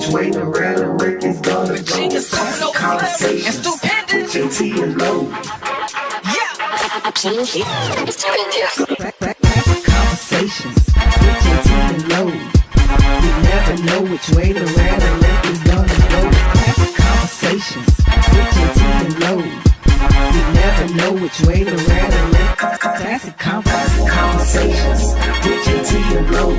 which way the rhetoric is gonna go. Classic Konversations with JT and Low. Classic Konversations with JT and Low. You never know which way the rhetoric is gonna go. Classic Konversations with JT and Low. You never know which way the rhetoric. Classic Konversations with JT and Low.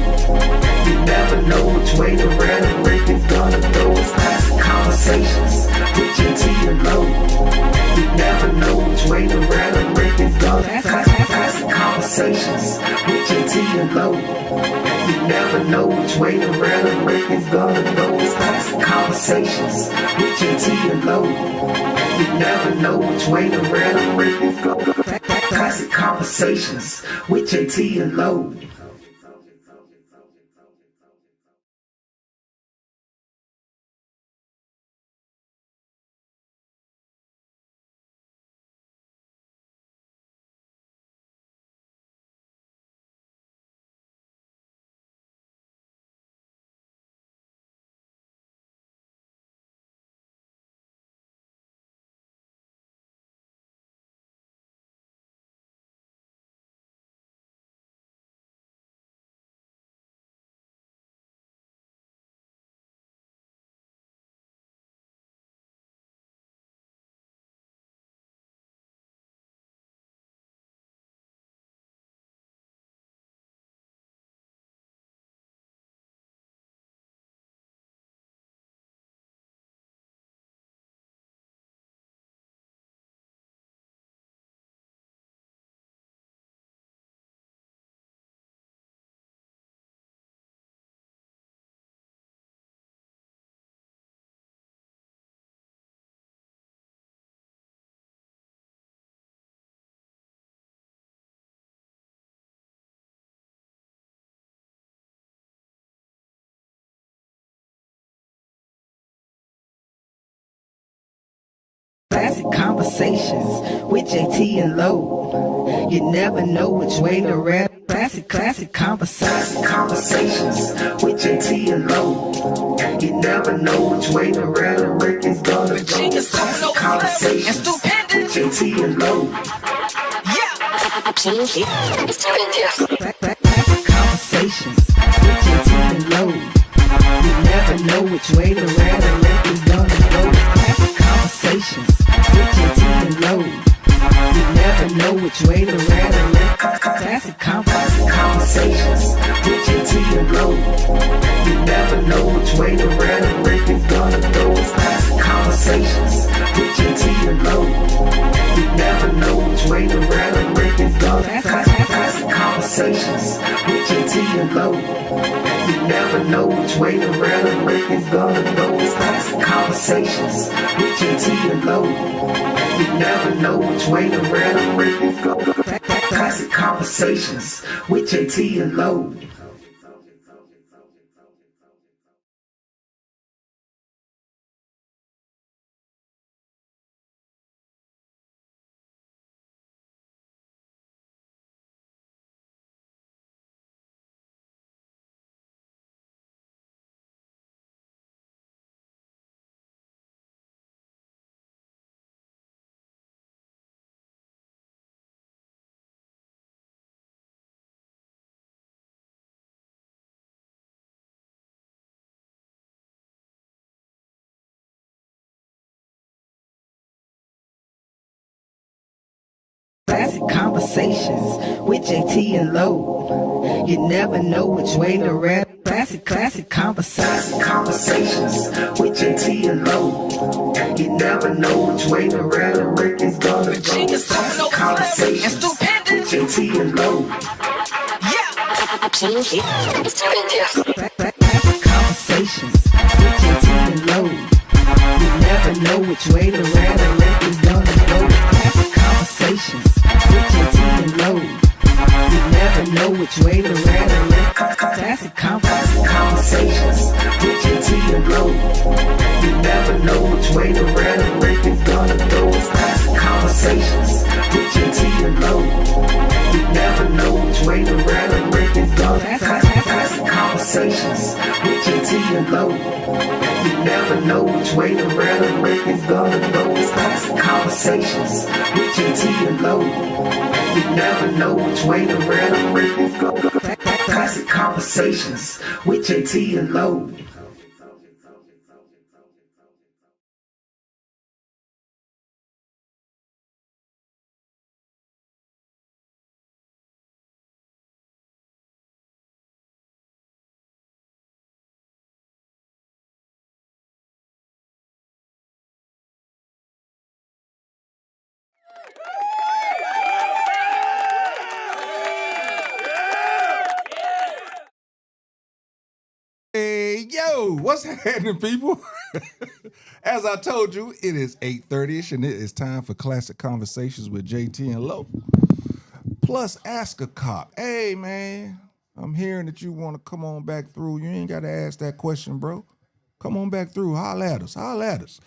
You never know which way the rhetoric is gonna go. It's Classic Konversations with JT and Low. You never know which way the rhetoric is gonna. Classic Konversations with JT and Low. You never know which way the rhetoric is gonna go. It's Classic Konversations with JT and Low. You never know which way the rhetoric is gonna go. Classic Konversations with JT and Low. Classic Konversations with JT and Low. You never know which way to rap. Classic Konversations with JT and Low. You never know which way the rhetoric is gonna go. Classic Konversations with JT and Low. Classic Konversations with JT and Low. You never know which way the rhetoric is gonna go. Classic Konversations with JT and Low. You never know which way the rhetoric. Classic Konversations with JT and Low. You never know which way the rhetoric is gonna go. It's Classic Konversations with JT and Low. You never know which way the rhetoric is gonna. Classic Konversations with JT and Low. You never know which way the rhetoric is gonna go. It's Classic Konversations with JT and Low. You never know which way the rhetoric is gonna go. Classic Konversations with JT and Low. Classic Konversations with JT and Low. You never know which way to rap. Classic Konversations with JT and Low. You never know which way the rhetoric is gonna go. Classic Konversations with JT and Low. Classic Konversations with JT and Low. You never know which way the rhetoric is gonna go. Classic Konversations with JT and Low. You never know which way the rhetoric. Classic Konversations with JT and Low. You never know which way the rhetoric is gonna go. It's Classic Konversations with JT and Low. You never know which way the rhetoric is gonna. Classic Konversations with JT and Low. never know which way the rhetoric is gonna go. It's classic conversations with JT and Lo. You never know which way the rhetoric is gonna go. Classic conversations with JT and Lo. Hey, yo, what's happening, people? As I told you, it is 8:30ish, and it is time for Classic Conversations with JT and Lo. Plus, Ask a Cop. Hey, man, I'm hearing that you want to come on back through. You ain't got to ask that question, bro. Come on back through. Holla at us. Holla at us.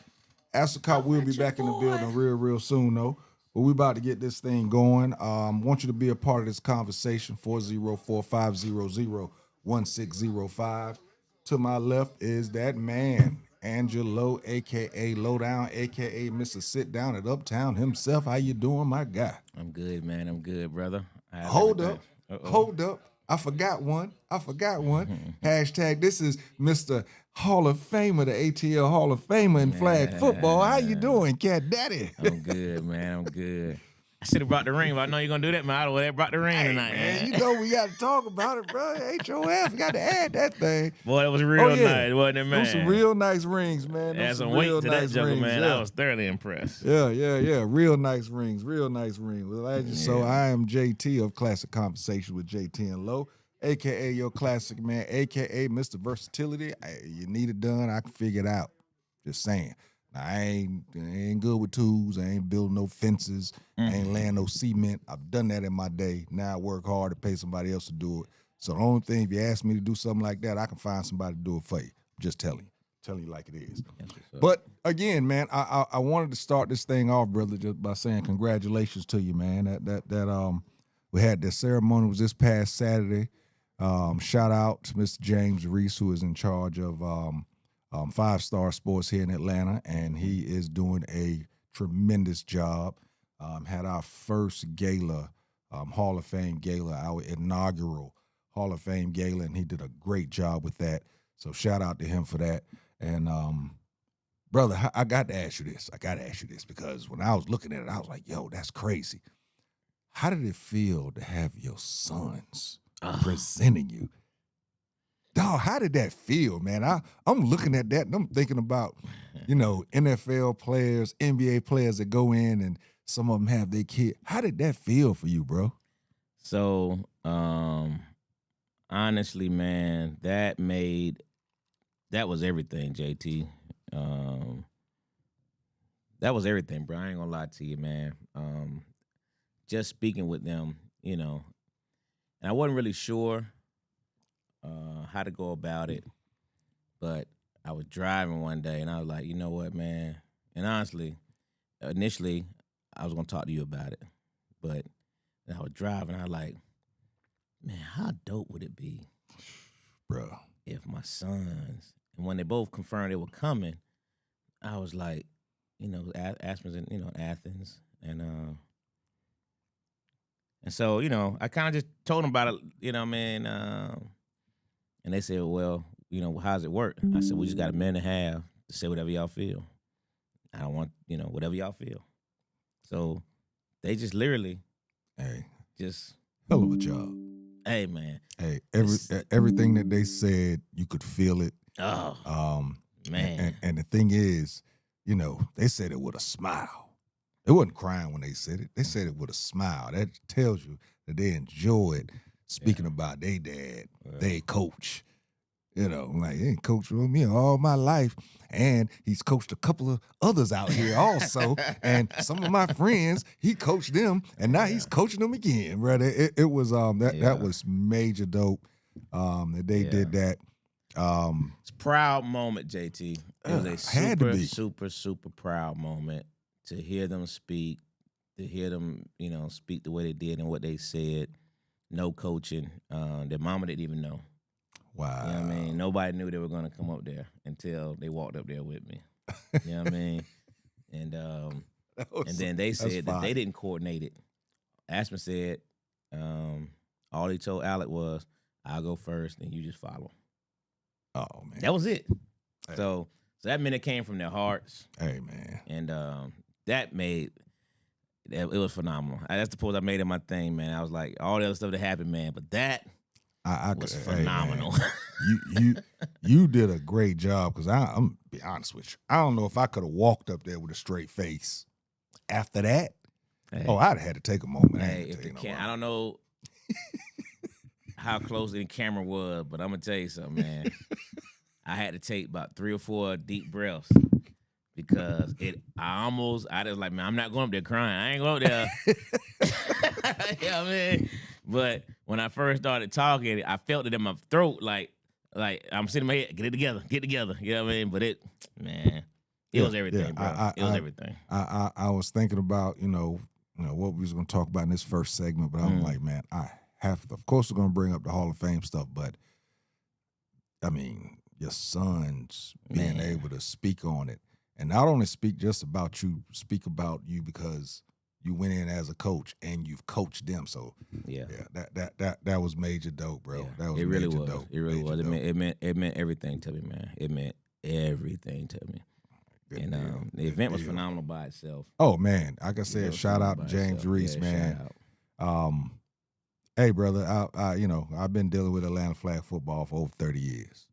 Ask a Cop will be back in the building real soon, though. But we about to get this thing going. Want you to be a part of this conversation, 404-500-1605. To my left is that man, Angelo, a.k.a. Lowdown, a.k.a. Mr. Sit Down at Uptown himself. How you doing, my guy? I'm good, man. I'm good, brother. Hold up. I forgot one. Hashtag, this is Mr. Hall of Famer, the ATL Hall of Famer in flag football. How you doing, Cat Daddy? I'm good, man. I'm good. I should have brought the ring, but I know you're gonna do that, man. I would have brought the ring tonight, man. You know we got to talk about it, bro. HOF, got to add that thing. Boy, that was real nice, wasn't it, man? Those some real nice rings, man. Had some weight to that joker, man. I was thoroughly impressed. Yeah. Real nice rings. Well, as you saw, I am JT of Classic Conversation with JT and Lo, a.k.a. your classic man, a.k.a. Mr. Versatility. You need it done, I can figure it out. Just saying. Now, I ain't good with tools. I ain't building no fences. I ain't laying no cement. I've done that in my day. Now I work hard to pay somebody else to do it. So the only thing, if you ask me to do something like that, I can find somebody to do it for you. I'm just telling you like it is. But again, man, I wanted to start this thing off, brother, just by saying congratulations to you, man. That we had the ceremony was this past Saturday. Shout out to Mr. James Reese, who is in charge of 5-Star Sports here in Atlanta, and he is doing a tremendous job. Had our first gala, Hall of Fame gala, our inaugural Hall of Fame gala, and he did a great job with that. So shout out to him for that. And brother, I got to ask you this. Because when I was looking at it, I was like, yo, that's crazy. How did it feel to have your sons presenting you? Dog, how did that feel, man? I'm looking at that and I'm thinking about, NFL players, NBA players that go in and some of them have their kid. How did that feel for you, bro? So, honestly, man, that was everything, JT. That was everything, bro. I ain't gonna lie to you, man. Just speaking with them, and I wasn't really sure how to go about it, but I was driving one day and I was like, you know what, man? And honestly, initially, I was gonna talk to you about it, but I was driving. I was like, man, how dope would it be, bro, if my sons, and when they both confirmed they were coming, I was like, Aspen's in Athens, and so I kind of just told them about it, man. And they said, well, how's it work? I said, we just got a minute and a half to say whatever y'all feel. I don't want, whatever y'all feel. So they just literally, just hell of a job. Hey, man. Hey, everything that they said, you could feel it. Oh, man. And the thing is, they said it with a smile. They wasn't crying when they said it. They said it with a smile. That tells you that they enjoyed speaking about their dad, their coach. Like, he ain't coached with me all my life. And he's coached a couple of others out here also. And some of my friends, he coached them, and now he's coaching them again, brother. It was that was major dope that they did that. It's a proud moment, JT. It was a super proud moment to hear them speak, to hear them, speak the way they did and what they said. No coaching. Their mama didn't even know. Wow. You know what I mean? Nobody knew they were gonna come up there until they walked up there with me. You know what I mean? And then they said that they didn't coordinate it. Ashman said, all he told Alec was, "I'll go first, and you just follow." Oh man, That was it. Hey. So that meant it came from their hearts, Hey man, and that made it was phenomenal. That's the post I made in my thing, man. I was like, all the other stuff that happened, man, but that I was hey, phenomenal. man. You did a great job because I'm gonna be honest with you. I don't know if I could have walked up there with a straight face after that. Hey, I'd have had to take a moment. hey, if the I don't know how close the camera was, but I'm gonna tell you something, man. I had to take about 3 or 4 deep breaths because I just like, man, I'm not going up there crying. I ain't going up there. You know what I mean? But when I first started talking, I felt it in my throat, like I'm sitting in my head, get it together. You know what I mean? But it was everything, bro. It was everything. I was thinking about, what we was going to talk about in this first segment, but I'm like, man, I have to. Of course, we're going to bring up the Hall of Fame stuff, but I mean, your sons being able to speak on it, and not only speak just about you, speak about you because you went in as a coach and you've coached them. So that was major dope, bro. Yeah, that was it really major was. dope. It really major was. Dope. It meant everything to me, man. It meant everything to me. Good and deal. the event was phenomenal by itself. Oh man, like I said, shout out to James Reese, man. Hey brother, I've been dealing with Atlanta flag football for over 30 years.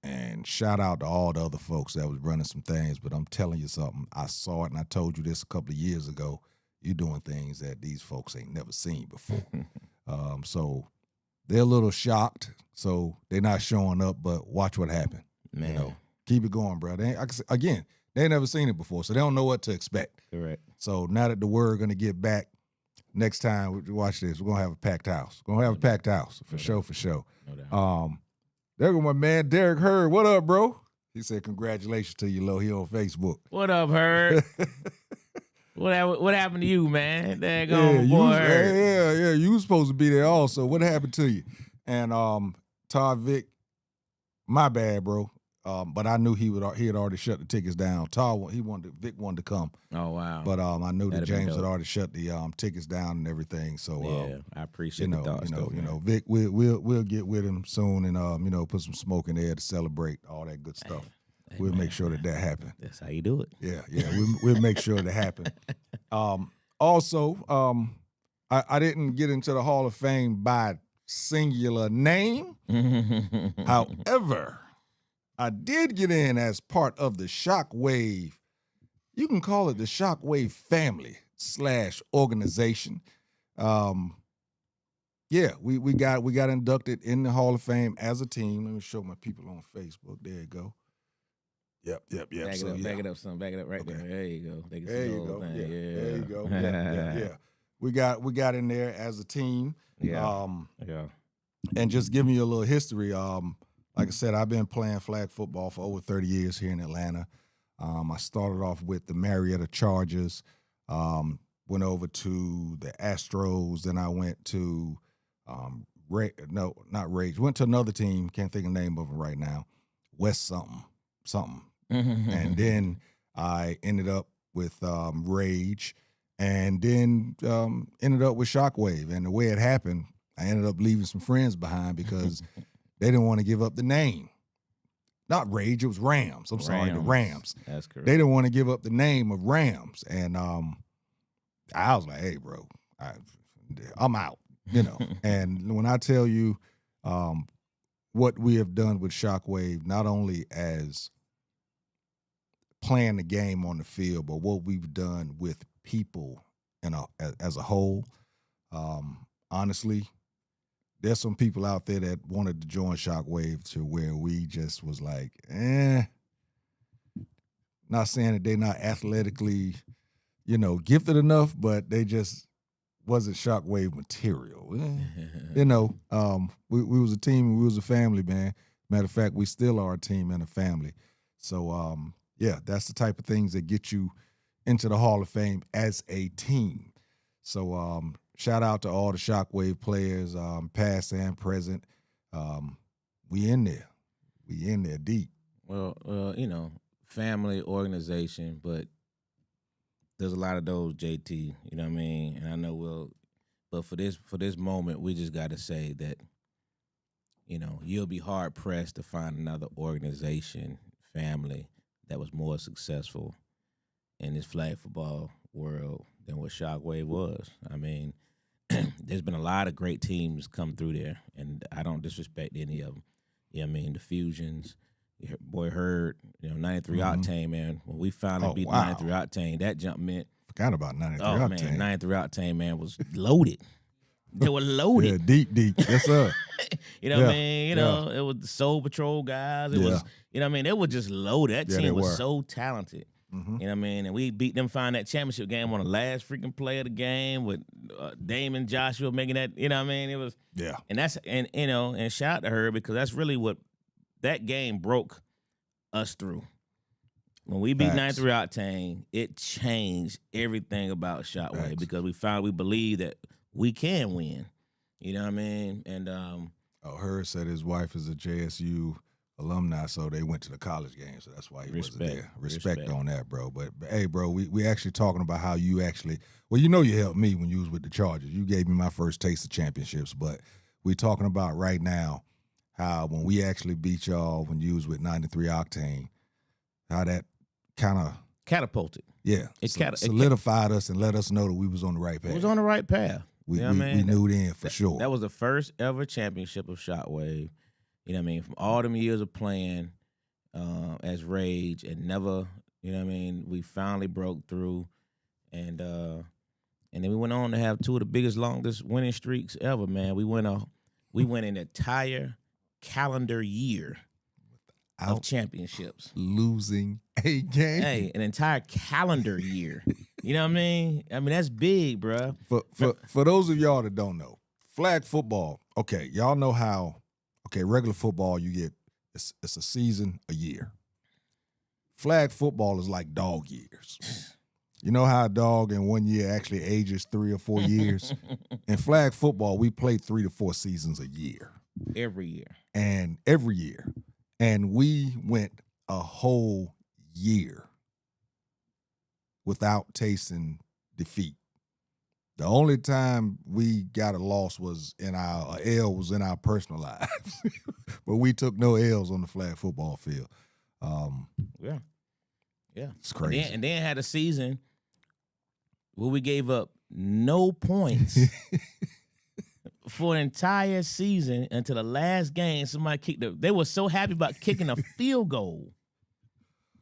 And shout out to all the other folks that was running some things, but I'm telling you something. I saw it, and I told you this a couple of years ago. You're doing things that these folks ain't never seen before. So they're a little shocked. So they're not showing up, but watch what happened. Man. Keep it going, bro. They ain't never seen it before, so they don't know what to expect. Correct. So now that the word going to get back, next time, watch this. We're going to have a packed house. We're going to have a packed house, for sure. No doubt. There go my man, Derek Hurd. What up, bro? He said, congratulations to you, Lo. He on Facebook. What up, Hurd? What happened to you, man? There go boy Hurd. Yeah. You was supposed to be there also. What happened to you? And Todd Vick, my bad, bro. But I knew he had already shut the tickets down. Vic wanted to come. Oh wow! But I knew that James had already shut the tickets down and everything. So I appreciate the thoughts. Vic, we'll get with him soon and put some smoke in there to celebrate all that good stuff. Hey, we'll make sure that happens. That's how you do it. Yeah. We'll make sure that happens. Also, I didn't get into the Hall of Fame by singular name. However, I did get in as part of the Shockwave. You can call it the Shockwave family / organization. We got inducted in the Hall of Fame as a team. Let me show my people on Facebook. There you go. Yep. Back it up, son. Back it up right there. There you go. There you go. Yeah. There you go. Yeah. We got in there as a team. Yeah. And just give you a little history. Like I said, I've been playing flag football for over 30 years here in Atlanta. I started off with the Marietta Chargers, went over to the Astros, then I went to went to another team, can't think of the name of it right now, West something. And then I ended up with Rage, and then ended up with Shockwave. And the way it happened, I ended up leaving some friends behind because they didn't want to give up the name. Not Rage, it was Rams. I'm sorry, the Rams. That's correct. They didn't want to give up the name of Rams. And I was like, hey, bro, I'm out, And when I tell you what we have done with Shockwave, not only as playing the game on the field, but what we've done with people as a whole, honestly, there's some people out there that wanted to join Shockwave to where we just was like, not saying that they're not athletically, gifted enough, but they just wasn't Shockwave material. We was a team and we was a family, man. Matter of fact, we still are a team and a family. So, that's the type of things that get you into the Hall of Fame as a team. So, shout out to all the Shockwave players, past and present. we in there. We in there deep. Well, family, organization, but there's a lot of those, JT. You know what I mean? And I know but for this moment, we just got to say that, you'll be hard pressed to find another organization, family that was more successful in this flag football world than what Shockwave was. I mean, there's been a lot of great teams come through there, and I don't disrespect any of them. You know what I mean? The Fusions, boy Hurd, 93 Octane, man. When we finally beat 93 Octane, that jump meant. Forgot about 93 Oh, Octane. man, 93 Octane, man, was loaded. They were loaded. Yeah, deep. Yes, sir. You know what I mean? It was the Soul Patrol guys. It was, you know what I mean? They were just loaded. That team was so talented. Mm-hmm. You know what I mean? And we beat them, find that championship game on the last freaking play of the game with Damon Joshua making that. You know what I mean? It was and that's and shout out to her because that's really what that game broke us through. When we beat 93 Octane, it changed everything about Shockwave because we believe that we can win. You know what I mean? And Hurd said his wife is a JSU alumni, so they went to the college game, so that's why he wasn't there. Respect on that, bro. But hey, bro, we actually talking about how you actually, well, you helped me when you was with the Chargers. You gave me my first taste of championships, but we talking about right now how when we actually beat y'all when you was with 93 Octane, how that kind of catapulted. Yeah, it solidified us and let us know that we was on the right path. We was on the right path. We knew then for sure. That was the first ever championship of Shockwave. You know what I mean? From all them years of playing as Rage and never, you know what I mean? We finally broke through, and then we went on to have two of the biggest, longest winning streaks ever. Man, we went an entire calendar year of championships, losing a game. Hey, an entire calendar year. You know what I mean? I mean that's big, bro. For those of y'all that don't know, flag football. Okay, y'all know how. Okay, regular football, you get it's a season, a year. Flag football is like dog years. You know how a dog in 1 year actually ages 3 or 4 years? In flag football, we play 3 to 4 seasons a year. Every year. And every year. And we went a whole year without tasting defeat. The only time we got a loss was in our personal lives, but we took no L's on the flag football field. Yeah, it's crazy. And then had a season where we gave up no points for an entire season until the last game. Somebody kicked they were so happy about kicking a field goal.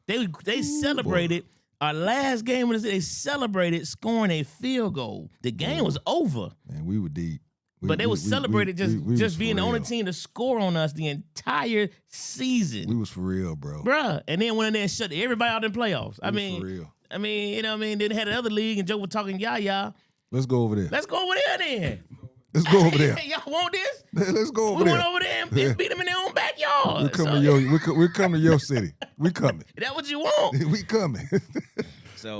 They celebrated. Our last game was they celebrated scoring a field goal. The game was over. Man, we were deep. But they celebrated just being the only team to score on us the entire season. We was for real, bro. Bruh. And then went in there and shut everybody out in the playoffs. For real. I mean, you know what I mean? Then they had another league and Joe was talking yah. Let's go over there. Let's go over there then. Let's go over there. Y'all want this? Let's go over there. We went over there and beat them in their own backyard. We come to your city. We coming. Is that what you want? We coming.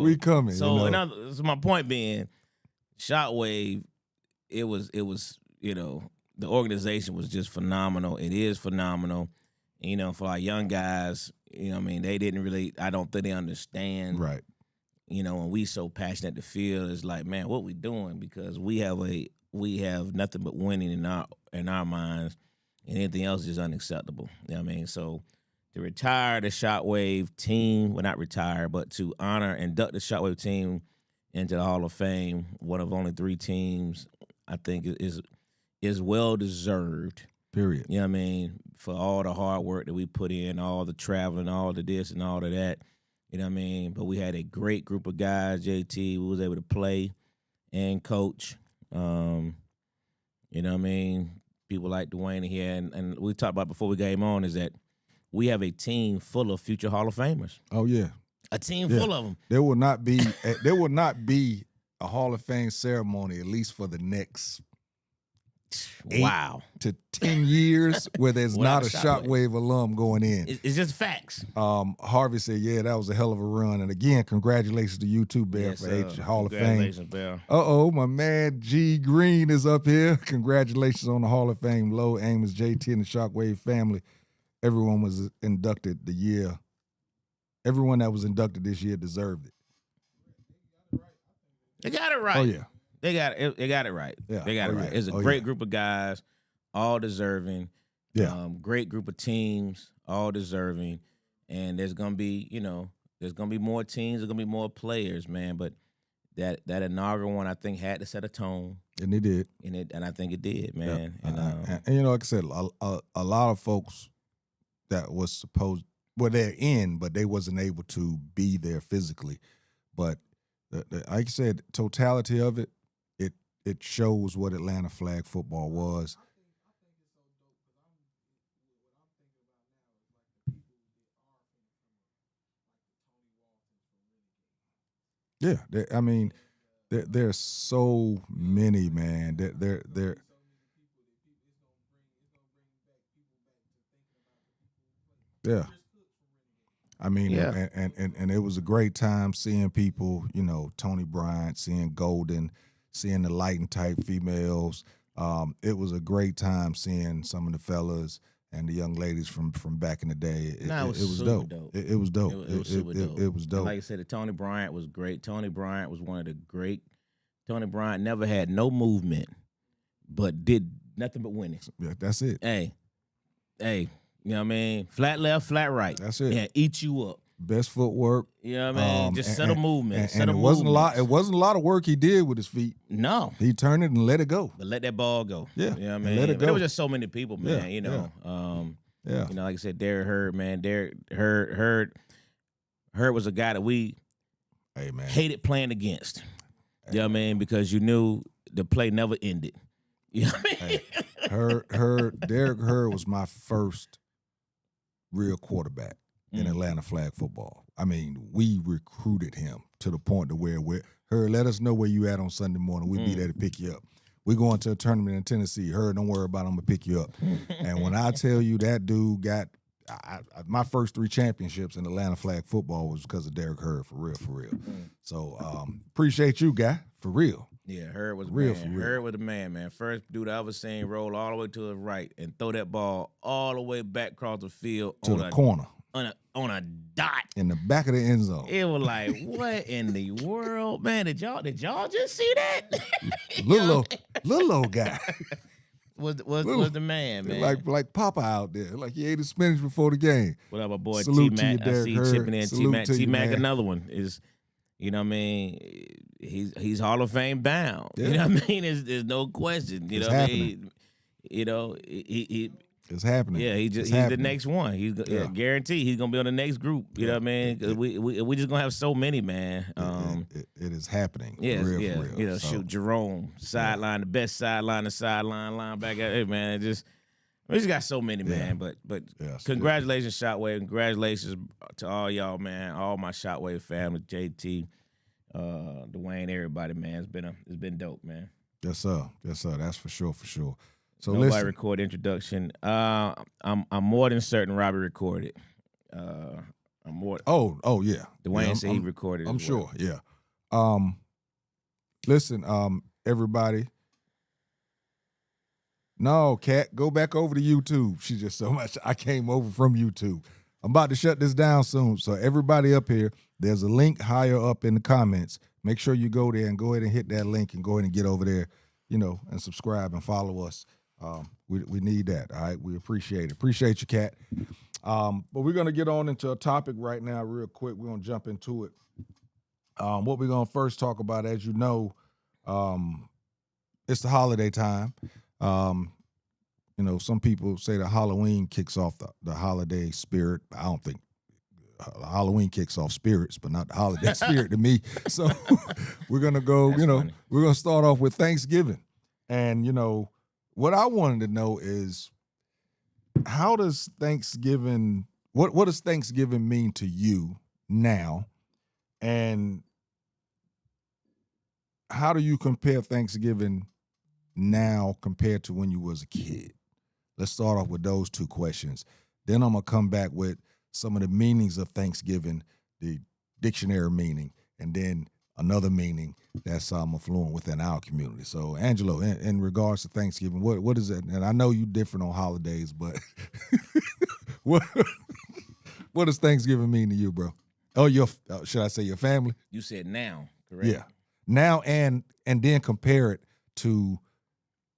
We coming. So, so my point being, Shockwave, it was the organization was just phenomenal. It is phenomenal. And, for our young guys, I mean, they didn't really, I don't think they understand. Right. When we so passionate at the field, it's like, man, what we doing? Because we have nothing but winning in our minds, and anything else is unacceptable. You know what I mean? So to retire the Shockwave team, well, not retire, but to induct the Shockwave team into the Hall of Fame, one of only 3 teams, I think is well deserved. Period. You know what I mean? For all the hard work that we put in, all the traveling, all the this and all of that. You know what I mean? But we had a great group of guys, JT. We was able to play and coach. You know what I mean? People like Dwayne here, and we talked about before we came on is that we have a team full of future Hall of Famers. Oh yeah, a team full of them. There will not be a Hall of Fame ceremony at least for the next Wow. to 10 years where there's Without not a a Shockwave. Shockwave alum going in. It's just facts. Harvey said, yeah, that was a hell of a run. And again, congratulations to you too, Bear, Yes, for H Hall of Fame. Congratulations, Bear. My man G Green is up here. Congratulations on the Hall of Fame. Low, Amos, JT, and the Shockwave family. Everyone was inducted the year. Everyone that was inducted this year deserved it. They got it right. Oh, yeah. They got it. They got it right. Yeah. They got it right. Yeah. It's a great group of guys, all deserving. Yeah. Great group of teams, all deserving. And there's gonna be, there's gonna be more teams. There's gonna be more players, man. But that inaugural one, I think, had to set a tone, And they did. and I think it did, man. Yeah. And like I said, a lot of folks that was supposed, they're in, but they wasn't able to be there physically. But like I said, totality of it, it shows what Atlanta flag football was. Yeah, there's so many, man. They're yeah. Yeah. And it was a great time seeing people, Tony Bryant, seeing Golden, seeing the Lighten type females. It was a great time seeing some of the fellas and the young ladies from back in the day. It was dope. It was dope. It was super dope. It was dope. And like I said, the Tony Bryant was great. Tony Bryant was one of the great. Tony Bryant never had no movement, but did nothing but winning. Yeah, that's it. Hey, you know what I mean? Flat left, flat right. That's it. Yeah, eat you up. Best footwork. You know what I mean? Just set a movement. And it wasn't a lot. It wasn't a lot of work he did with his feet. No. He turned it and let it go. But let that ball go. Yeah. You know what I and mean? let it But go. there was just so many people, man. Yeah. Yeah. Like I said, Derek Hurd, man. Hurd was a guy that we hated playing against. You know what I mean? Because you knew the play never ended. You know what I mean? Derek Hurd was my first real quarterback in Atlanta flag football. I mean, we recruited him to the point to where Hurd, let us know where you at on Sunday morning. We'll be there to pick you up. We going to a tournament in Tennessee. Hurd, don't worry about it. I'm going to pick you up. And when I tell you that dude got my first 3 championships in Atlanta flag football was because of Derek Hurd, for real. So appreciate you, guy, for real. Yeah, Hurd was real, man. for real. Hurd was the man. First dude I ever seen roll all the way to his right and throw that ball all the way back across the field To the corner. On a dot. In the back of the end zone. It was like, what in the world, man? Did y'all just see that? little old guy. was the man, man. Like Papa out there. Like he ate his spinach before the game. What up, my boy Salute to you, T-Mac? I Derek see Hurd. chipping in. Salute to you, T-Mac, man. another one is, you know what I mean? He's Hall of Fame bound. Yeah. You know what I mean? There's no question. You It's know what I happening. mean? He It's happening. yeah, he's happening. the next one. He's guaranteed he's gonna be on the next group. You know what I mean? 'Cause we just gonna have so many, man. It is happening. Yeah, for real, yeah. for real. You know, So, shoot, Jerome, sideline, the best sideline linebacker. Hey, man, we just got so many, man. But Yeah, congratulations, Shotwave. Congratulations to all y'all, man. All my Shotwave family, JT, Dwayne, everybody, man. It's been dope, man. Yes, sir. That's for sure. So Nobody listen. record introduction. I'm more than certain Robbie recorded. I'm more. Oh yeah. Dwayne Yeah, said he recorded. I'm as well. sure. Yeah. Listen, everybody. No, Kat, go back over to YouTube. She just so much. I came over from YouTube. I'm about to shut this down soon. So everybody up here, there's a link higher up in the comments. Make sure you go there and go ahead and hit that link and go ahead and get over there, and subscribe and follow us. We need that. All right. We appreciate it. Appreciate you, Kat. But we're going to get on into a topic right now real quick. We're going to jump into it. What we're going to first talk about, as you know, it's the holiday time. Some people say that Halloween kicks off the holiday spirit. I don't think Halloween kicks off spirits, but not the holiday spirit to me. So we're going to go, Funny. we're going to start off with Thanksgiving. And, what I wanted to know is, how does Thanksgiving, what does Thanksgiving mean to you now? And how do you compare Thanksgiving now compared to when you was a kid? Let's start off with those two questions. Then I'm gonna come back with some of the meanings of Thanksgiving, the dictionary meaning, and then another meaning that's affluent within our community. So, Angelo, in regards to Thanksgiving, what is it? And I know you different on holidays, but what what does Thanksgiving mean to you, bro? Oh, your should I say your family? You said now, correct? Yeah. Now and then compare it to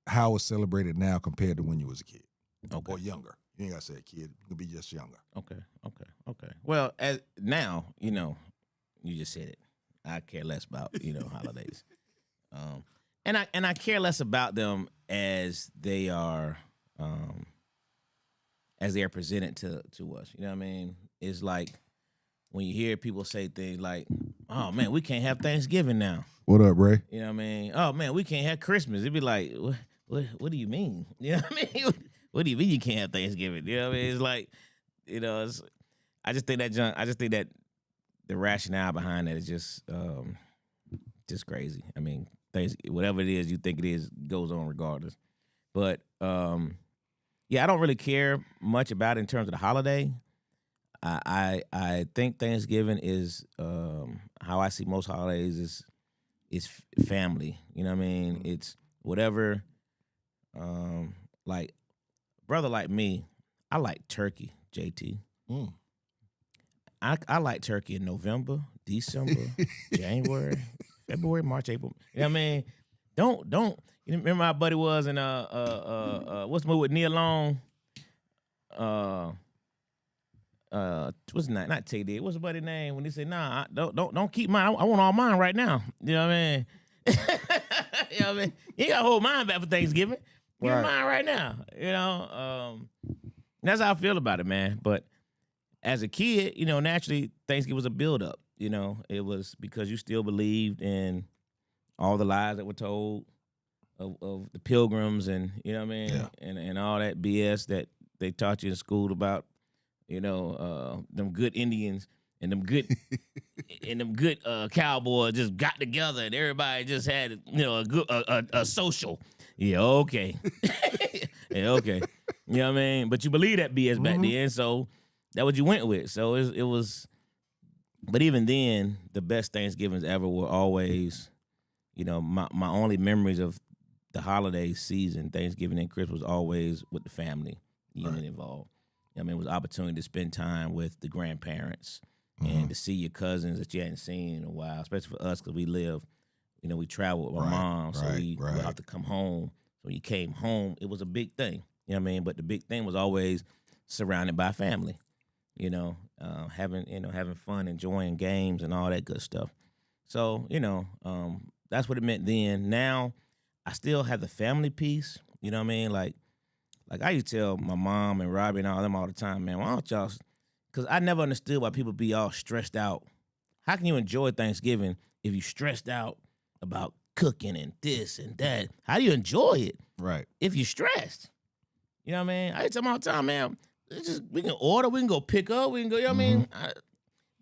how it's celebrated now compared to when you was a kid Okay. or younger. You ain't gotta say a kid. You can be just younger. Okay. Well, as now, you just said it. I care less about holidays, and I care less about them as they are presented to us. You know what I mean? It's like when you hear people say things like, "Oh man, we can't have Thanksgiving now." What up, Ray? You know what I mean? "Oh man, we can't have Christmas." It'd be like, what do you mean? You know what I mean? What do you mean you can't have Thanksgiving? You know what I mean? It's like, I just think that the rationale behind that is just crazy. I mean, whatever it is you think it is goes on regardless. But yeah, I don't really care much about it in terms of the holiday. I think Thanksgiving is how I see most holidays is family. You know what I mean? It's whatever. Like brother like me, I like turkey. JT. Mm. I like turkey in November, December, January, February, March, April. You know what I mean? Don't you remember my buddy was in what's the movie with Neil Long? What's his name? Not Tay Diggs. What's the buddy name when he said, "Nah, don't keep mine. I want all mine right now." You know what I mean? You know what I mean? You ain't gotta hold mine back for Thanksgiving. Give Right. mine right now. That's how I feel about it, man. But as a kid, naturally Thanksgiving was a build up. It was because you still believed in all the lies that were told of the pilgrims and Yeah. and all that BS that they taught you in school about, them good Indians and them good cowboys just got together and everybody just had a good a social. Yeah, okay. Yeah, okay. You know what I mean? But you believe that BS back then, so that's what you went with. So it was, but even then, the best Thanksgivings ever were always, my only memories of the holiday season, Thanksgiving and Christmas, was always with the family unit involved. I mean, it was an opportunity to spend time with the grandparents and to see your cousins that you hadn't seen in a while, especially for us because we live, we travel with my mom, so we would have to come home. So when you came home, it was a big thing. You know what I mean? But the big thing was always surrounded by family, having fun, enjoying games and all that good stuff. So, that's what it meant then. Now, I still have the family piece, you know what I mean? Like I used to tell my mom and Robbie and all them all the time, man, why don't y'all, because I never understood why people be all stressed out. How can you enjoy Thanksgiving if you stressed out about cooking and this and that? How do you enjoy it Right. if you're stressed? You know what I mean? I tell them all the time, man, we can order, we can go pick up, we can go, you know what I mean?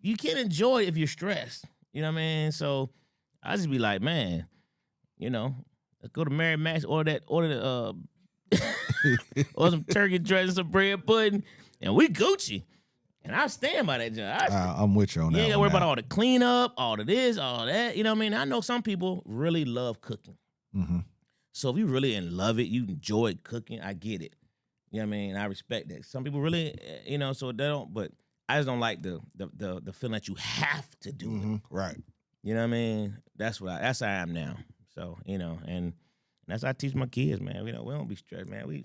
You can't enjoy it if you're stressed. You know what I mean? So I just be like, man, let's go to Mary Max, order the or some turkey dressing, some bread pudding, and we Gucci. And I stand by that, John. I'm with you on that. You ain't gotta one worry about now. all the cleanup, all of this, all that. You know what I mean? I know some people really love cooking. So if you really love it, you enjoy cooking, I get it. You know what I mean? I respect that. Some people really, so they don't, but I just don't like the feeling that you have to do it. Right. You know what I mean? That's how I am now. So, and that's how I teach my kids, man. We don't be stressed, man.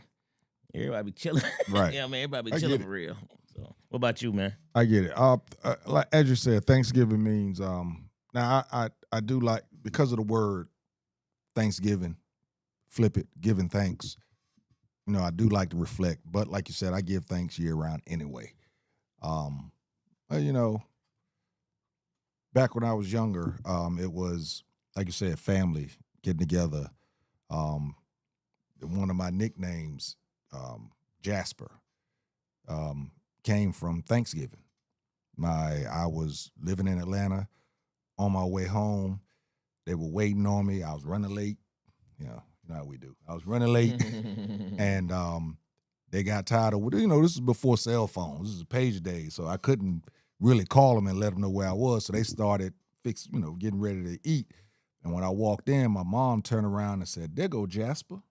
Everybody be chilling. Right. Yeah, man, everybody I be get chilling it. for real. So what about you, man? I get it. Like as you said, Thanksgiving means now I do like, because of the word Thanksgiving, flip it, giving thanks. I do like to reflect, but like you said, I give thanks year round anyway. But, back when I was younger, it was, like you said, family getting together. One of my nicknames, Jasper, came from Thanksgiving. I was living in Atlanta. On my way home, they were waiting on me. I was running late. You know how we do. I was running late, and they got tired of, this is before cell phones. This is page days, so I couldn't really call them and let them know where I was. So they started getting ready to eat. And when I walked in, my mom turned around and said, "There go Jasper."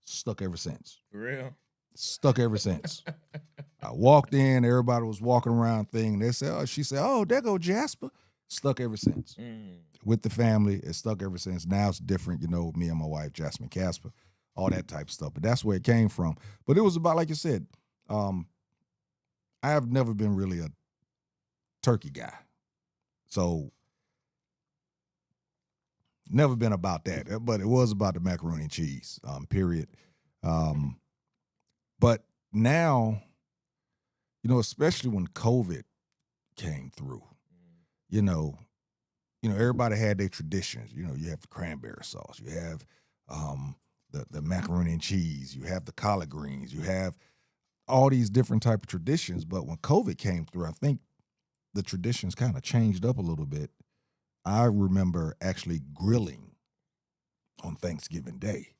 Stuck ever since. For real? Stuck ever since. I walked in, everybody was walking around thing. She said, "Oh, there go Jasper." Stuck ever since. With the family, it's stuck ever since. Now it's different, me and my wife, Jasmine Casper, all that type of stuff. But that's where it came from. But it was about, like you said, I have never been really a turkey guy. So never been about that. But it was about the macaroni and cheese, period. But now, especially when COVID came through, everybody had their traditions. You have the cranberry sauce, you have the macaroni and cheese, you have the collard greens, you have all these different type of traditions. But when COVID came through, I think the traditions kind of changed up a little bit. I remember actually grilling on Thanksgiving Day.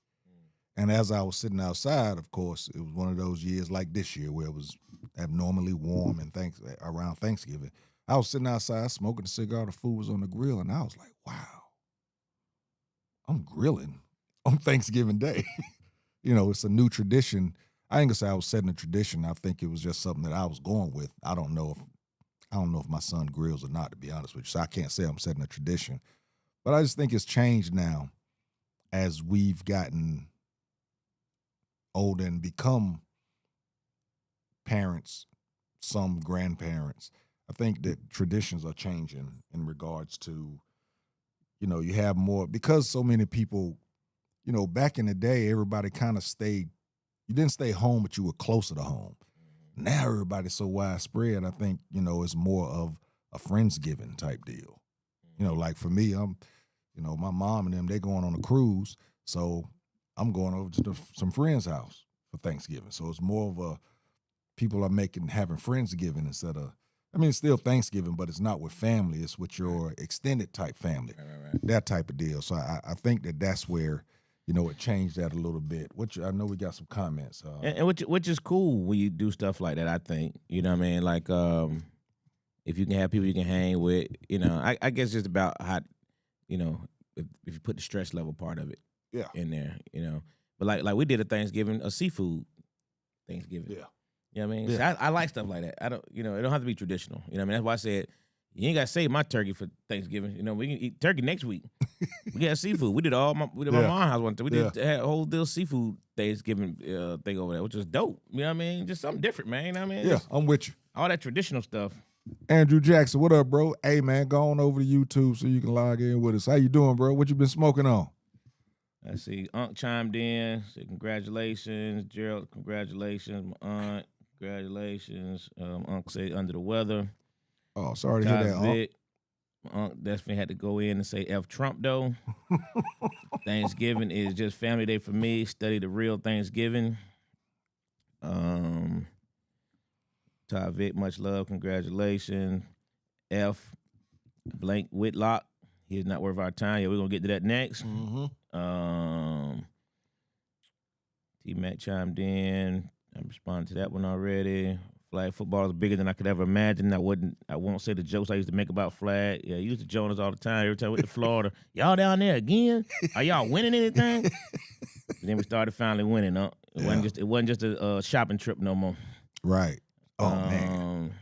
And as I was sitting outside, of course, it was one of those years like this year where it was abnormally warm and around Thanksgiving. I was sitting outside smoking a cigar, the food was on the grill, and I was like, wow, I'm grilling on Thanksgiving Day. It's a new tradition. I ain't gonna say I was setting a tradition. I think it was just something that I was going with. I don't know if my son grills or not, to be honest with you. So I can't say I'm setting a tradition. But I just think it's changed now as we've gotten older and become parents, some grandparents. I think that traditions are changing in regards to, you have more, because so many people, back in the day, everybody kind of you didn't stay home, but you were closer to home. Now everybody's so widespread, I think, it's more of a Friendsgiving type deal. Like for me, my mom and them, they're going on a cruise, so I'm going over to some friends' house for Thanksgiving. So it's more of people are having Friendsgiving instead of, it's still Thanksgiving, but it's not with family. It's with your extended type family, Right. that type of deal. So I think that's where, it changed that a little bit. I know we got some comments. And which is cool when you do stuff like that, I think. You know what I mean? Like, if you can have people you can hang with, I guess just about how, if you put the stress level part of it in there, But like we did a seafood Thanksgiving. Yeah. You know what I mean? Yeah. So I like stuff like that. I don't, it don't have to be traditional. You know what I mean? That's why I said, you ain't got to save my turkey for Thanksgiving. We can eat turkey next week. We got seafood. We did my mom's house one time. We had a whole deal seafood Thanksgiving thing over there, which was dope. You know what I mean? Just something different, man. You know what I mean? Yeah, I'm with you. All that traditional stuff. Andrew Jackson, what up, bro? Hey, man, go on over to YouTube so you can log in with us. How you doing, bro? What you been smoking on? Let's see. Unc chimed in. Said, congratulations. Gerald, congratulations. My aunt, congratulations. Unc said under the weather. Oh, sorry to hear that, Unc. My unc definitely had to go in and say F Trump, though. Thanksgiving is just family day for me. Study the real Thanksgiving. Todd Vick, much love. Congratulations. F. Blank Whitlock. He is not worth our time. Yeah, we're going to get to that next. Mm-hmm. T-Mac chimed in. I'm responding to that one already. Flag football is bigger than I could ever imagine. I won't say the jokes I used to make about flag. Yeah, I used to Jonas all the time. Every time we went to Florida, y'all down there again? Are y'all winning anything? And then we started finally winning. It wasn't just a shopping trip no more. Right. Oh man.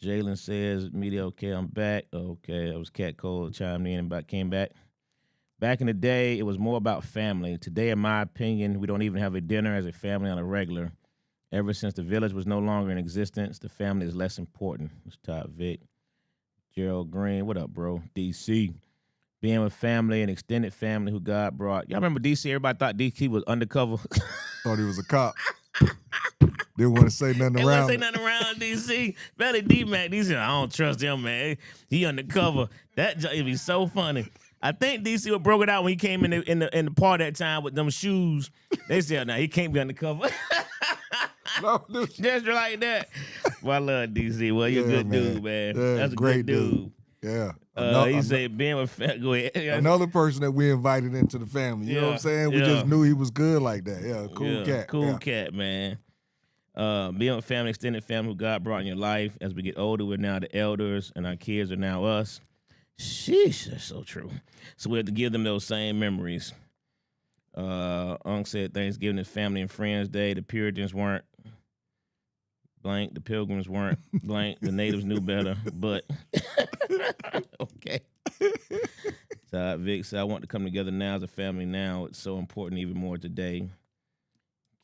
Jalen says, media okay, I'm back. Okay, that was Cat Cole chimed in and came back. Back in the day, it was more about family. Today, in my opinion, we don't even have a dinner as a family on a regular. Ever since the village was no longer in existence, the family is less important. It's Todd Vick. Gerald Green, what up, bro? DC. Being with family and extended family who God brought. Y'all remember DC? Everybody thought DC was undercover. Thought he was a cop. Didn't want to say nothing They around. wouldn't say nothing around DC. Belly D-Mac, DC, I don't trust him, man. He undercover. It'd be so funny. I think DC would broke it out when he came in the part that time with them shoes. They said, "Nah, he can't be undercover." No, dude. Just like that. Well, I love DC. Well, you're a good dude, man. Yeah, That's a great good dude. Yeah. He said being with go ahead. Another person that we invited into the family. You know what I'm saying? We just knew he was good like that. Yeah, cool cat. Cool yeah. cat, man. Being with family, extended family who God brought in your life. As we get older, we're now the elders, and our kids are now us. Sheesh, that's so true. So we have to give them those same memories. Unc said Thanksgiving is family and friends day. The Puritans weren't blank. The Pilgrims weren't blank. The natives knew better, but okay. So Vic said, I want to come together now as a family now. It's so important even more today.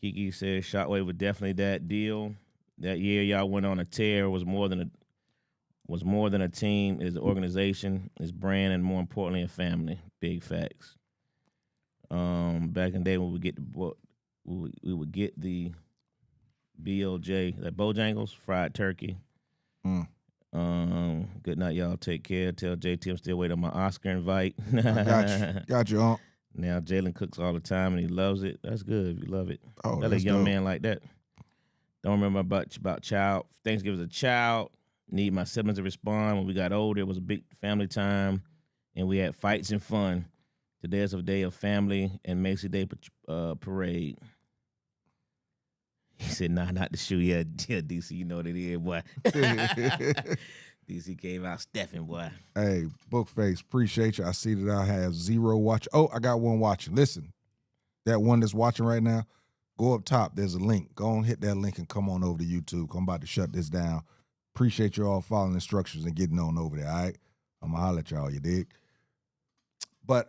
Kiki said Shockwave was definitely that deal. That year y'all went on a tear, was more than a team, is an organization, is brand, and more importantly, a family. Big facts. Back in the day when we would get the BLJ, like Bojangles, fried turkey. Good night, y'all. Take care. Tell JT I'm still waiting on my Oscar invite. Got you, Unc. Now Jalen cooks all the time and he loves it. That's good if you love it. Oh, That's a young man like that. Don't remember about child. Thanksgiving as a child. Need my siblings to respond. When we got older, it was a big family time, and we had fights and fun. Today is a day of family and Macy Day parade. He said, nah, not the shoe. Yeah, DC, you know what it is, boy. DC came out Stephen, boy. Hey, Bookface, appreciate you. I see that I have 0 watch. Oh, I got one watching. Listen, that one that's watching right now, go up top. There's a link. Go on, hit that link and come on over to YouTube. I'm about to shut this down. Appreciate you all following instructions and getting on over there, all right? I'm going to holler at y'all, you dig? But,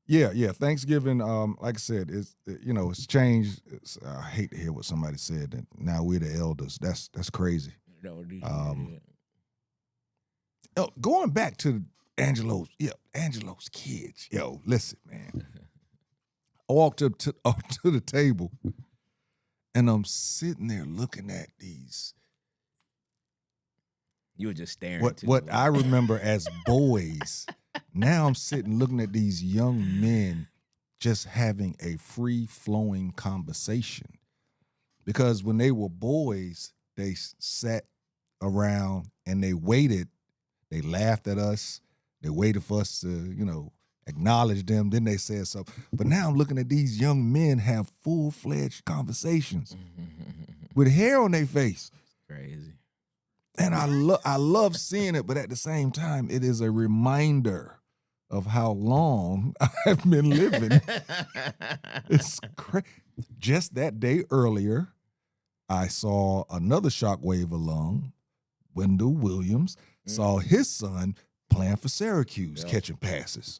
yeah, Thanksgiving, like I said, it's changed. I hate to hear what somebody said, that now we're the elders. That's crazy. Going back to Angelo's kids. Yo, listen, man. I walked up to the table, and I'm sitting there looking at these. You were just staring. What I remember as boys. Now I'm sitting looking at these young men just having a free-flowing conversation. Because when they were boys, they sat around and they waited. They laughed at us. They waited for us to, acknowledge them. Then they said something. But now I'm looking at these young men have full-fledged conversations with hair on their face. Crazy. And I love seeing it, but at the same time, it is a reminder of how long I've been living. It's crazy. Just that day earlier, I saw another Shockwave alum, Wendell Williams, saw his son playing for Syracuse, catching passes.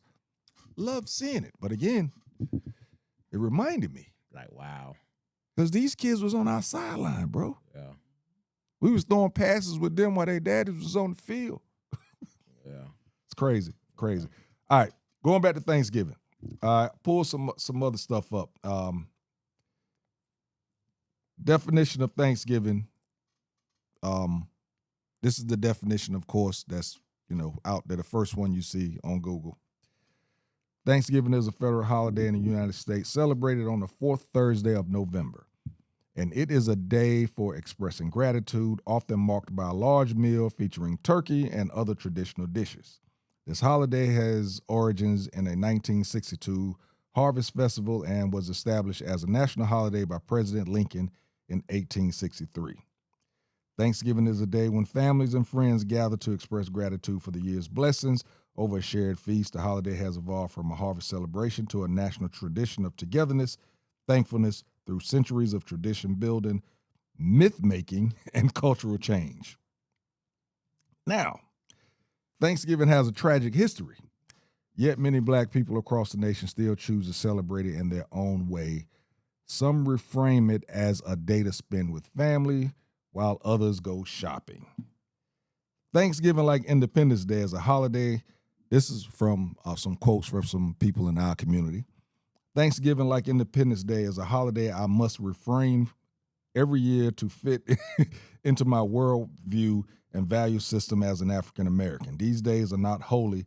Love seeing it. But again, it reminded me. Like, wow. Because these kids was on our sideline, bro. Yeah. We was throwing passes with them while their daddies was on the field. Yeah. It's crazy. Crazy. All right. Going back to Thanksgiving. Pull some other stuff up. Definition of Thanksgiving. This is the definition, of course, that's, out there. The first one you see on Google. Thanksgiving is a federal holiday in the United States celebrated on the 4th Thursday of November. And it is a day for expressing gratitude, often marked by a large meal featuring turkey and other traditional dishes. This holiday has origins in a 1962 harvest festival and was established as a national holiday by President Lincoln in 1863. Thanksgiving is a day when families and friends gather to express gratitude for the year's blessings over a shared feast. The holiday has evolved from a harvest celebration to a national tradition of togetherness, thankfulness, through centuries of tradition building, myth making, and cultural change. Now, Thanksgiving has a tragic history, yet many Black people across the nation still choose to celebrate it in their own way. Some reframe it as a day to spend with family, while others go shopping. Thanksgiving, like Independence Day, is a holiday. This is from some quotes from some people in our community. Thanksgiving, like Independence Day, is a holiday I must refrain every year to fit into my worldview and value system as an African American. These days are not holy,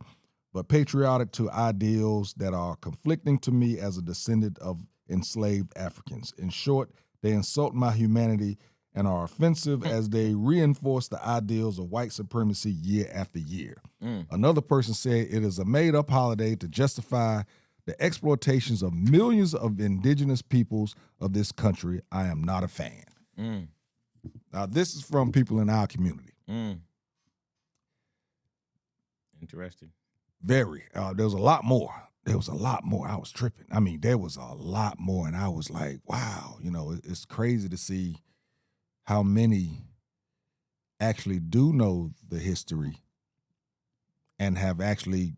but patriotic to ideals that are conflicting to me as a descendant of enslaved Africans. In short, they insult my humanity and are offensive as they reinforce the ideals of white supremacy year after year. Another person said it is a made-up holiday to justify the exploitations of millions of indigenous peoples of this country. I am not a fan. Now, this is from people in our community. Interesting. Very. There was a lot more. There was a lot more. I was tripping. I mean, there was a lot more, and I was like, wow. You know, it's crazy to see how many actually do know the history and have actually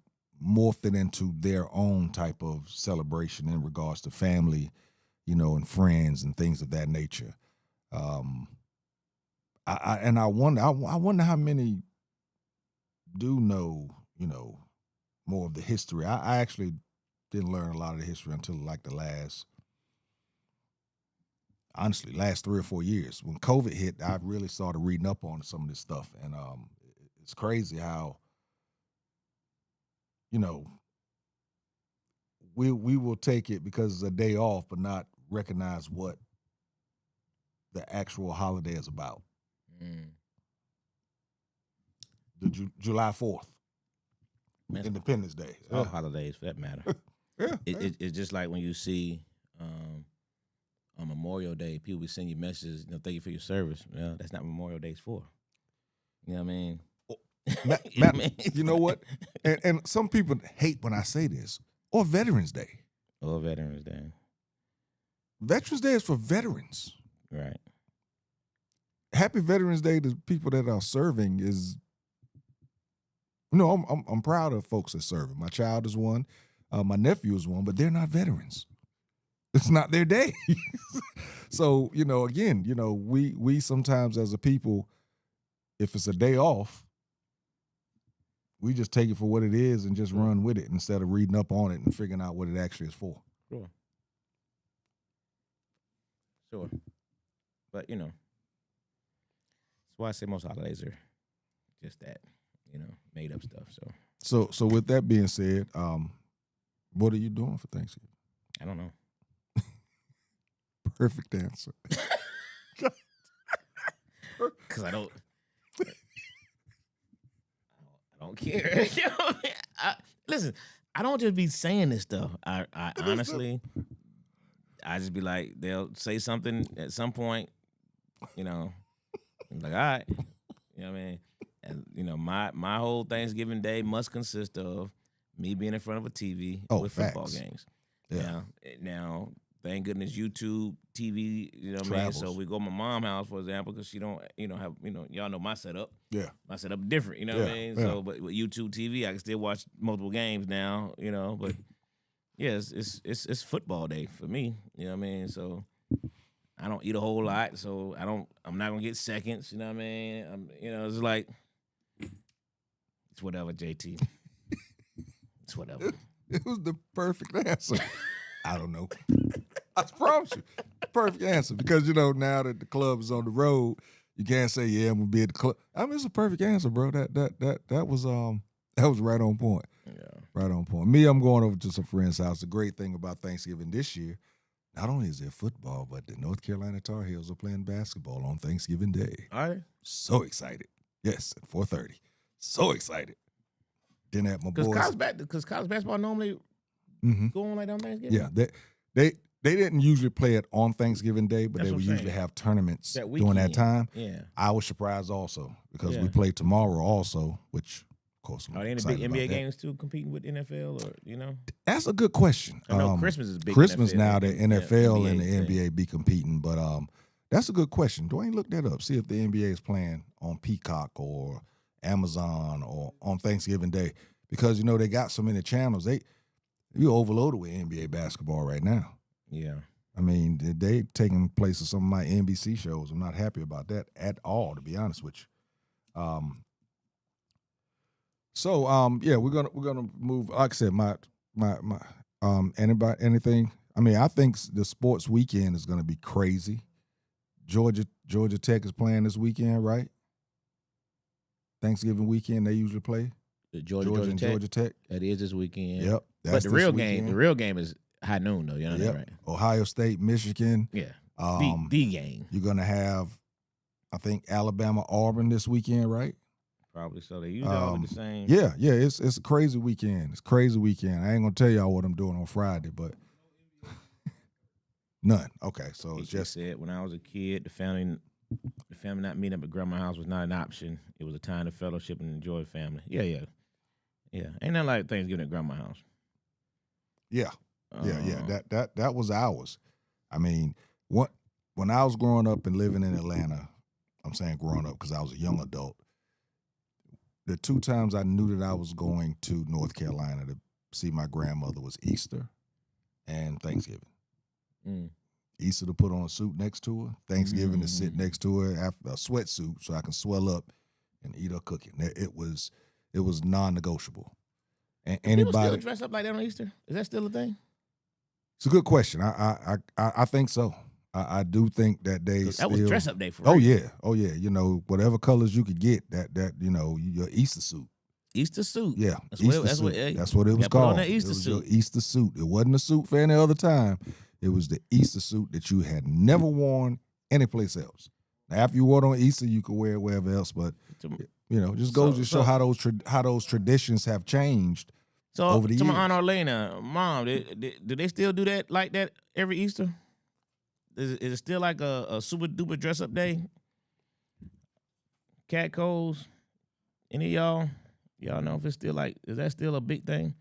morphed it into their own type of celebration in regards to family, you know, and friends and things of that nature. I wonder how many do know, you know, more of the history. I actually didn't learn a lot of the history until like the last 3 or 4 years. When COVID hit, I really started reading up on some of this stuff, and it's crazy how, you know, we will take it because it's a day off, but not recognize what the actual holiday is about. The July 4th, Independence Day. All holidays, for that matter. It's just like when you see on Memorial Day, people be sending you messages, you know, thank you for your service. You know, that's not what Memorial Day's for. You know what I mean? You know what? And some people hate when I say this. Or Veterans Day. Or Veterans Day. Veterans Day is for veterans. Right. Happy Veterans Day to people that are serving is. No, I'm proud of folks that serving. My child is one, my nephew is one, but they're not veterans. It's not their day. So, you know, again, you know, we sometimes as a people, if it's a day off, we just take it for what it is and just run with it instead of reading up on it and figuring out what it actually is for. Sure. But, you know, that's why I say most holidays are just that, you know, made up stuff. So with that being said, what are you doing for Thanksgiving? I don't know. Perfect answer. Because I don't care. You know what I mean? Listen, I don't just be saying this stuff. I honestly, I just be like, they'll say something at some point, you know, I'm like, all right. You know what I mean? And, you know, my whole Thanksgiving Day must consist of me being in front of a TV with football games. Yeah. Now, thank goodness YouTube TV, you know what I mean? So we go to my mom's house, for example, because she don't, you know, have, you know, y'all know my setup. Yeah. My setup different, you know what I mean? So, but with YouTube TV, I can still watch multiple games now, you know, but yeah, it's football day for me, you know what I mean? So I don't eat a whole lot, so I'm not gonna get seconds, you know what I mean? You know, it's like, it's whatever, JT. It's whatever. It was the perfect answer. I don't know. I promise you, perfect answer. Because, you know, now that the club is on the road, you can't say, yeah, I'm gonna be at the club. I mean, it's a perfect answer, bro. That was right on point. Yeah. Right on point. Me, I'm going over to some friends' house. The great thing about Thanksgiving this year, not only is there football, but the North Carolina Tar Heels are playing basketball on Thanksgiving Day. All right. So excited. Yes, at 4:30. So excited. Then at my boys. Because college basketball normally go on like on Thanksgiving. Yeah, they didn't usually play it on Thanksgiving Day, but That's they what would I'm usually saying. have tournaments That during that weekend. time. Yeah. I was surprised also because Yeah. we play tomorrow also, which of course I'm Are there any excited big about NBA that. games too competing with NFL or, you know? That's a good question. I know Christmas is big. Christmas NFL. now, the Yeah, NFL and the NBA. NBA be competing, but that's a good question. Dwayne, look that up. See if the NBA is playing on Peacock or Amazon or on Thanksgiving Day, because you know they got so many channels. You're overloaded with NBA basketball right now. Yeah. I mean, they taking place of some of my NBC shows. I'm not happy about that at all, to be honest with you. Yeah, we're gonna move. Like I said, anything. I mean, I think the sports weekend is gonna be crazy. Georgia Tech is playing this weekend, right? Thanksgiving weekend they usually play. The Georgia Tech. That is this weekend. Yep. But the real game is high noon though. You know that, right? Ohio State, Michigan. Yeah. The the game. You're gonna have I think Alabama Auburn this weekend, right? Probably so. They usually all be the same. Yeah, it's a crazy weekend. It's a crazy weekend. I ain't gonna tell y'all what I'm doing on Friday, but none. Okay, so it's He just said when I was a kid, the family not meeting up at grandma's house was not an option. It was a time to fellowship and enjoy family. Yeah. Ain't nothing like Thanksgiving at grandma's house. yeah. That was ours. I mean, when I was growing up and living in Atlanta, I'm saying growing up because I was a young adult. The 2 times I knew that I was going to North Carolina to see my grandmother was Easter and Thanksgiving. Mm. Easter to put on a suit next to her, Thanksgiving to sit next to her after a sweatsuit so I can swell up and eat her cooking. It was non-negotiable. And People still anybody, dress up like that on Easter? Is that still a thing? it's a good question. I think so. I do think that they That still was dress up day for Oh real. yeah. You know, whatever colors you could get, that you know, your Easter suit. Easter suit. Yeah, That's Easter what, that's suit. what, hey, That's what it was gotta put on called. that Easter it was suit. your Easter suit. It wasn't a suit for any other time. It was the Easter suit that you had never worn anyplace else. Now, after you wore it on Easter, you could wear it wherever else, but you know, just goes to show how those traditions have changed over the to years. my Aunt Arlena, Mom, do they still do that like that every Easter? Is it still like a super duper dress up day? Cat Coles, any of y'all know if it's still like, is that still a big thing?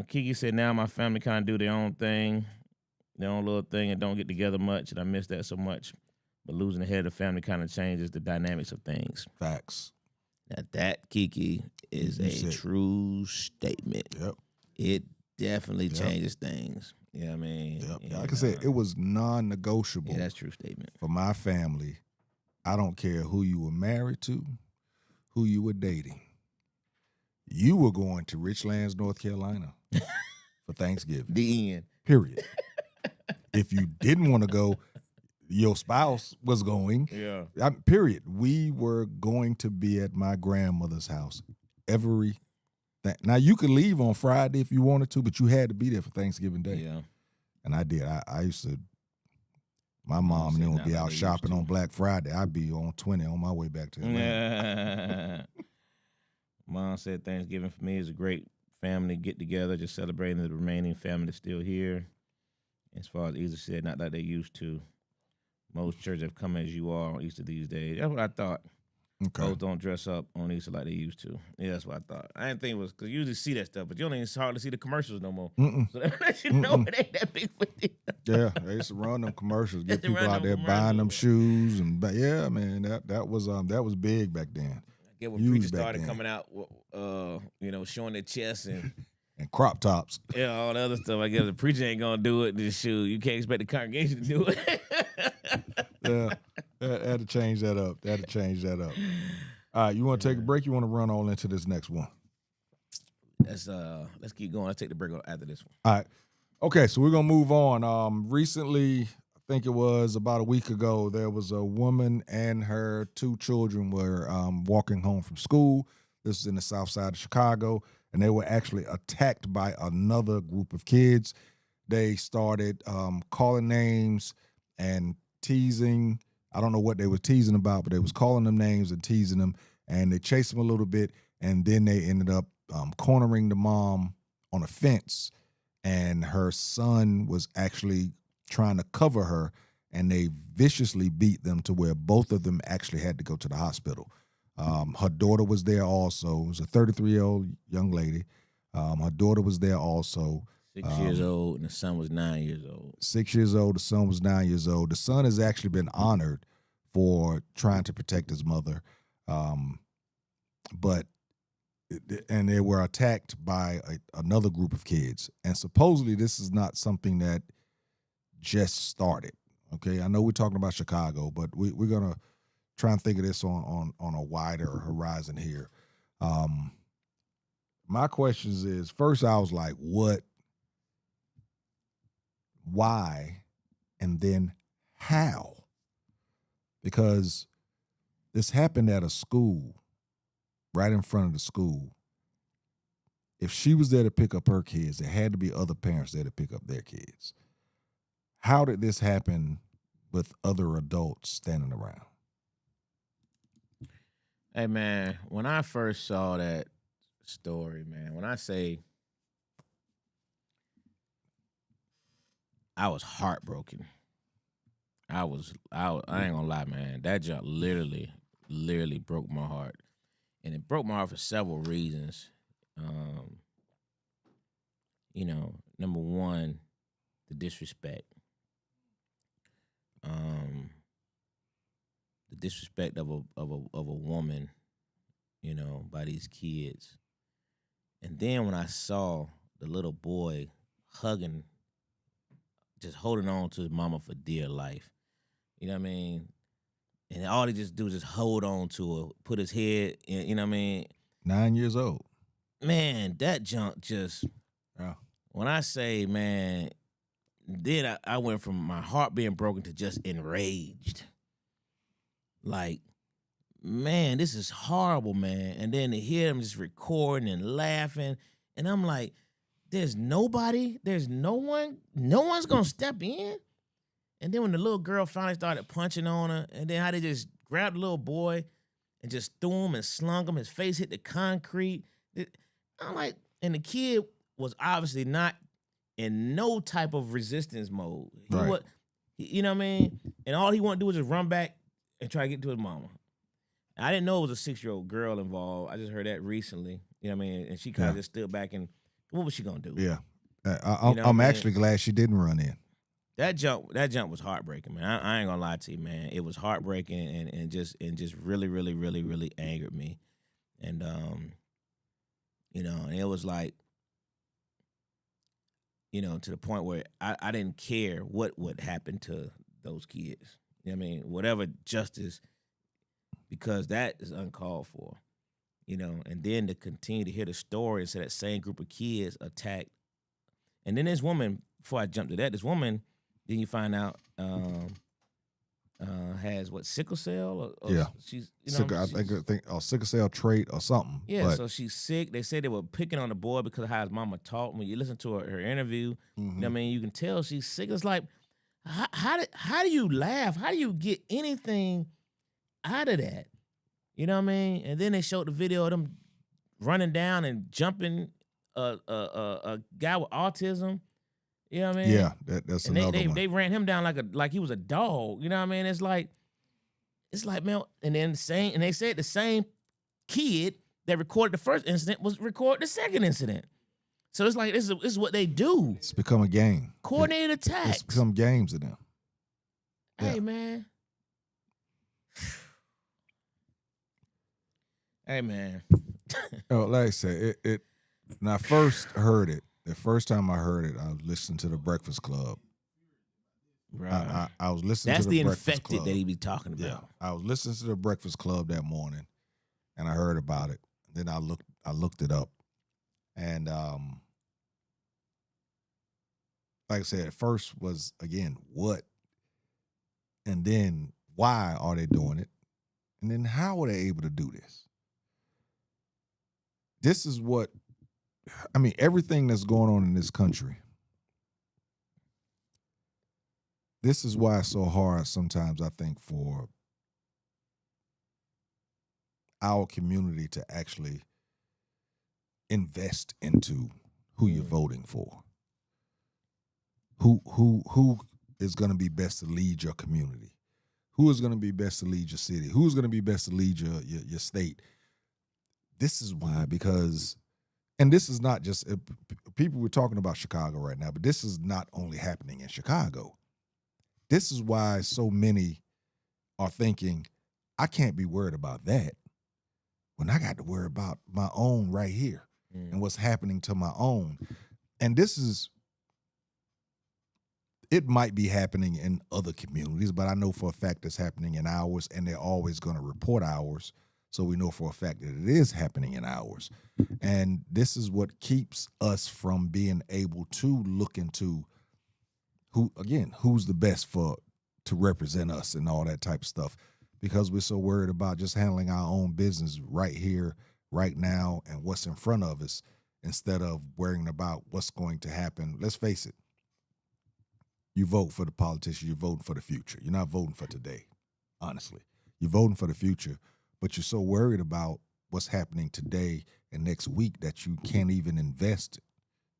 Kiki said now my family kind of do their own thing, their own little thing, and don't get together much, and I miss that so much. But losing the head of the family kind of changes the dynamics of things. Facts. Now that, Kiki, is a true statement. Yep. It definitely changes things. You know what I mean? Yep. Like I said, it was non-negotiable. Yeah, that's a true statement. For my family, I don't care who you were married to, who you were dating. You were going to Richlands, North Carolina for Thanksgiving. The end. Period. If you didn't want to go, your spouse was going. Yeah. Period. We were going to be at my grandmother's house every. Now you could leave on Friday if you wanted to, but you had to be there for Thanksgiving Day. Yeah. And I did. I used to. My mom and them would be out shopping on Black Friday. I'd be on 20 on my way back to Atlanta. Mom said Thanksgiving for me is a great family get together, just celebrating the remaining family that's still here. As far as Easter said, not like they used to. Most churches have come as you are on Easter these days. That's what I thought. Okay. Folks don't dress up on Easter like they used to. Yeah, that's what I thought. I didn't think it was, because you usually see that stuff, but you don't even hardly see the commercials no more. So that lets you know it ain't that big for you. Yeah, they used to run them commercials, get people out there buying them shoes, and yeah, man, that was big back then. Yeah, when preachers started coming out, showing their chests and crop tops. Yeah, all the other stuff. I guess the preacher ain't gonna do it. This shoe, you can't expect the congregation to do it. Yeah, had to change that up. All right, you want to take a break? You want to run on into this next one? Let's keep going. Let's take the break after this one. All right. Okay, so we're gonna move on. Recently, I think it was about a week ago, there was a woman and her 2 children were walking home from school. This is in the south side of Chicago, and they were actually attacked by another group of kids. They started calling names and teasing. I don't know what they were teasing about, but they was calling them names and teasing them, and they chased them a little bit, and then they ended up cornering the mom on a fence, and her son was actually trying to cover her, and they viciously beat them to where both of them actually had to go to the hospital. Her daughter was there also. It was a 33-year-old young lady. Her daughter was there also. 6 years old, and the son was 9 years old. 6 years old, the son was 9 years old. The son has actually been honored for trying to protect his mother. But they were attacked by another group of kids. And supposedly this is not something that just started. Okay, I know we're talking about Chicago, but we're going to try and think of this on a wider horizon here. My questions is, first I was like, what? Why? And then how? Because this happened at a school, right in front of the school. If she was there to pick up her kids, there had to be other parents there to pick up their kids. How did this happen with other adults standing around? Hey man, when I first saw that story, man, when I say I was heartbroken, I ain't gonna lie, man. That junk literally broke my heart, and it broke my heart for several reasons. Um, Number one, the disrespect. Um, the disrespect of a woman, by these kids. And then when I saw the little boy hugging, just holding on to his mama for dear life, you know what I mean? And all he just do is just hold on to her, put his head in, you know what I mean? 9 years old. Man, that junk just, Yeah. when I say, man, then I went from my heart being broken to just enraged. Like, man, this is horrible, man. And then to hear him just recording and laughing, and I'm like, there's no one's gonna step in. And then when the little girl finally started punching on her, and then how they just grabbed the little boy and just threw him and slung him, his face hit the concrete. I'm like, and the kid was obviously not in no type of resistance mode. Right. You know what I mean? And all he wanted to do was just run back and try to get to his mama. I didn't know it was a 6-year-old girl involved. I just heard that recently. You know what I mean? And she kind of just stood back and what was she gonna do? Yeah. You know what I I'm mean? actually glad she didn't run in. That jump was heartbreaking, man. I ain't gonna lie to you, man. It was heartbreaking and just really angered me. And and it was like, to the point where I didn't care what would happen to those kids. You know what I mean? Whatever justice, because that is uncalled for. And then to continue to hear the story and say that same group of kids attacked. And then this woman, before I jump to that, this woman, then you find out has what, sickle cell? Or Yeah. She's I think sickle cell trait or something. yeah, but, so she's sick. They said they were picking on the boy because of how his mama talked. When you listen to her interview, you know what I mean, you can tell she's sick. It's like, how do you laugh? How do you get anything out of that? You know what I mean? And then they showed the video of them running down and jumping a guy with autism. You know what I mean? Yeah, that's and another one. they ran him down like he was a dog. You know what I mean? It's like, man. And then they said the same kid that recorded the first incident was recording the second incident. So it's like this is what they do. It's become a game. Coordinated attacks. It's become games to them. Hey Yeah. man. Hey man. Oh, like I said, it when I first heard it, the first time I heard it, I listened to the Breakfast Club. Right. I was listening That's to the the Breakfast infected Club. that he be talking about. Yeah, I was listening to the Breakfast Club that morning, and I heard about it. Then I looked it up, and like I said, at first was again what, and then why are they doing it, and then how are they able to do this? This is what I mean. Everything that's going on in this country. This is why it's so hard sometimes, I think, for our community to actually invest into who you're voting for. Who is going to be best to lead your community? Who is going to be best to lead your city? Who's going to be best to lead your state? This is why, because, and this is not just, people were talking about Chicago right now, but this is not only happening in Chicago. This is why so many are thinking, I can't be worried about that when I got to worry about my own right here and what's happening to my own. And it might be happening in other communities, but I know for a fact it's happening in ours, and they're always going to report ours. So we know for a fact that it is happening in ours. And this is what keeps us from being able to look into who's the best to represent us and all that type of stuff, because we're so worried about just handling our own business right here, right now, and what's in front of us, instead of worrying about what's going to happen. Let's face it. You vote for the politician, you're voting for the future. You're not voting for today, honestly. You're voting for the future, but you're so worried about what's happening today and next week that you can't even invest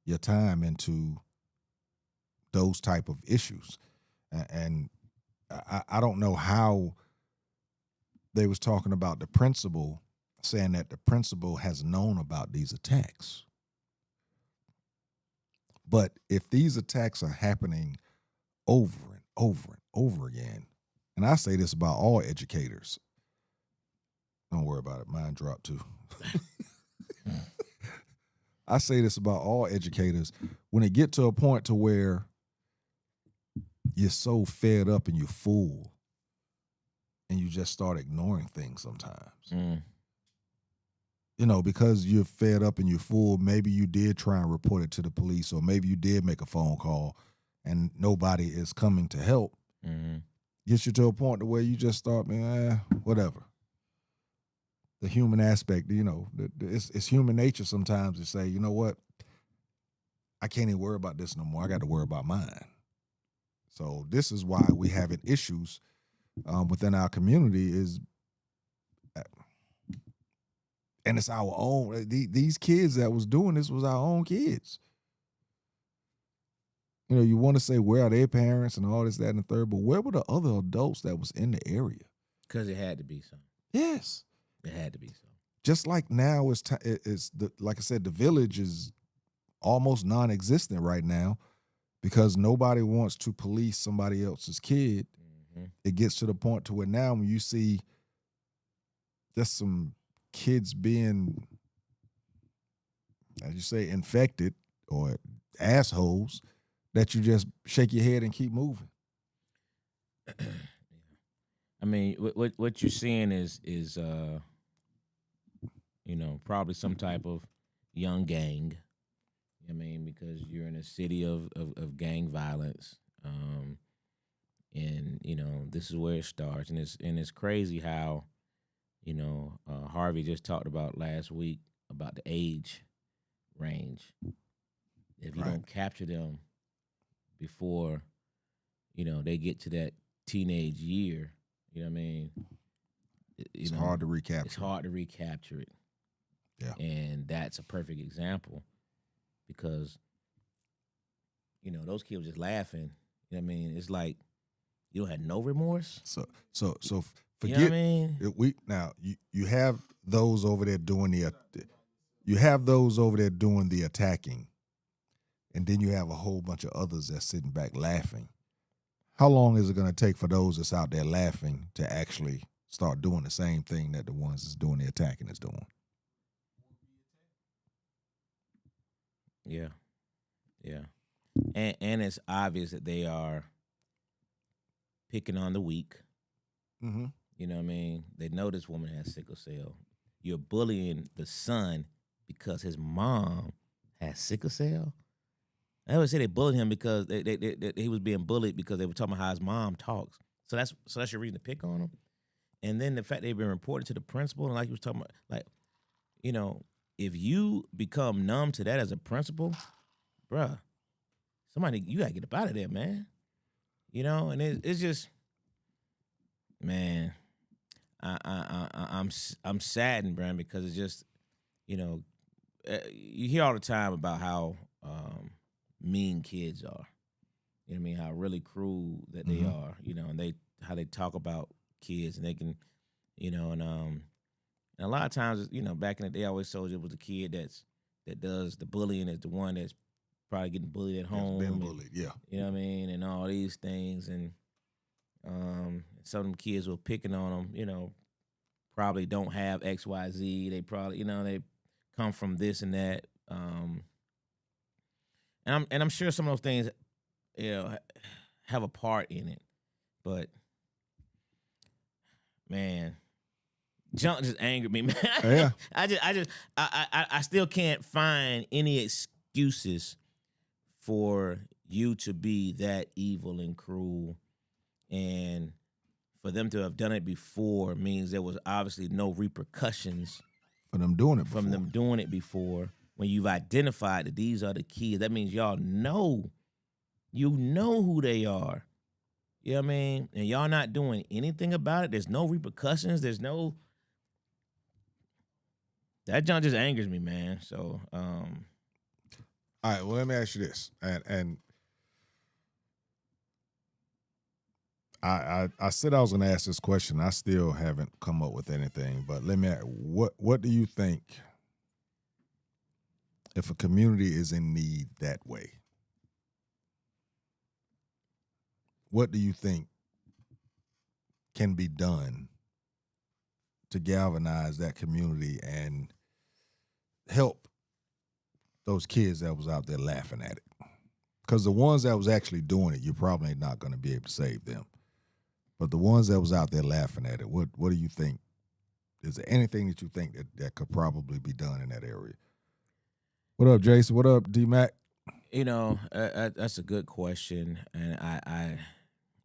your time into those type of issues. And I don't know how they was talking about the principal, saying that the principal has known about these attacks. But if these attacks are happening over and over and over again, and I say this about all educators, don't worry about it, mine dropped too. I say this about all educators, when it get to a point to where you're so fed up and you're full and you just start ignoring things sometimes. You know, because you're fed up and you're full, maybe you did try and report it to the police, or maybe you did make a phone call and nobody is coming to help. Gets you to a point to where you just start, man, whatever. The human aspect, you know, it's human nature sometimes to say, you know what, I can't even worry about this no more. I got to worry about mine. So this is why we having issues within our community is, and it's our own. These kids that was doing this was our own kids. You know, you want to say where are their parents and all this, that, and the third, but where were the other adults that was in the area? Because it had to be so. Yes, it had to be so. Just like now, like I said, the village is almost non-existent right now because nobody wants to police somebody else's kid. It gets to the point to where now when you see just some kids being, as you say, infected or assholes, that you just shake your head and keep moving. I mean, what you're seeing is you know, probably some type of young gang. I mean, because you're in a city of gang violence, and you know this is where it starts, and it's crazy how, you know, Harvey just talked about last week about the age range. If you don't capture them before, you know, they get to that teenage year, you know what I mean? It's hard to recapture. It's hard to recapture it. Yeah. And that's a perfect example because, you know, those kids were just laughing. You know what I mean? It's like you don't have no remorse. So forget. You know what I mean? You have those over there doing the attacking, and then you have a whole bunch of others that's sitting back laughing. How long is it going to take for those that's out there laughing to actually start doing the same thing that the ones that's doing the attacking is doing? Yeah. And it's obvious that they are picking on the weak. Mm-hmm. You know what I mean? They know this woman has sickle cell. You're bullying the son because his mom has sickle cell. I always say they bullied him because he was being bullied because they were talking about how his mom talks. So that's your reason to pick on him. And then the fact they've been reporting to the principal, and like he was talking about, like, you know, if you become numb to that as a principal, bruh, you gotta get up out of there, man. You know, and it's just, man, I'm saddened, Brian, because it's just, you know, you hear all the time about how mean kids are. You know what I mean? How really cruel that they are. You know, and how they talk about kids, and they can, you know, and a lot of times, you know, back in the day, I always told you it was the kid that does the bullying is the one that's probably getting bullied at home. Been bullied, yeah. You know what I mean? And all these things. And some of them kids were picking on them, you know, probably don't have X, Y, Z. They probably, you know, they come from this and that. And I'm sure some of those things, you know, have a part in it. But, man, junk just angered me, man. Yeah. I still can't find any excuses for you to be that evil and cruel, and for them to have done it before means there was obviously no repercussions for them doing it before. When you've identified that these are the kids, that means y'all know, you know who they are. You know what I mean? And y'all not doing anything about it. There's no repercussions. There's no that junk just angers me, man. So, All right, well, let me ask you this, and I said I was going to ask this question. I still haven't come up with anything, but let me ask, what do you think if a community is in need that way? What do you think can be done to galvanize that community and help those kids that was out there laughing at it? Because the ones that was actually doing it, you're probably not going to be able to save them. But the ones that was out there laughing at it, what do you think? Is there anything that you think that could probably be done in that area? What up, Jason? What up, D-Mac? That's a good question, and I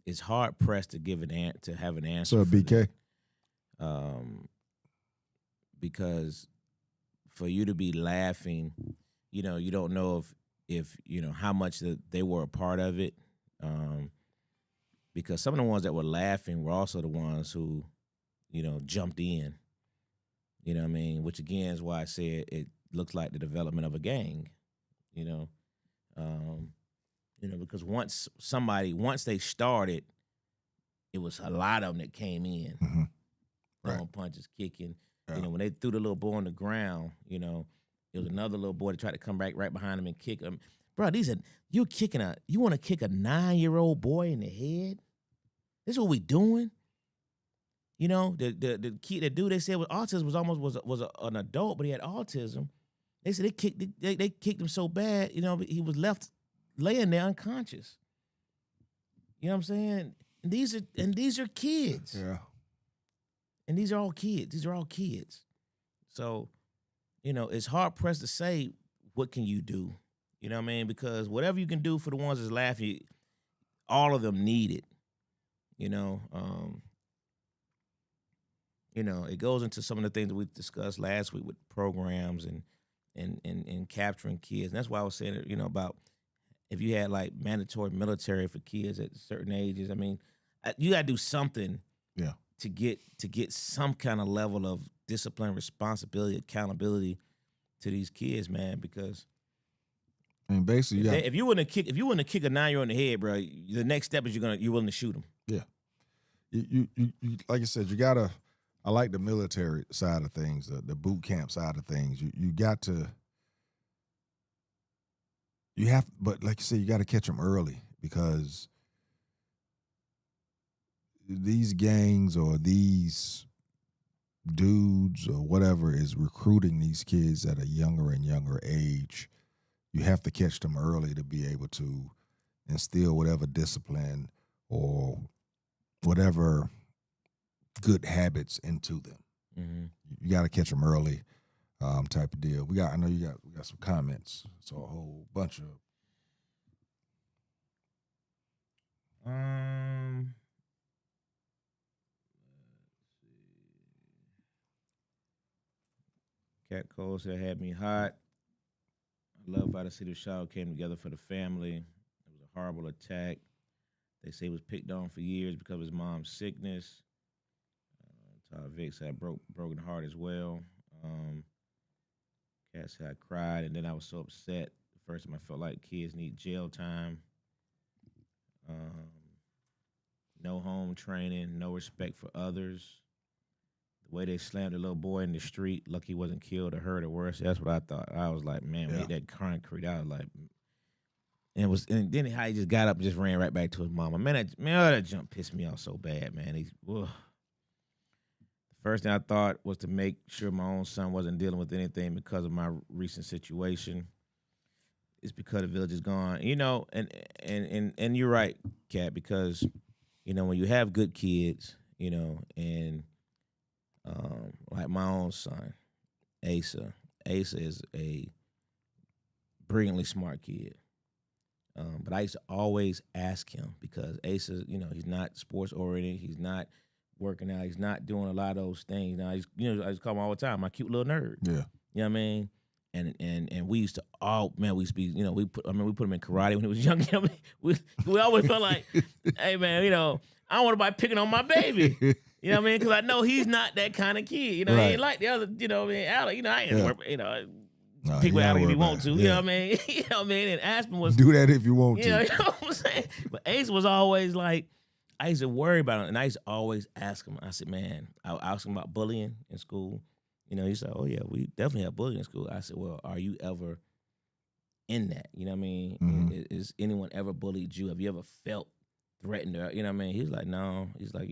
it's hard pressed to have an answer. What's up, BK? Because for you to be laughing, you don't know if how much that they were a part of it. Because some of the ones that were laughing were also the ones who, jumped in. You know what I mean? Which again is why I said it looks like the development of a gang. Because once they started, it was a lot of them that came in, Mm-hmm. throwing Right. punches, kicking. Yeah. When they threw the little boy on the ground, it was another little boy that tried to come back right behind him and kick him. Bro, you want to kick a 9-year-old boy in the head? This is what we doing? The kid, the dude they said with autism was an adult, but he had autism. They said they kicked him so bad, he was left laying there unconscious. You know what I'm saying? And these are kids. Yeah. And these are all kids. So, it's hard pressed to say what can you do. You know what I mean? Because whatever you can do for the ones that's laughing, all of them need it. It goes into some of the things that we discussed last week with programs and capturing kids. And that's why I was saying, about if you had like mandatory military for kids at certain ages. I mean, you got to do something. Yeah. To get some kind of level of discipline, responsibility, accountability to these kids, man. Because I mean, basically, if you want to kick a 9-year-old in the head, bro, the next step is you're willing to shoot him. Yeah. You like you said, you gotta. I like the military side of things, the boot camp side of things. You got to. But like you said, you got to catch them early because these gangs or these dudes or whatever is recruiting these kids at a younger and younger age. You have to catch them early to be able to instill whatever discipline or whatever good habits into them. Mm-hmm. You got to catch them early, type of deal. I know we got some comments. So a whole bunch of. Cat Cole said, had me hot. I love how the city of Chicago came together for the family. It was a horrible attack. They say he was picked on for years because of his mom's sickness. Todd Vick said, broken heart as well. Cat said, I cried, and then I was so upset. The first time I felt like kids need jail time. No home training, no respect for others. The way they slammed the little boy in the street, lucky he wasn't killed or hurt or worse. That's what I thought. I was like, man, we hit that concrete. I was like, and then how he just got up and just ran right back to his mama. Man, that jump pissed me off so bad, man. The first thing I thought was to make sure my own son wasn't dealing with anything because of my recent situation. It's because the village is gone, and you're right, Kat, because when you have good kids, and like my own son, Asa is a brilliantly smart kid. But I used to always ask him because Asa, he's not sports oriented, he's not working out, he's not doing a lot of those things. Now, I just call him all the time, my cute little nerd. Yeah. You know what I mean? And we used to be, we put him in karate when he was young. We always felt like, hey man, I don't want nobody picking on my baby. You know what I mean? Because I know he's not that kind of kid. You know, he Right. ain't like the other. You know what I mean? Alec, you know, I ain't Yeah. you know. No, Pick with ain't Alec if worried you want about to. it. You know what I mean? You know what I mean? And Aspen was, Do that if you want you know to. what I'm saying? But Ace was always like, I used to worry about him, and I used to always ask him. I said, man, I asked him about bullying in school. You know, he said, oh yeah, we definitely have bullying in school. I said, well, are you ever in that? You know what I mean? Mhm. Is anyone ever bullied you? Have you ever felt threatened? Or, you know what I mean? He's like, no. He's like,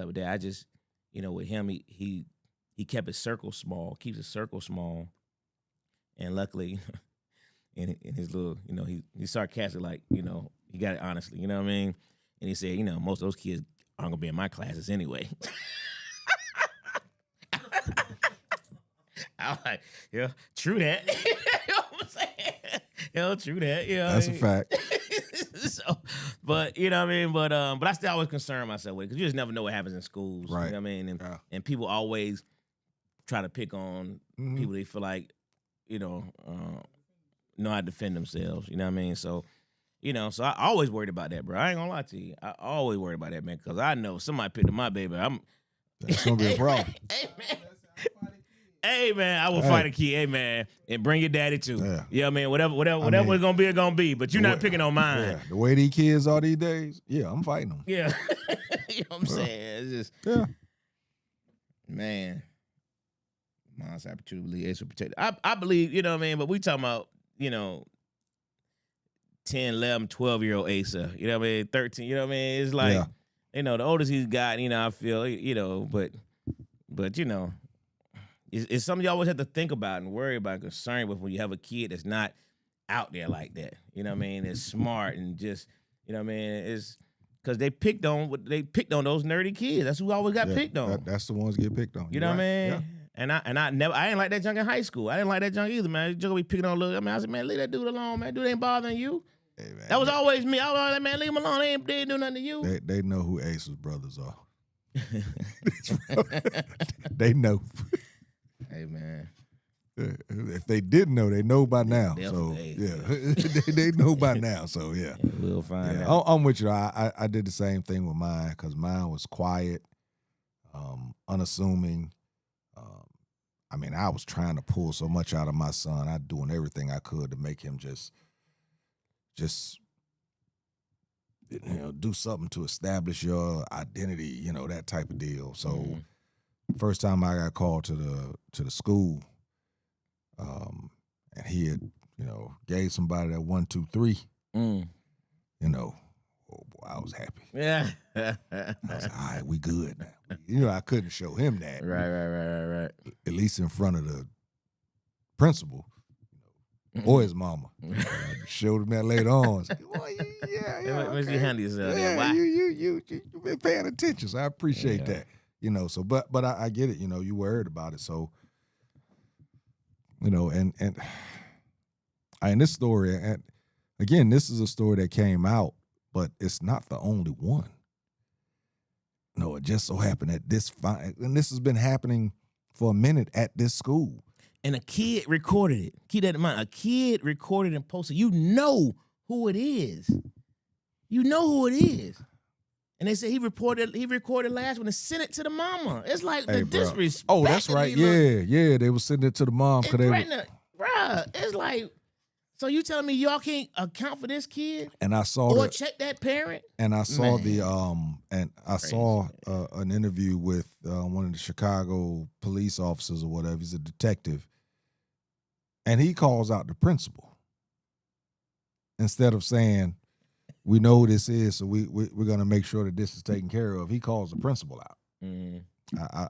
but Dad, I just, with him, he kept his circle small, keeps his circle small, and luckily, in his little, he's sarcastic, like, he got it honestly, you know what I mean? And he said, most of those kids aren't gonna be in my classes anyway. I was like, yeah, true that. You know what I'm saying? True that. You know That's what a I mean? fact. So, but you know what I mean. But I still always concern myself with it because you just never know what happens in schools. Right. You know what I mean? And Yeah. and people always try to pick on Mhm. people they feel like, know how to defend themselves. You know what I mean? So, so I always worried about that, bro. I ain't gonna lie to you. I always worried about that, man, because I know somebody picked up my baby. That's gonna be a problem. Hey man, I will Hey. fight a kid. Hey man, and bring your daddy too. Yeah. You know what I mean? Whatever mean, it's gonna be. But you're the not way- picking on mine. Yeah, the way these kids are these days, yeah, I'm fighting them. Yeah. You know what I'm Yeah. saying? It's just, Yeah. man. Mom's opportunity, Ace will protect. I believe, you know what I mean? But we talking about, 10, 11, 12-year-old Asa. You know what I mean? 13, you know what I mean? It's like, Yeah. the oldest he's gotten, I feel, but it's something you always have to think about and worry about, concerned with when you have a kid that's not out there like that. You know what I mean? It's smart and just, you know what I mean? It's because they picked on those nerdy kids. That's who always got Yeah, picked on. that's the ones get picked on. You You're know what I right. mean? Yeah. And I ain't like that junk in high school. I didn't like that junk either, man. That junk be picking on little. I mean, I said, man, leave that dude alone, man. Dude ain't bothering you. Hey, man, That was always me. I was always like, man, leave him alone. They ain't do nothing to you. They know who Ace's brothers are. They know. Hey, man. If they didn't know, they know by now. So Definitely. yeah, they know by now. So yeah, We'll find yeah. out. I'm with you. I did the same thing with mine because mine was quiet, unassuming. I mean, I was trying to pull so much out of my son. I doing everything I could to make him just do something to establish your identity, that type of deal. So first time I got called to the school, and he had, gave somebody that 1, 2, 3, oh boy, I was happy. Yeah. I was like, all right, we good now. I couldn't show him that. Right. At least in front of the principal or his mama. I showed him that later on. Said, boy, yeah. Where's your handle yourself? Yeah, Why? you been paying attention, so I appreciate that. So but I get it, you worried about it. So, and in this story, and again, this is a story that came out, but it's not the only one. No, it just so happened that and this has been happening for a minute at this school. And a kid recorded it. Keep that in mind. A kid recorded and posted. You know who it is. You know who it is. And they said he recorded last one and sent it to the mama. It's like the bro. disrespect. Oh, that's right. Yeah. They were sending it to the mom because they were. Bruh, it's like, so you telling me y'all can't account for this kid And I saw or check that parent? And I saw Man. saw an interview with one of the Chicago police officers or whatever. He's a detective, and he calls out the principal instead of saying, "We know who this is, so we're going to make sure that this is taken care of." He calls the principal out.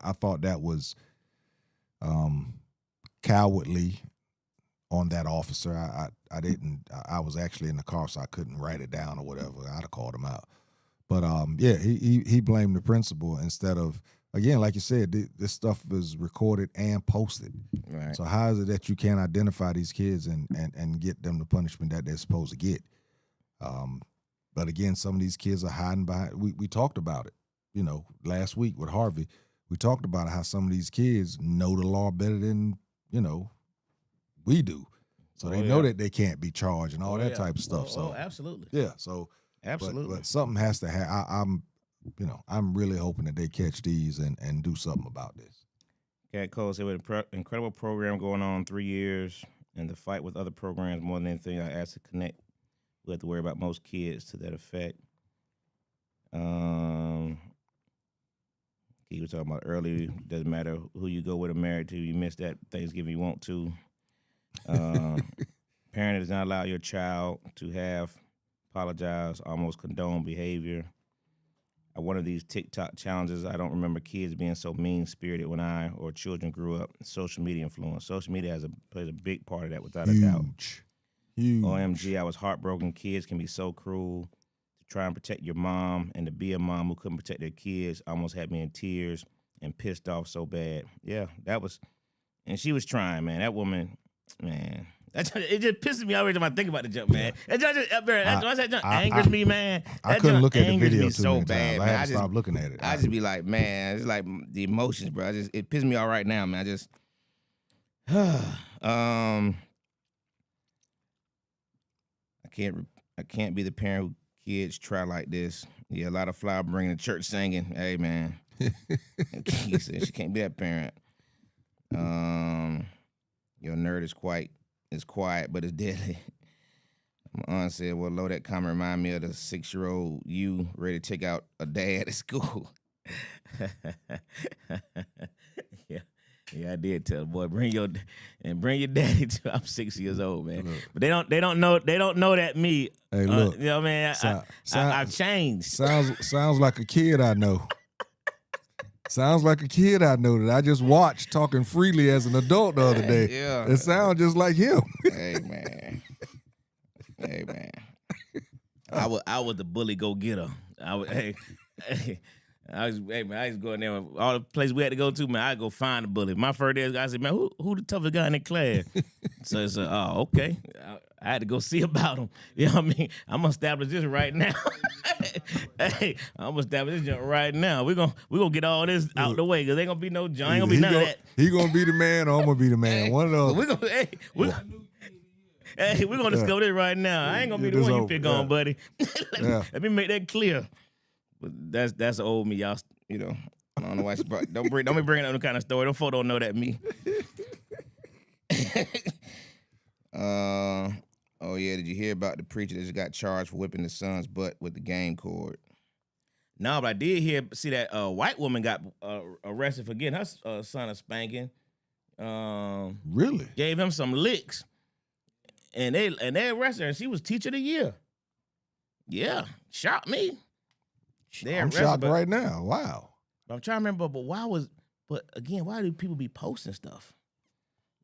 I thought that was cowardly on that officer. I didn't. I was actually in the car, so I couldn't write it down or whatever. I'd have called him out. But he blamed the principal instead of, again, like you said, this stuff is recorded and posted. Right. So how is it that you can't identify these kids and get them the punishment that they're supposed to get? But again, some of these kids are hiding behind. We talked about it, last week with Harvey. We talked about how some of these kids know the law better than we do. So they know that they can't be charged and all that type of stuff. So absolutely. yeah, so Absolutely. But something has to happen. I'm really hoping that they catch these and do something about this. Cat Cole said, with an incredible program going on 3 years, and the fight with other programs more than anything I asked to connect. We have to worry about most kids to that effect. He was talking about earlier. Doesn't matter who you go with or married to. You miss that Thanksgiving you want to. Parent does not allow your child to have apologize, almost condone behavior. One of these TikTok challenges, I don't remember kids being so mean-spirited when I or children grew up. Social media influence. Social media plays a big part of that, without a doubt. Huge. OMG, I was heartbroken. Kids can be so cruel. To try and protect your mom and to be a mom who couldn't protect their kids almost had me in tears and pissed off so bad. Yeah, that was, and she was trying, man. That woman, man. It just pisses me off every time I think about the jump, man. That just angers me, man. I couldn't look at the video so bad, I man. had to stop looking at it. I just be like, man, it's like the emotions, bro. It pisses me off right now, man. I can't be the parent who kids try like this. Yeah, a lot of flower bringing to church singing. Hey, man. He said she can't be that parent. Your nerd is quiet, but it's deadly. My aunt said, well, Lo, that comment remind me of the 6-year-old you ready to take out a dad at school. Yeah, I did tell the boy, bring your daddy to. I'm 6 years old, man. Look. But they don't know that me. Hey, look, you know what I mean? I've changed. Sounds like a kid I know. Sounds like a kid I know that I just watched talking freely as an adult the other day. Yeah. It sounds just like him. Hey man. I was the bully go-getter. I was going there. All the places we had to go to, man, I go find the bully. My first day, I said, man, who the toughest guy in the class? So I said, oh, okay. I had to go see about him. You know what I mean? I'm gonna establish this right now. Hey, I'm gonna establish this right now. We're gonna get all this out the way, because ain't gonna be no John. Ain't gonna be none of that. He gonna be the man, or I'm gonna be the man. One of those. We're gonna discover this right now. I ain't gonna be the one you pick on, buddy. Let me make that clear. But that's old me, y'all. You know, I don't know why she brought. Don't be bringing up no kind of story. Them folks don't know that me. Oh yeah, did you hear about the preacher that just got charged for whipping his son's butt with the game cord? No, but I did see that white woman got arrested for getting her son a spanking. Really? Gave him some licks, and they arrested her. And she was teacher of the year. Yeah, shocked me. I'm shocked right now. Wow. I'm trying to remember, but why do people be posting stuff?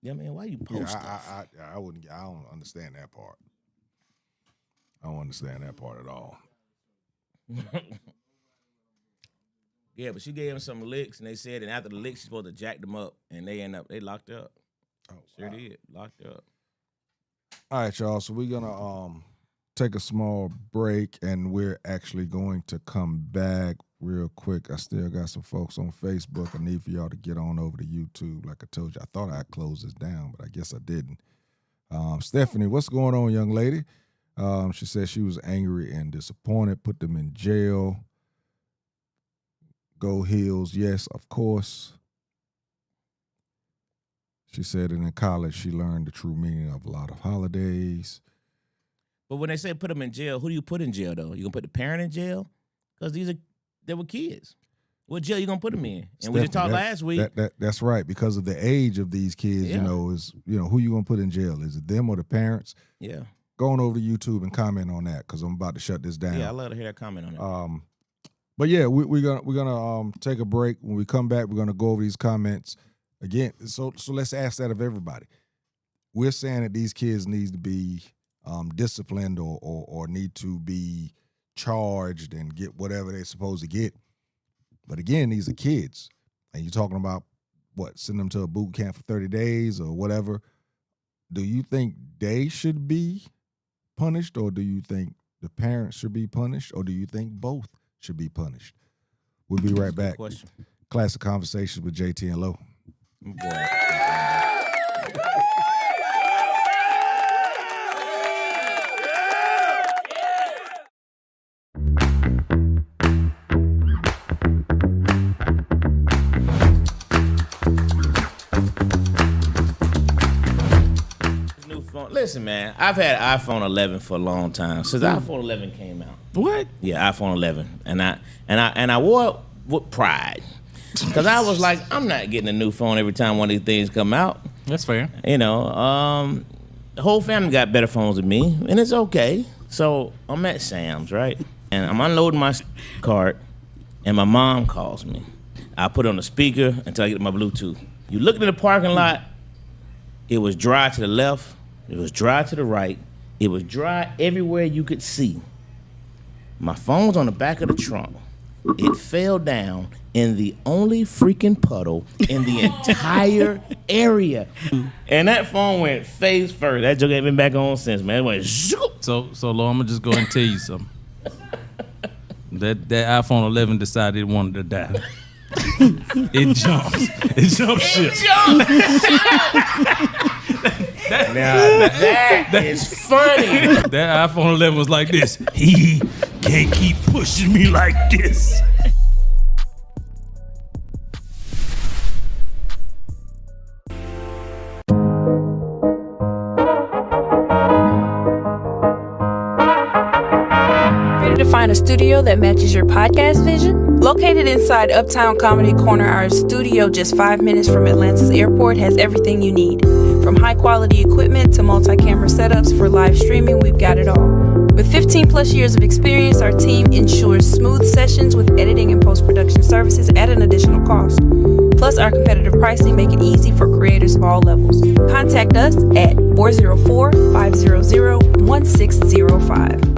You know what I mean? Why you post stuff? I don't understand that part. I don't understand that part at all. Yeah, but she gave him some licks, and they said, and after the licks, she's supposed to jack them up, and they locked her up. Oh, sure did. Locked her up. All right, y'all. So we're gonna take a small break, and we're actually going to come back real quick. I still got some folks on Facebook. I need for y'all to get on over to YouTube. Like I told you, I thought I'd close this down, but I guess I didn't. Stephanie, what's going on, young lady? She said she was angry and disappointed, put them in jail. Go Heels, yes, of course. She said that in college she learned the true meaning of a lot of holidays. But when they say put them in jail, who do you put in jail, though? You gonna put the parent in jail? Because they were kids. What jail you gonna put them in? And Stephanie, we just talked last week. That's right, because of the age of these kids. Yeah. Who you gonna put in jail? Is it them or the parents? Yeah. Go on over to YouTube and comment on that, because I'm about to shut this down. Yeah, I'd love to hear that comment on that. But yeah, we're gonna take a break. When we come back, we're gonna go over these comments again. So let's ask that of everybody. We're saying that these kids need to be disciplined or need to be charged and get whatever they're supposed to get. But again, these are kids, and you're talking about send them to a boot camp for 30 days or whatever. Do you think they should be punished, or do you think the parents should be punished, or do you think both should be punished? We'll be right back. Classic Conversations with JT and Lo. phone. Listen, man, I've had iPhone 11 for a long time since iPhone 11 came out. What? Yeah, iPhone 11, and I wore it with pride because I was like, I'm not getting a new phone every time one of these things come out. That's fair. You know, the whole family got better phones than me, and it's okay. So I'm at Sam's, right, and I'm unloading my cart, and my mom calls me. I put it on the speaker until I get my Bluetooth. You look in the parking lot, it was dry to the left, it was dry to the right, it was dry everywhere you could see. My phone's on the back of the trunk. It fell down in the only freaking puddle in the entire area. And that phone went face first. That joke ain't been back on since, man. It went zoop. So Lord, I'm gonna just go and tell you something. That iPhone 11 decided it wanted to die. It jumped. It jumped ship. That is funny. That iPhone 11 was like this. He can't keep pushing me like this. Ready to find a studio that matches your podcast vision? Located inside Uptown Comedy Corner, our studio just 5 minutes from Atlanta's airport has everything you need. From high-quality equipment to multi-camera setups for live streaming, we've got it all. With 15 plus years of experience, our team ensures smooth sessions with editing and post-production services at an additional cost. Plus, our competitive pricing make it easy for creators of all levels. Contact us at 404-500-1605.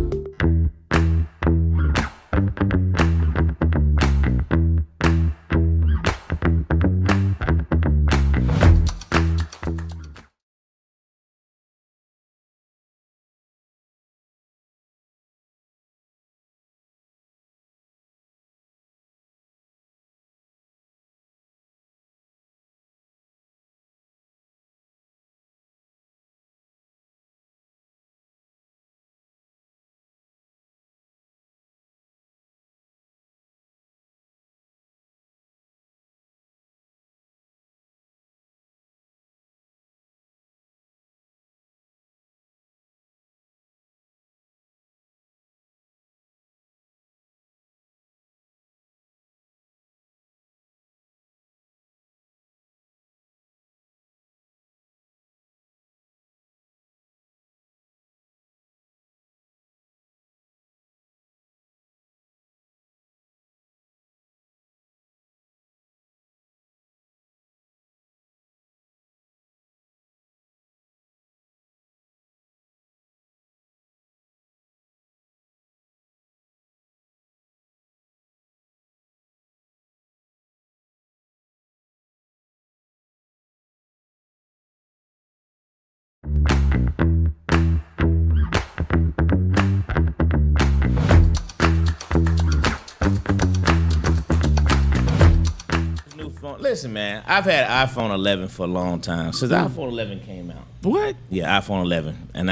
Listen, man, I've had iPhone 11 for a long time since iPhone 11 came out. What? Yeah, iPhone 11, and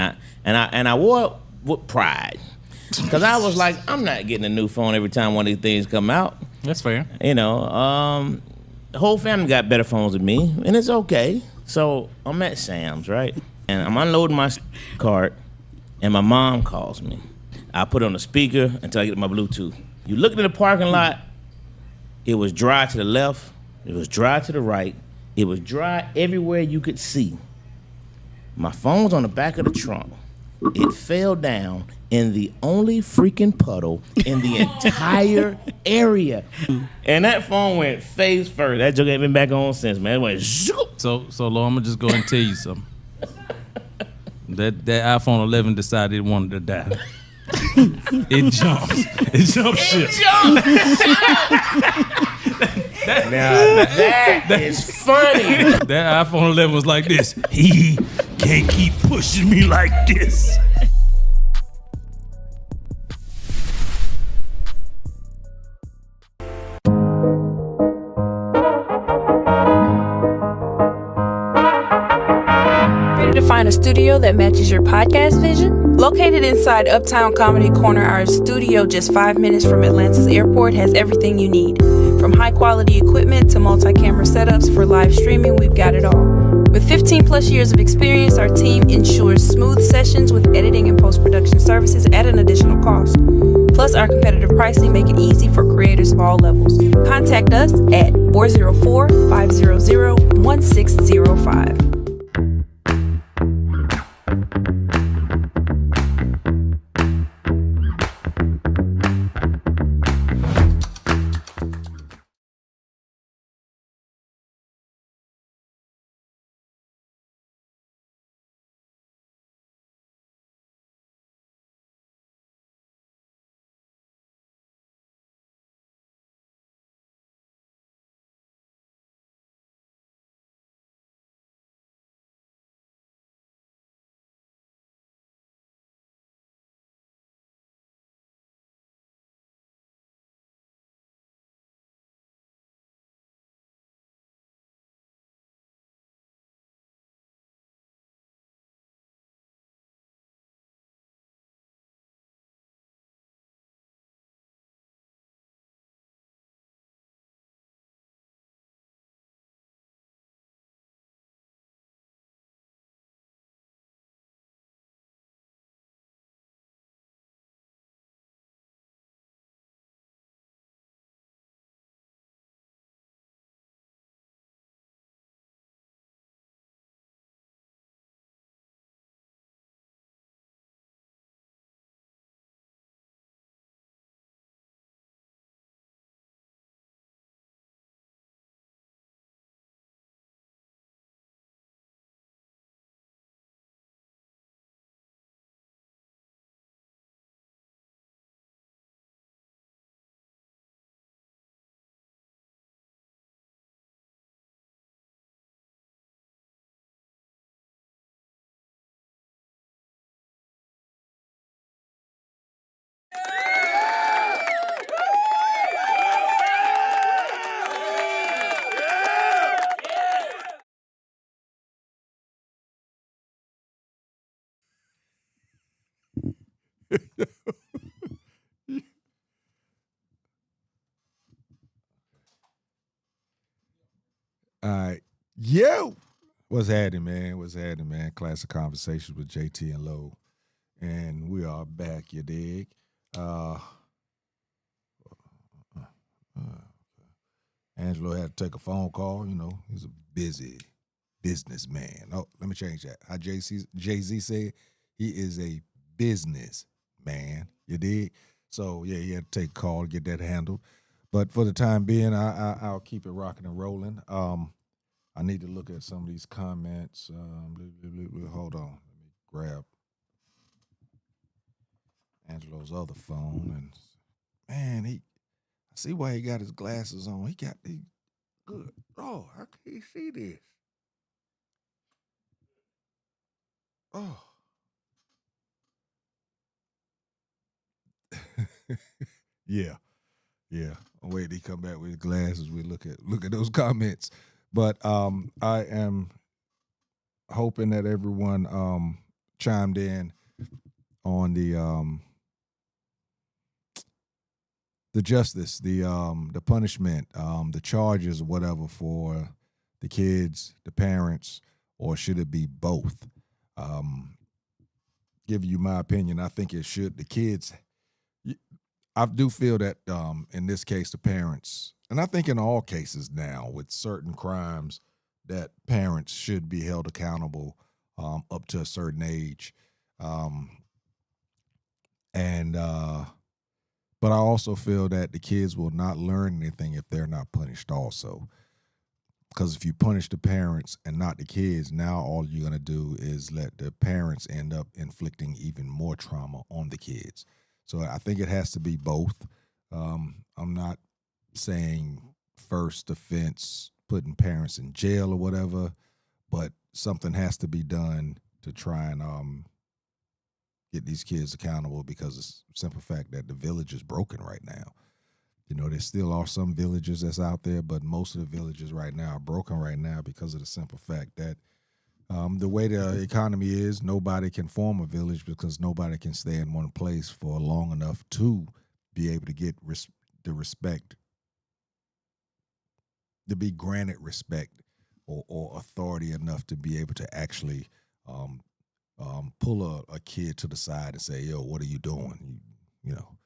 I wore it with pride because I was like, I'm not getting a new phone every time one of these things come out. That's fair. You know, the whole family got better phones than me, and it's okay. So I'm at Sam's, right, and I'm unloading my cart, and my mom calls me. I put it on the speaker until I get my Bluetooth. You look in the parking lot, it was dry to the left. It was dry to the right. It was dry everywhere you could see. My phone's on the back of the trunk. It fell down in the only freaking puddle in the entire area. And that phone went face first. That joke ain't been back on since, man. It went zoop. So Lord, I'm gonna just go and tell you something. That iPhone 11 decided it wanted to die. It jumped. It jumped ship. That is funny. That iPhone 11 was like this. He can't keep pushing me like this. Ready to find a studio that matches your podcast vision? Located inside Uptown Comedy Corner, our studio just 5 minutes from Atlanta's airport has everything you need. From high-quality equipment to multi-camera setups for live streaming, we've got it all. With 15 plus years of experience, our team ensures smooth sessions with editing and post-production services at an additional cost. Plus, our competitive pricing make it easy for creators of all levels. Contact us at 404-500-1605. All right. Yo. What's happening, man? What's happening, man? Classic Conversations with JT and Low. And we are back, you dig? Angelo had to take a phone call. You know, he's a busy businessman. Oh, let me change that. How Jay-Z said, he is a business man. You dig? So, yeah, he had to take a call to get that handled. But for the time being, I'll keep it rocking and rolling. I need to look at some of these comments. Hold on. Let me grab Angelo's other phone. And, man, I see why he got his glasses on. He good. Oh, how can he see this? Oh. Yeah. I'm waiting to come back with his glasses. We look at those comments. But I am hoping that everyone chimed in on the justice, the punishment, the charges or whatever for the kids, the parents, or should it be both? Give you my opinion. I think it should. The kids, I do feel that in this case, the parents, and I think in all cases now with certain crimes, that parents should be held accountable up to a certain age. But I also feel that the kids will not learn anything if they're not punished also. Because if you punish the parents and not the kids, now all you're going to do is let the parents end up inflicting even more trauma on the kids. So I think it has to be both. I'm not saying first offense, putting parents in jail or whatever, but something has to be done to try and get these kids accountable, because it's a simple fact that the village is broken right now. You know, there still are some villages that's out there, but most of the villages right now are broken right now because of the simple fact that the way the economy is, nobody can form a village because nobody can stay in one place for long enough to be able to get the respect, to be granted respect or authority enough to be able to actually pull a kid to the side and say, "Yo, what are you doing?" You know,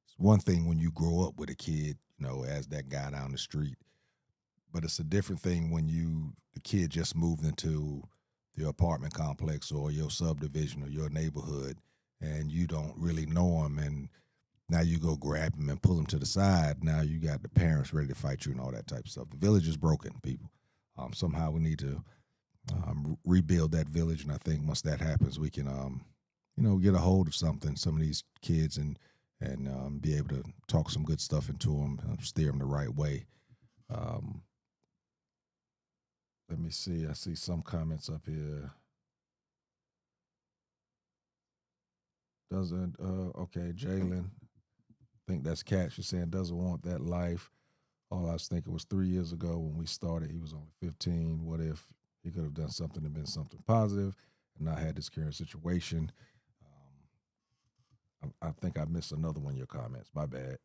it's one thing when you grow up with a kid, as that guy down the street, but it's a different thing when the kid just moved into the apartment complex or your subdivision or your neighborhood, and you don't really know him, and now you go grab him and pull him to the side. Now you got the parents ready to fight you and all that type of stuff. The village is broken, people. Somehow we need to rebuild that village, and I think once that happens, we can, get a hold of some of these kids and be able to talk some good stuff into them, steer them the right way. Let me see. I see some comments up here. Doesn't okay, Jalen. I think that's Cat. She's saying doesn't want that life. All I was thinking was 3 years ago when we started, he was only 15. What if he could have done something and been something positive and not had this current situation? I think I missed another one of your comments. My bad.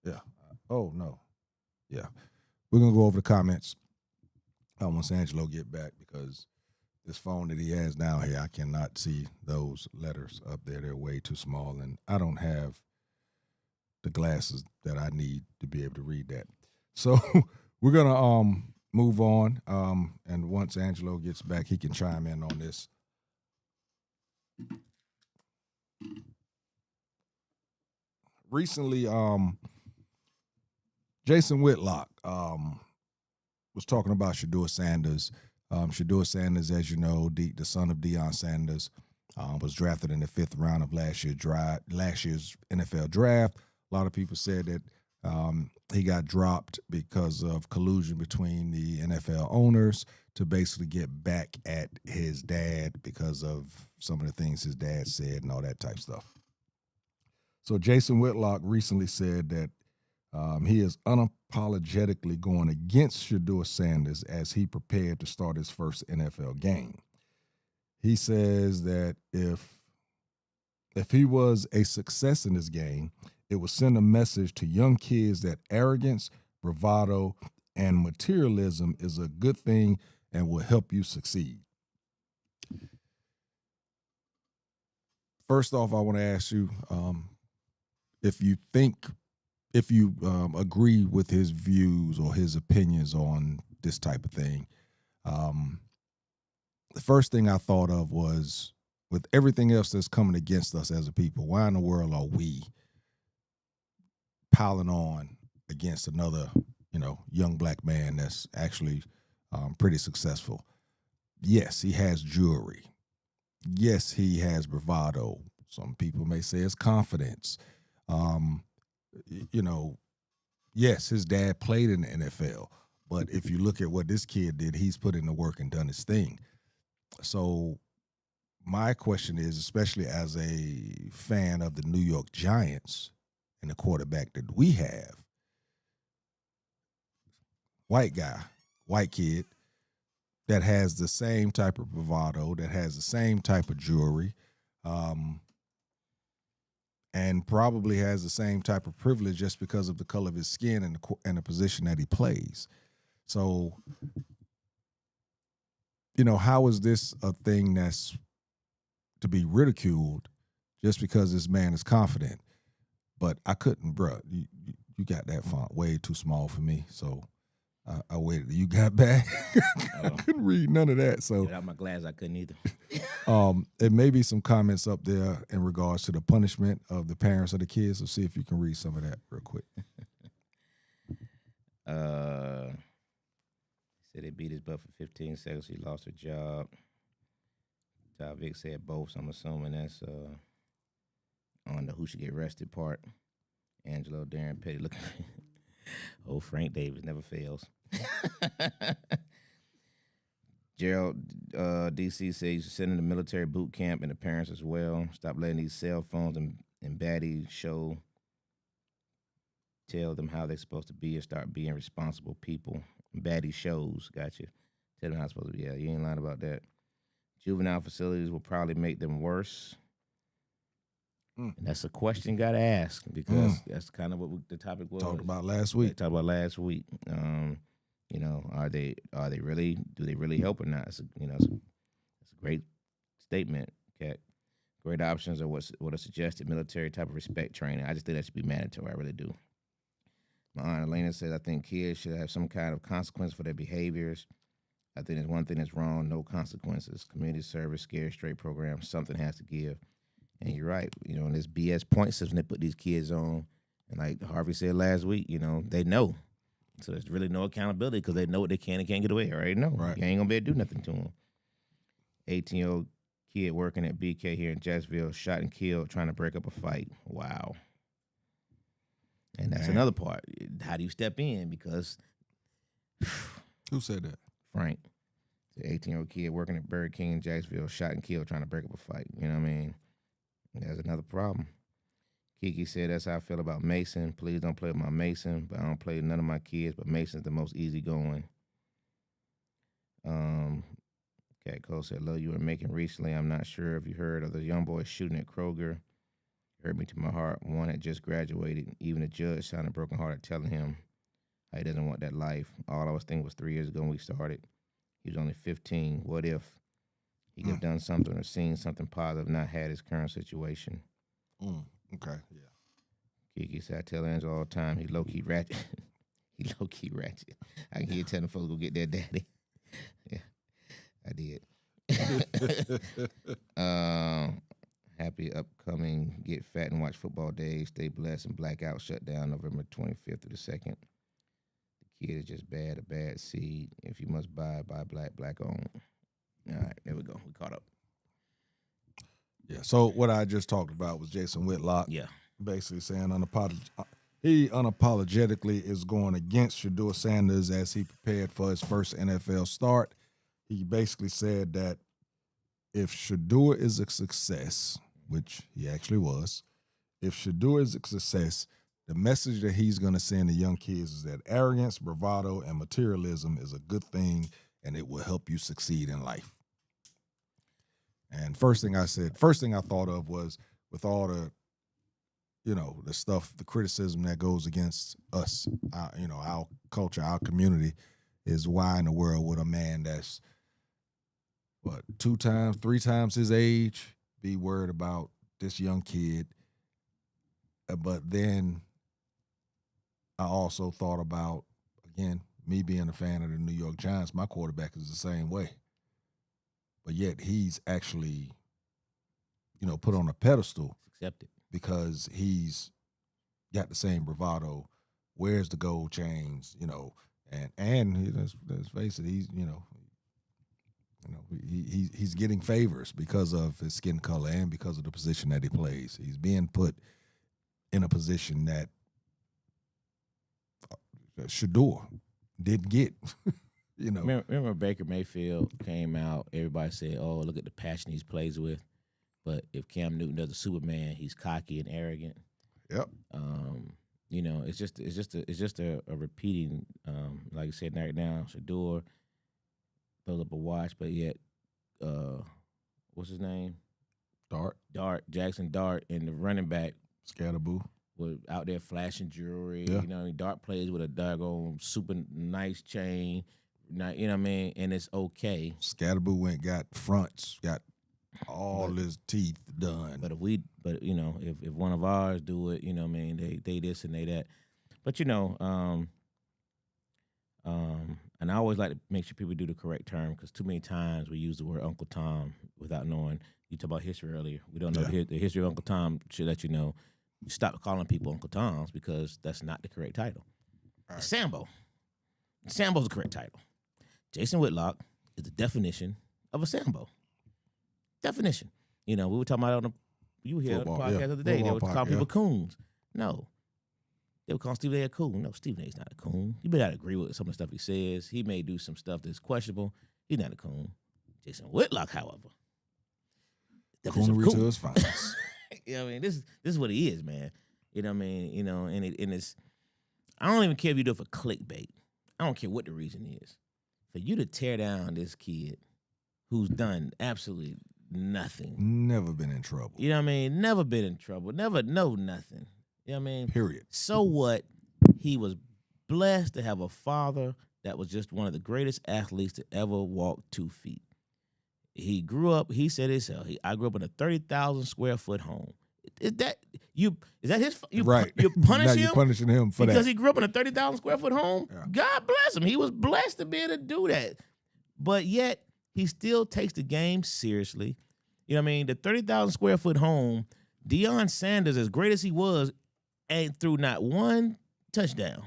Yeah. Oh, no. Yeah. We're going to go over the comments once Angelo get back, because this phone that he has down here, I cannot see those letters up there. They're way too small, and I don't have the glasses that I need to be able to read that. So we're going to move on, and once Angelo gets back, he can chime in on this. Recently, Jason Whitlock was talking about Shedeur Sanders. Shedeur Sanders, as you know, the son of Deion Sanders, was drafted in the 5th round of last year's NFL draft. A lot of people said that he got dropped because of collusion between the NFL owners to basically get back at his dad because of some of the things his dad said and all that type of stuff. So Jason Whitlock recently said that he is unapologetically going against Shedeur Sanders as he prepared to start his first NFL game. He says that if he was a success in this game, it would send a message to young kids that arrogance, bravado, and materialism is a good thing and will help you succeed. First off, I want to ask you if you agree with his views or his opinions on this type of thing. The first thing I thought of was, with everything else that's coming against us as a people, why in the world are we piling on against another, young black man that's actually pretty successful? Yes, he has jewelry. Yes, he has bravado. Some people may say it's confidence. Yes, his dad played in the NFL, but if you look at what this kid did, he's put in the work and done his thing. So my question is, especially as a fan of the New York Giants and the quarterback that we have, white guy, white kid, that has the same type of bravado, that has the same type of jewelry, and probably has the same type of privilege just because of the color of his skin and the position that he plays. So, how is this a thing that's to be ridiculed just because this man is confident? But I couldn't, bro. You got that font way too small for me, so I waited till you got back. I couldn't read none of that. So without my glass, I couldn't either. There may be some comments up there in regards to the punishment of the parents of the kids. So see if you can read some of that real quick. Said they beat his butt for 15 seconds. He lost her job. Vic said both, so I'm assuming that's on the who should get arrested part. Angelo, Darren Petty looking. Oh, Frank Davis never fails. Gerald DC says you should send in the military boot camp and the parents as well. Stop letting these cell phones and baddie show. Tell them how they're supposed to be and start being responsible people. Baddie shows, gotcha. Tell them how it's supposed to be. Yeah, you ain't lying about that. Juvenile facilities will probably make them worse. And that's a question got to ask, because that's kind of what the topic was. Talked about last week. Talked about last week. You know, are they really, do they really help or not? It's a great statement, Cat. Great options are what are suggested military type of respect training. I just think that should be mandatory. I really do. My aunt Elena says I think kids should have some kind of consequence for their behaviors. I think there's one thing that's wrong: no consequences. Community service, scared straight program, something has to give. And you're right. You know, in this BS point system they put these kids on, and like Harvey said last week, you know, they know. So there's really no accountability because they know what they can and can't get away. I already know. Right. You ain't gonna be able to do nothing to them. 18-year-old kid working at BK here in Jacksonville shot and killed trying to break up a fight. Wow. And that's another part. How do you step in? Because Who said that? Frank, the 18-year-old kid working at Burger King in Jacksonville shot and killed trying to break up a fight. You know what I mean? That's another problem. Kiki said, that's how I feel about Mason. Please don't play with my Mason, but I don't play with none of my kids, but Mason's the most easygoing. Cat Cole said, love you were making recently. I'm not sure if you heard of the young boy shooting at Kroger. Hurt me to my heart. One had just graduated. Even the judge sounded brokenhearted telling him how he doesn't want that life. All I was thinking was 3 years ago when we started. He was only 15. What if he could have done something or seen something positive, not had his current situation? Okay, yeah. Kiki said, I tell Angela all the time, he low-key ratchet. He low-key ratchet. I can hear telling folks go get their daddy. Yeah, I did. Happy upcoming Get Fat and Watch Football Days. Stay blessed and blackout shut down November 25th through the 2nd. The kid is just bad, a bad seed. If you must buy black owned. All right, there we go. We caught up. Yeah, so what I just talked about was Jason Whitlock. Yeah. Basically saying he unapologetically is going against Shedeur Sanders as he prepared for his first NFL start. He basically said that if Shedeur is a success, which he actually was, if Shedeur is a success, the message that he's going to send to young kids is that arrogance, bravado, and materialism is a good thing, and it will help you succeed in life. And first thing I thought of was, with all the, the stuff, the criticism that goes against us, our culture, our community, is why in the world would a man that's, 2 times, 3 times his age be worried about this young kid? But then I also thought about, again, me being a fan of the New York Giants, my quarterback is the same way. But yet he's actually, put on a pedestal. Accepted. Because he's got the same bravado, wears the gold chains, and let's face it, he's getting favors because of his skin color and because of the position that he plays. He's being put in a position that Shedeur didn't get. Remember Baker Mayfield came out, everybody said, oh, look at the passion he plays with. But if Cam Newton does a Superman, he's cocky and arrogant. Yep. It's just a repeating, like you said right now, Shedeur throws up a watch, but yet, what's his name? Jackson Dart, and the running back Scatterboo was out there flashing jewelry. Yeah. Dart plays with a doggone super nice chain. You know what I mean? And it's okay. Scatterboo got fronts, got all his teeth done. But if one of ours do it, they this and they that. But and I always like to make sure people do the correct term, because too many times we use the word Uncle Tom without knowing. You talked about history earlier. We don't know the history of Uncle Tom. Should let you know. You stop calling people Uncle Toms, because that's not the correct title. Right. Sambo's the correct title. Jason Whitlock is the definition of a Sambo. Definition. We were talking about you were here on the podcast the other day. They were calling people coons. No. They were calling Stephen A a coon. No, Stephen A's not a coon. You better not agree with some of the stuff he says. He may do some stuff that's questionable. He's not a coon. Jason Whitlock, however. Coonery to his finest. This is what he is, man. You know what I mean? And it's, I don't even care if you do it for clickbait. I don't care what the reason is. For you to tear down this kid who's done absolutely nothing. Never been in trouble. You know what I mean? Never been in trouble. Never know nothing. You know what I mean? Period. So what? He was blessed to have a father that was just one of the greatest athletes to ever walk 2 feet. He grew up. He said himself. I grew up in a 30,000 square foot home. Is that you? Is that his? You, Right. You Now punish you're him punishing him for because that. he grew up in a 30,000 square foot home. Yeah. God bless him. He was blessed to be able to do that. But yet he still takes the game seriously. You know what I mean? The 30,000 square foot home. Deion Sanders, as great as he was, ain't threw not one touchdown.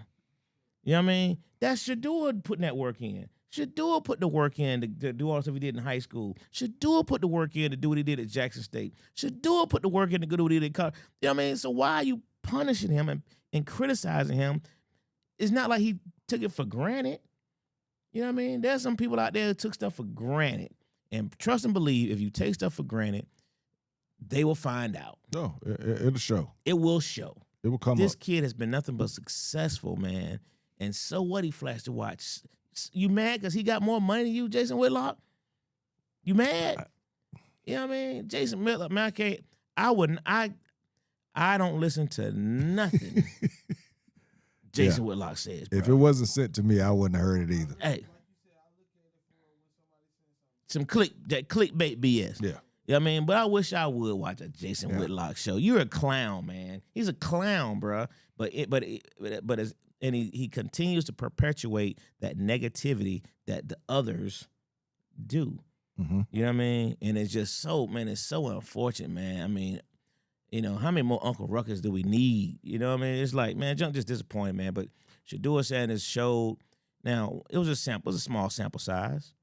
You know what I mean? That's Shador putting that work in. Shador put the work in to do all the stuff he did in high school. Shador put the work in to do what he did at Jackson State. Shador put the work in to do what he did at college. You know what I mean? So why are you punishing him and criticizing him? It's not like he took it for granted. You know what I mean? There's some people out there who took stuff for granted. And trust and believe, if you take stuff for granted, they will find out. No, it'll show. It will show. It will come This up. kid has been nothing but successful, man. And so what? He flashed the watch. You mad because he got more money than you, Jason Whitlock? You mad? You know what I mean? Jason Whitlock, man, I don't listen to nothing Jason Whitlock says, bro. If it wasn't sent to me, I wouldn't have heard it either. Hey. Some clickbait BS. Yeah. You know what I mean? But I wish I would watch a Jason Whitlock show. You're a clown, man. He's a clown, bro. He continues to perpetuate that negativity that the others do. Mm-hmm. You know what I mean? And it's just so, man, it's so unfortunate, man. I mean, you know, how many more Uncle Ruckus do we need? You know what I mean? It's like, man, Junk just disappointed, man. But Shador Sanders showed, now, it was a small sample size.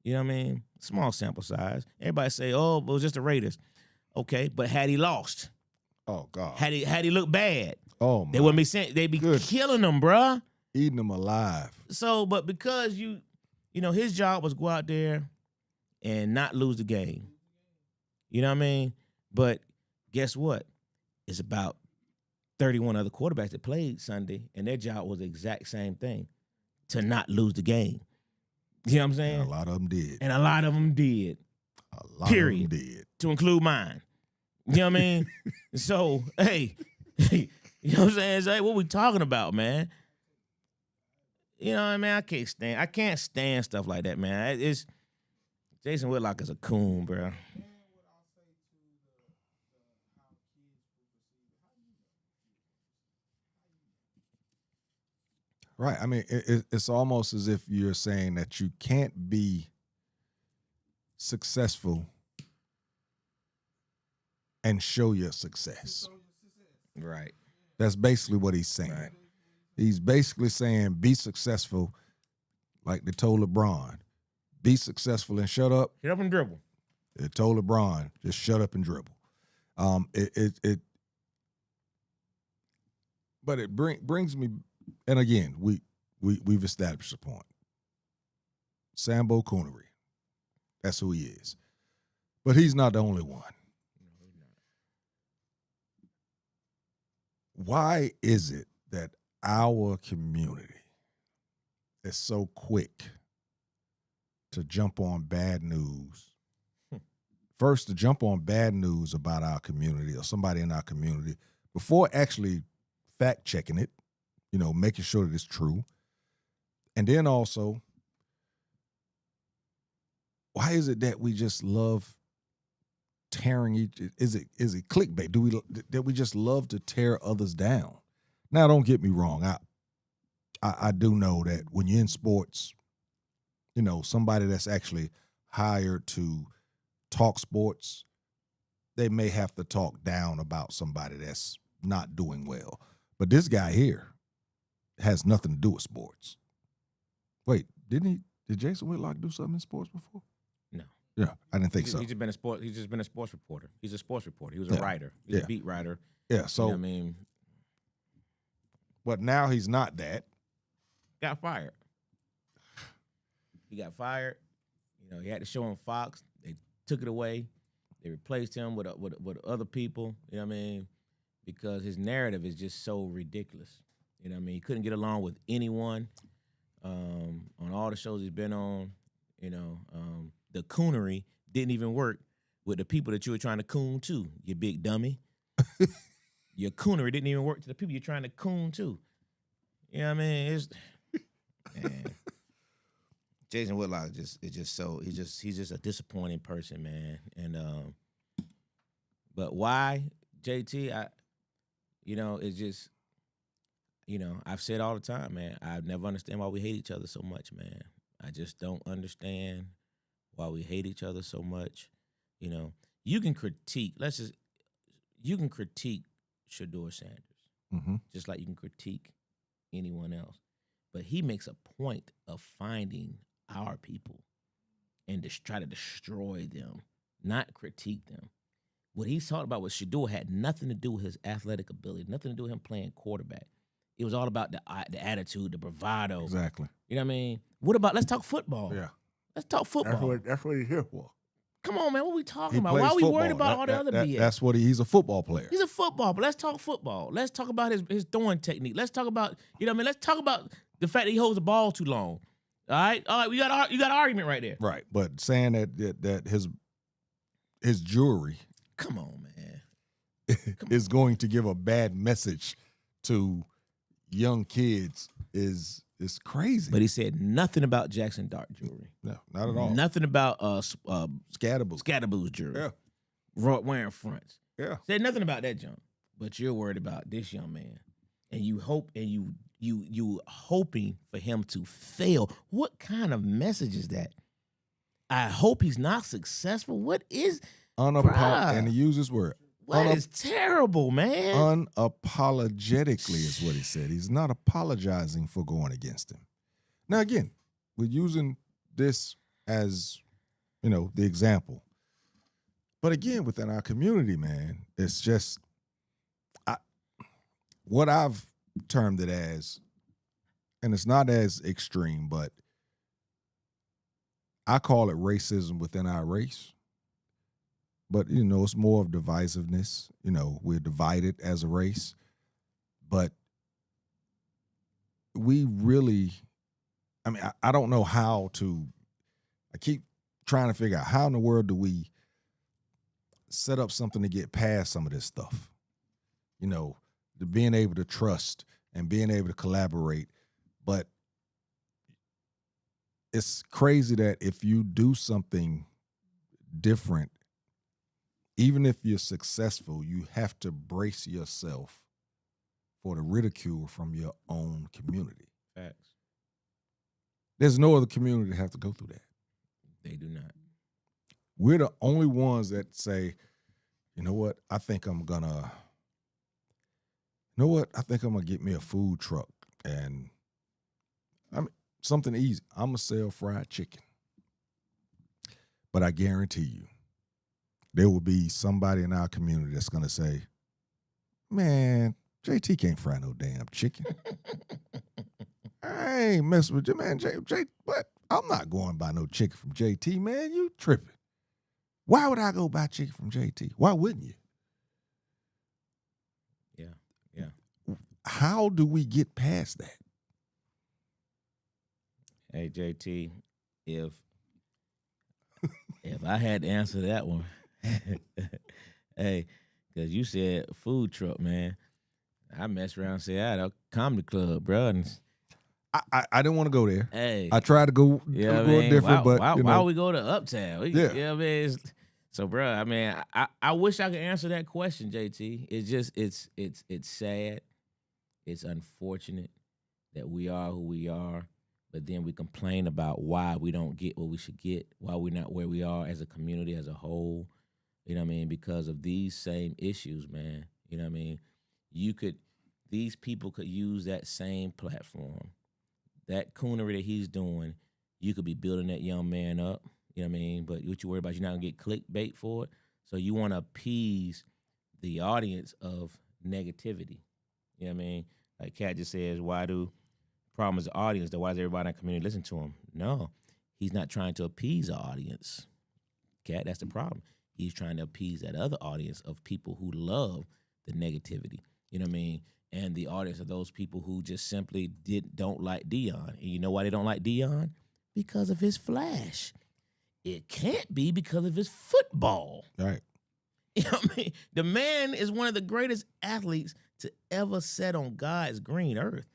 You know what I mean? Small sample size. Everybody say, oh, it was just the Raiders. Okay, but had he lost, Oh, God. had he looked bad, Oh, my. they wouldn't be saying, they'd be Good. killing him, bruh. Eating them alive. So, but because you know, his job was go out there and not lose the game. You know what I mean? But guess what? It's about 31 other quarterbacks that played Sunday, and their job was the exact same thing, to not lose the game. You know what I'm saying? And a lot of them did. And a lot of them did, A lot period. of them did. to include mine. You know what I mean? So, hey, you know what I'm saying? It's like, what we talking about, man? You know what I mean? I can't stand stuff like that, man. It's Jason Whitlock is a coon, bro. Right. I mean, it's almost as if you're saying that you can't be successful and show your success. Right. That's basically what he's saying. Right. He's basically saying be successful, like they told LeBron. Be successful and shut up. Get up and dribble. They told LeBron, just shut up and dribble. But it brings me, and again, we've established a point. Sambo Coonery. That's who he is. But he's not the only one. Why is it that our community is so quick to jump on bad news? First, to jump on bad news about our community or somebody in our community before actually fact checking it, you know, making sure that it's true. And then also, why is it that we just love tearing is it clickbait? That we just love to tear others down? Now, don't get me wrong. I do know that when you're in sports, you know, somebody that's actually hired to talk sports, they may have to talk down about somebody that's not doing well. But this guy here has nothing to do with sports. Wait, did Jason Whitlock do something in sports before? No. Yeah, I didn't think so. He's just been a sports reporter. He's a sports reporter. He was a writer. He's Yeah. a beat writer. Yeah, so, You know what I mean, but now he's not that. got fired. He got fired. You know, he had to show on Fox. They took it away. They replaced him with other people. You know what I mean? Because his narrative is just so ridiculous. You know what I mean? He couldn't get along with anyone on all the shows he's been on. You know, the coonery didn't even work with the people that you were trying to coon to, you big dummy. Your coonery didn't even work to the people you're trying to coon to. You know what I mean? Man. Jason Whitlock he's just a disappointing person, man. And but why, JT? It's just, I've said all the time, man. I never understand why we hate each other so much, man. I just don't understand why we hate each other so much. You can critique. You can critique Shedeur Sanders, just like you can critique anyone else. But he makes a point of finding our people and try to destroy them, not critique them. What he's talking about with Shedeur had nothing to do with his athletic ability, nothing to do with him playing quarterback. It was all about the attitude, the bravado. Exactly. You know what I mean? What about, let's talk football. Yeah. Let's talk football. That's what he's here for. Come on, man. What are we talking He about? plays Why are we worried football. about all the other BS? That's what he's a football player. He's a football, but let's talk football. Let's talk about his throwing technique. Let's talk about, let's talk about the fact that he holds the ball too long. All right, you got an argument right there. Right, but saying that his jewelry, come on, man, is going to give a bad message to young kids is crazy. But he said nothing about Jackson Dart jewelry. No, not at all. Nothing about Scatterboo jewelry. Yeah, wearing fronts. yeah. Said nothing about that junk. But you're worried about this young man, and you hope and you hoping for him to fail. What kind of message is that? I hope he's not successful. What is And he used this word. What is terrible, man? Unapologetically is what he said. He's not apologizing for going against him. Now, again, we're using this as, the example. But again, within our community, man, it's just what I've termed it as, and it's not as extreme, but I call it racism within our race. But, it's more of divisiveness. We're divided as a race. But we really, I don't know how to, I keep trying to figure out how in the world do we set up something to get past some of this stuff? The being able to trust and being able to collaborate. But it's crazy that if you do something different, even if you're successful, you have to brace yourself for the ridicule from your own community. Facts. There's no other community that have to go through that. They do not. We're the only ones that say, you know what, I think I'm gonna get me a food truck and something easy. I'm gonna sell fried chicken. But I guarantee you, there will be somebody in our community that's going to say, man, JT can't fry no damn chicken. I ain't messing with you, man. What? I'm not going buy no chicken from JT, man. You tripping. Why would I go buy chicken from JT? Why wouldn't you? Yeah. How do we get past that? Hey, JT, if I had to answer that one, hey, because you said food truck, man. I messed around and said, a comedy club, bro. And I didn't want to go there. hey, I tried to go, different, why we go to Uptown? Yeah. So, bro, I wish I could answer that question, JT. It's just, it's sad. It's unfortunate that we are who we are, but then we complain about why we don't get what we should get, why we're not where we are as a community as a whole. You know what I mean? Because of these same issues, man. You know what I mean? These people could use that same platform, that coonery that he's doing. You could be building that young man up. You know what I mean? But what you worry about, you're not gonna get clickbait for it. So you want to appease the audience of negativity. You know what I mean? Like Kat just says, why do problem is the audience? Why does everybody in the community listen to him? No, he's not trying to appease the audience. Kat, that's the problem. He's trying to appease that other audience of people who love the negativity. You know what I mean? And the audience of those people who just simply don't like Deion. And you know why they don't like Deion? Because of his flash. It can't be because of his football. Right. You know what I mean? The man is one of the greatest athletes to ever set on God's green earth.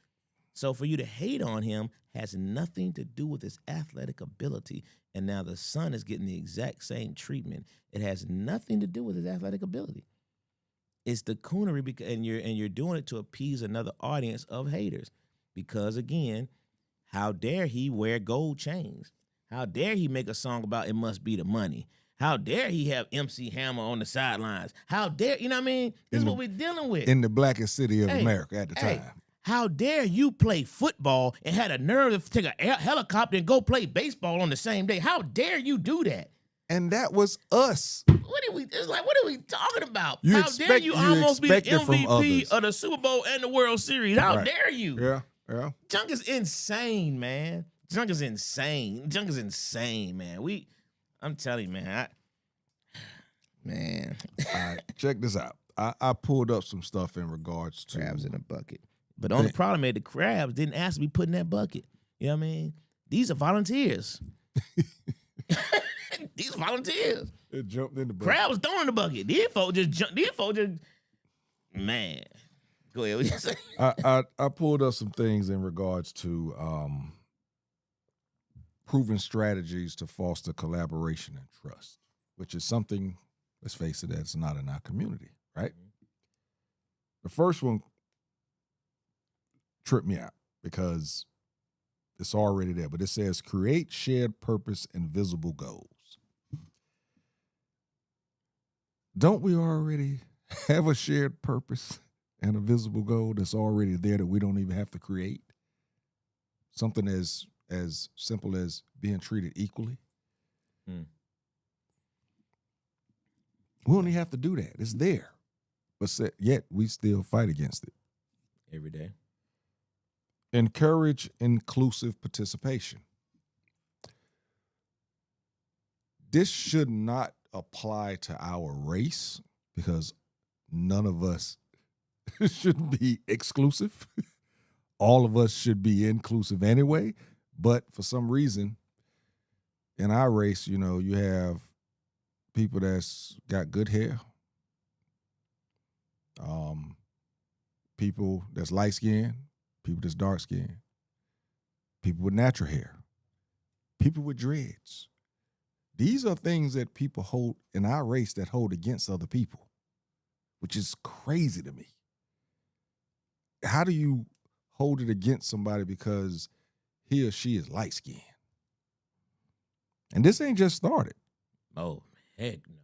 So for you to hate on him has nothing to do with his athletic ability. And now the son is getting the exact same treatment. It has nothing to do with his athletic ability. It's the coonery, and you're doing it to appease another audience of haters. Because again, how dare he wear gold chains? How dare he make a song about it must be the money? How dare he have MC Hammer on the sidelines? How dare, you know what I mean? This is what we're dealing with. In the blackest city of Hey, America at the hey, time. how dare you play football and had a nerve to take a helicopter and go play baseball on the same day? How dare you do that? And that was us. It's like, what are we talking about? You How dare you almost be the expect it from MVP others. of the Super Bowl and the World Series? How Right. dare you? Yeah. Junk is insane, man. Junk is insane, man. I'm telling you, man. Man. All right, check this out. I pulled up some stuff in regards to Crabs in a bucket. But the only problem is the crabs didn't ask to be put in that bucket. You know what I mean? These are volunteers. These are volunteers. It jumped in the bucket. Crab was thrown in the bucket. These folks just man. Go ahead. What you say? I pulled up some things in regards to proven strategies to foster collaboration and trust, which is something, let's face it, that's not in our community, right? The first one tripped me out because it's already there, but it says create shared purpose and visible goals. Don't we already have a shared purpose and a visible goal that's already there that we don't even have to create? Something as simple as being treated equally. We don't even have to do that. It's there. But yet we still fight against it. Every day. Encourage inclusive participation. This should not apply to our race because none of us should be exclusive. All of us should be inclusive anyway. But for some reason, in our race, you know, you have people that's got good hair, people that's light skinned, people that's dark skinned, people with natural hair, people with dreads. These are things that people hold in our race that hold against other people, which is crazy to me. How do you hold it against somebody because he or she is light skinned? And this ain't just started. Oh, heck no.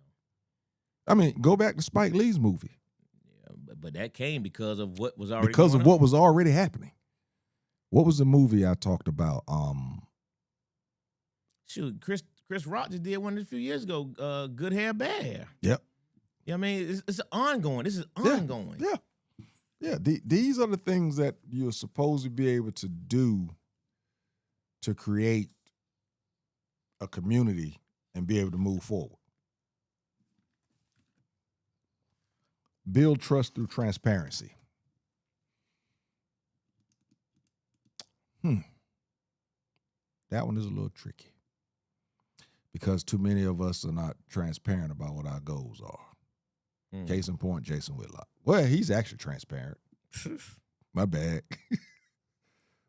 I mean, go back to Spike Lee's movie. Yeah, but that came because of what was already Because going of what on. was already happening. What was the movie I talked about? Shoot, Chris Rock just did one a few years ago. Good hair, bad hair. Yep. You know what I mean? It's ongoing. This is ongoing. Yeah. These are the things that you're supposed to be able to do to create a community and be able to move forward. Build trust through transparency. That one is a little tricky because too many of us are not transparent about what our goals are. Case in point, Jason Whitlock. Well, he's actually transparent. My bad.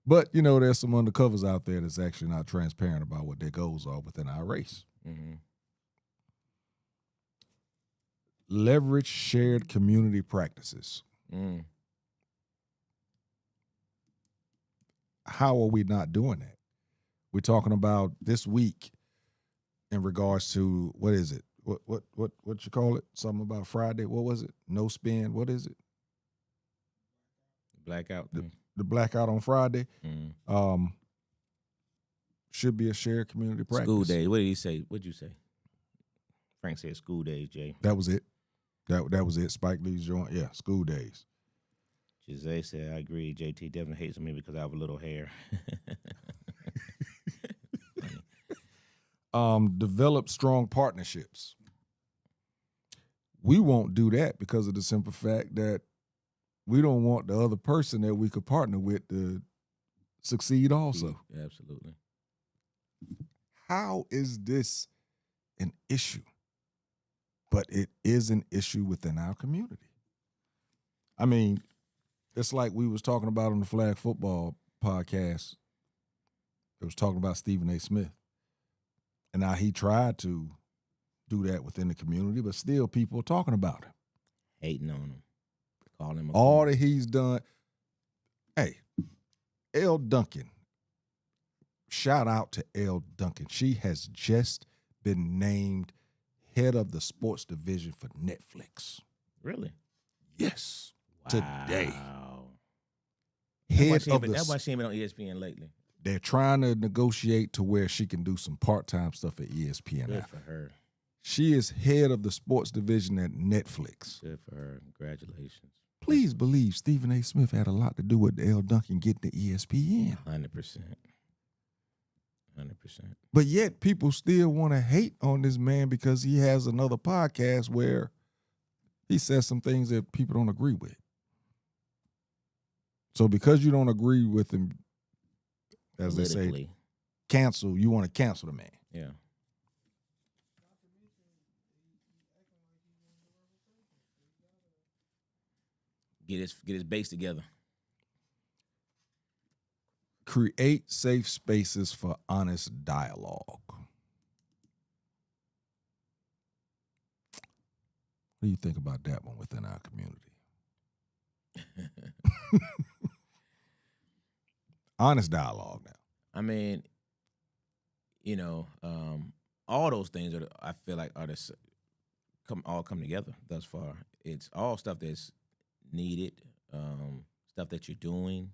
But, you know, there's some undercovers out there that's actually not transparent about what their goals are within our race. Mm-hmm. Leverage shared community practices. How are we not doing that? We're talking about this week in regards to, what is it? What you call it? Something about Friday. What was it? No spin. What is it? Blackout. The blackout on Friday. Should be a shared community practice. School days. What did he say? What'd you say? Frank said school days, Jay. That was it. That was it. Spike Lee's joint. Yeah, school days. Jose said, I agree. JT definitely hates me because I have a little hair. Develop strong partnerships. We won't do that because of the simple fact that we don't want the other person that we could partner with to succeed also. Absolutely. How is this an issue? But it is an issue within our community. I mean, it's like we was talking about on the Flag Football podcast It was talking about Stephen A. Smith. And now he tried to do that within the community, but still people are talking about him. Hating on him. Calling him a All bum. that he's done. Hey, Elle Duncan. Shout out to Elle Duncan. She has just been named head of the sports division for Netflix. Really? Yes. Today. Wow. Head of That's why the. she ain't been on ESPN lately. They're trying to negotiate to where she can do some part-time stuff at ESPN. Good now. for her. She is head of the sports division at Netflix. Good for her. Congratulations. Please believe Stephen A. Smith had a lot to do with Elle Duncan getting to ESPN. 100%. 100%. But yet people still want to hate on this man because he has another podcast where he says some things that people don't agree with. So because you don't agree with him, as they say, Politically. cancel, you want to cancel the man. Yeah. Get his base together. Create safe spaces for honest dialogue. What do you think about that one within our community? Honest dialogue now. I mean, all those things I feel like are all come together thus far. It's all stuff that's needed, stuff that you're doing,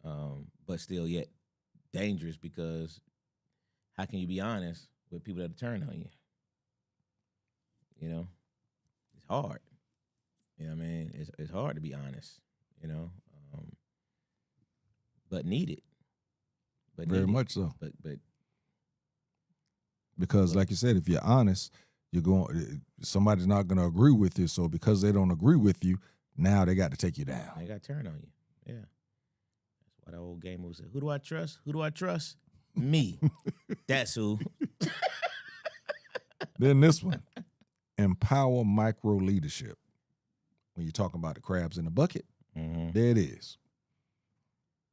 but still yet dangerous because how can you be honest with people that turn on you? It's hard. You know what I mean? It's hard to be honest, but needed. But Very needed. much so. But Because like you said, if you're honest, somebody's not going to agree with you. So because they don't agree with you, now they got to take you down. they got to turn on you. Yeah. That's why the old game was said, who do I trust? Who do I trust? Me. That's who. Then this one, empower micro leadership. When you're talking about the crabs in the bucket, Mm-hmm. there it is.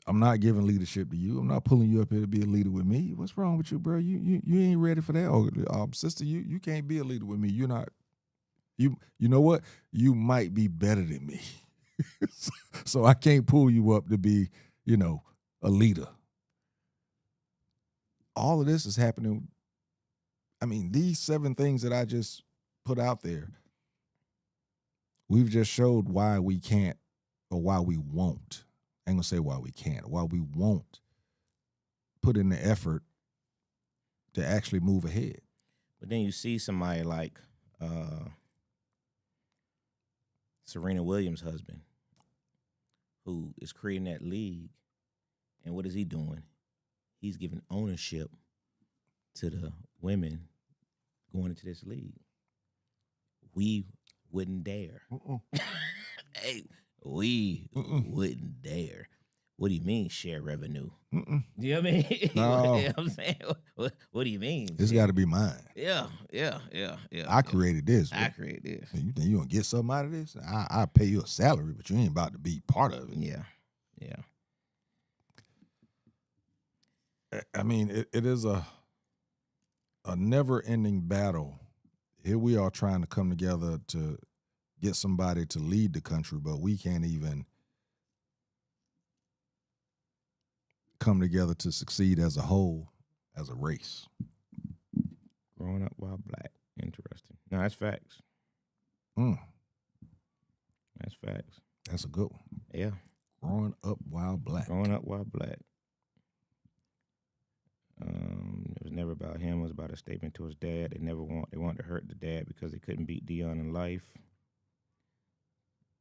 I'm not giving leadership to you. I'm not pulling you up here to be a leader with me. What's wrong with you, bro? You ain't ready for that. Or sister, you can't be a leader with me. You're not. You know what? You might be better than me. So I can't pull you up to be, a leader. All of this is happening. I mean, these 7 things that I just put out there, we've just showed why we can't or why we won't. I ain't gonna say why we can't, why we won't put in the effort to actually move ahead. But then you see somebody like Serena Williams' husband, who is creating that league, and what is he doing? He's giving ownership to the women going into this league. We wouldn't dare. Hey, we wouldn't dare. What do you mean share revenue? Mm-mm. You know what I mean? No. You know what I'm saying? What do you mean? It's got to be mine. Yeah. I created this. I created this. You think you gonna get something out of this? I pay you a salary, but you ain't about to be part of it. Yeah. I mean, it is a never-ending battle. Here we are trying to come together to get somebody to lead the country, but we can't even come together to succeed as a whole, as a race. Growing up while black. Interesting. No, that's facts. Mm, That's facts. that's a good one. Yeah. Growing up while black. Growing up while black. It was never about him. It was about a statement to his dad. They wanted to hurt the dad because they couldn't beat Dion in life.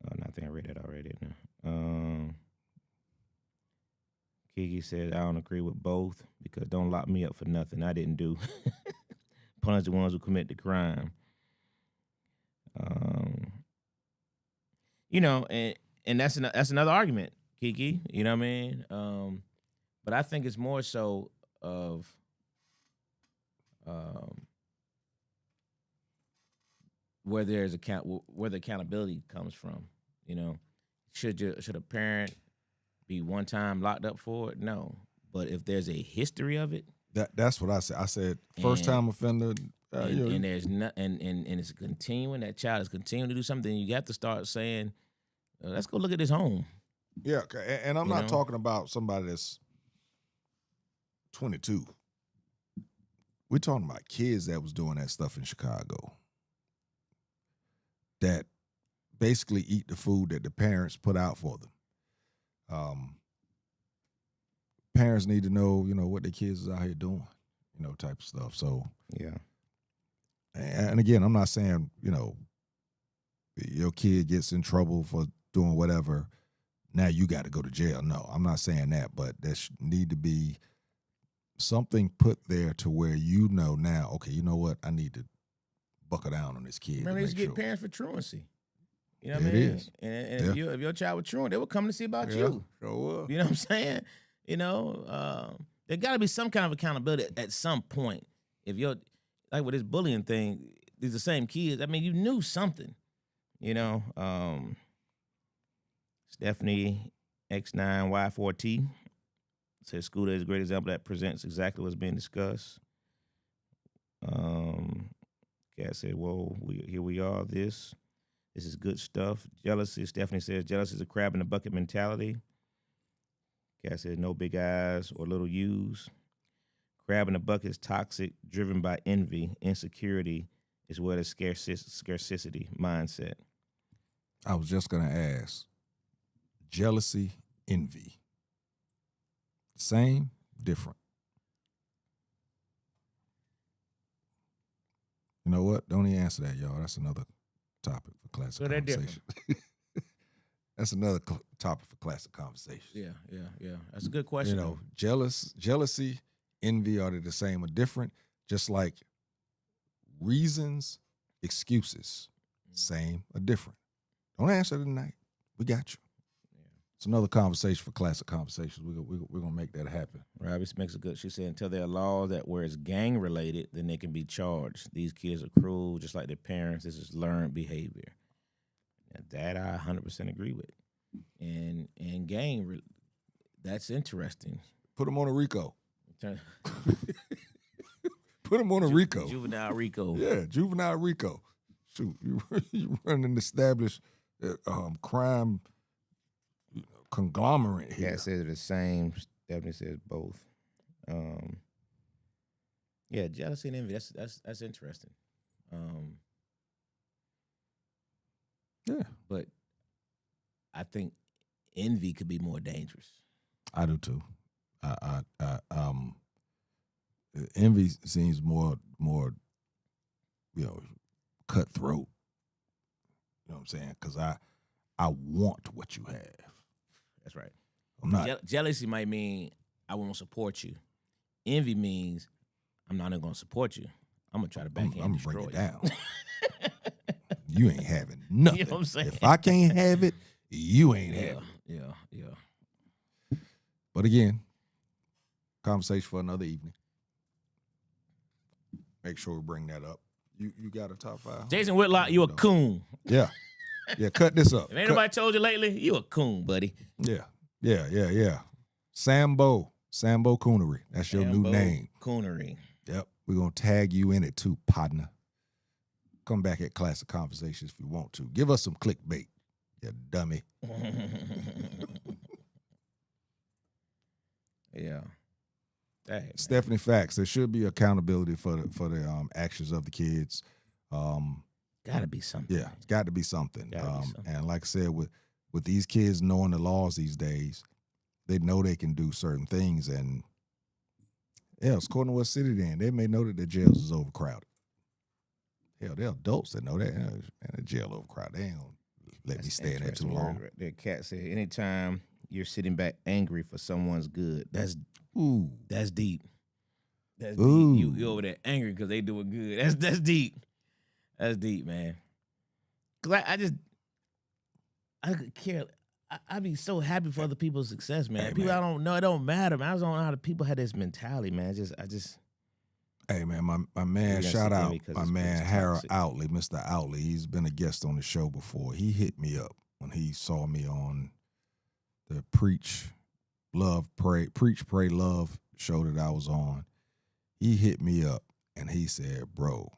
No, I think I read that already. No. Kiki said, I don't agree with both because don't lock me up for nothing I didn't do. Punish the ones who commit the crime. And that's another argument, Kiki. You know what I mean? But I think it's more so of where the accountability comes from. Should a parent be one time locked up for it? No, But if there's a history of it, That's what I said. I said first time offender. and there's not, and it's continuing, that child is continuing to do something, you have to start saying, let's go look at this home. Yeah, and I'm You not know? talking about somebody that's 22. We're talking about kids that was doing that stuff in Chicago that basically eat the food that the parents put out for them. Parents need to know, what their kids is out here doing, type of stuff. So, Yeah. and again, I'm not saying, your kid gets in trouble for doing whatever, now you got to go to jail. No, I'm not saying that, but there need to be something put there to where now, okay, you know what? I need to buckle down on this kid. Remember, they used to get sure. parents for truancy. You know Yeah, what I it mean? is. And if your child was truant, they would come to see about you. Sure was. You know what I'm saying? There got to be some kind of accountability at some point. If you're, like with this bullying thing, these the same kids. I mean, you knew something, Stephanie X9Y4T says school day is a great example that presents exactly what's being discussed. Kat said, whoa, here we are, this is good stuff. Jealousy, Stephanie says, jealousy is a crab in the bucket mentality. Kat says, no big eyes or little U's. Crab in the bucket is toxic, driven by envy. Insecurity is where the scarcity mindset. I was just going to ask, jealousy, envy, same, different? You know what? Don't even answer that, y'all. That's another topic for classic So they're conversation. That's another topic for classic conversation. Yeah. That's a good question. though. Jealousy, envy, are they the same or different? Just like reasons, excuses, same or different? Don't answer tonight. We got you. It's another conversation for classic conversations. We're gonna make that happen. Robbie makes a good. She said, until there are laws that where it's gang related, then they can be charged. These kids are cruel, just like their parents. This is learned behavior. And that I 100% agree with. And gang, that's interesting. Put them on a RICO. Put them on a RICO. Juvenile RICO. Yeah, juvenile RICO. Shoot, you run an established crime conglomerate here. Kat says the same. Stephanie says both. Yeah, jealousy and envy. That's interesting. Yeah, but I think envy could be more dangerous. I do too. Envy seems more, cutthroat. You know what I'm saying? Because I want what you have. That's right. I'm not. Jealousy might mean I won't support you. Envy means I'm not even going to support you. I'm going to try to backhand I'm destroy bring it you. down. You ain't having nothing. You know what I'm saying? If I can't have it, you ain't having it. Yeah. But again, conversation for another evening. Make sure we bring that up. You got a top 5? Jason Whitlock, you a coon. Yeah. Yeah, cut this up. If ain't nobody told you lately, you a coon, buddy. Yeah. Sambo Coonery. That's your new name. Coonery. Yep. We're going to tag you in it too, partner. Come back at Classic Conversations if you want to. Give us some clickbait, you dummy. Yeah. Dang, Stephanie Facts, there should be accountability for the actions of the kids. Gotta be something. Yeah, it's got to be something. Gotta be something. And like I said, with these kids knowing the laws these days, they know they can do certain things. And else, according to what city they're in, they may know that the jails is overcrowded. Hell, they're adults that know that. And the jail overcrowded. They ain't gonna let me stay in there too long. Right there. Kat said, anytime you're sitting back angry for someone's good, that's deep. That's deep. Ooh. You over there angry because they doing good. That's deep. That's deep, man. Cause I could care. I be so happy for other people's success, man. Hey, People man. I don't know, it don't matter, man. I just don't know how the people have this mentality, man. Hey, man, my man, Maybe shout that's out, because my it's man, toxic. Harold Outley, Mr. Outley. He's been a guest on the show before. He hit me up when he saw me on the Preach Love, Pray, Preach, Pray, Love show that I was on. He hit me up and he said, bro,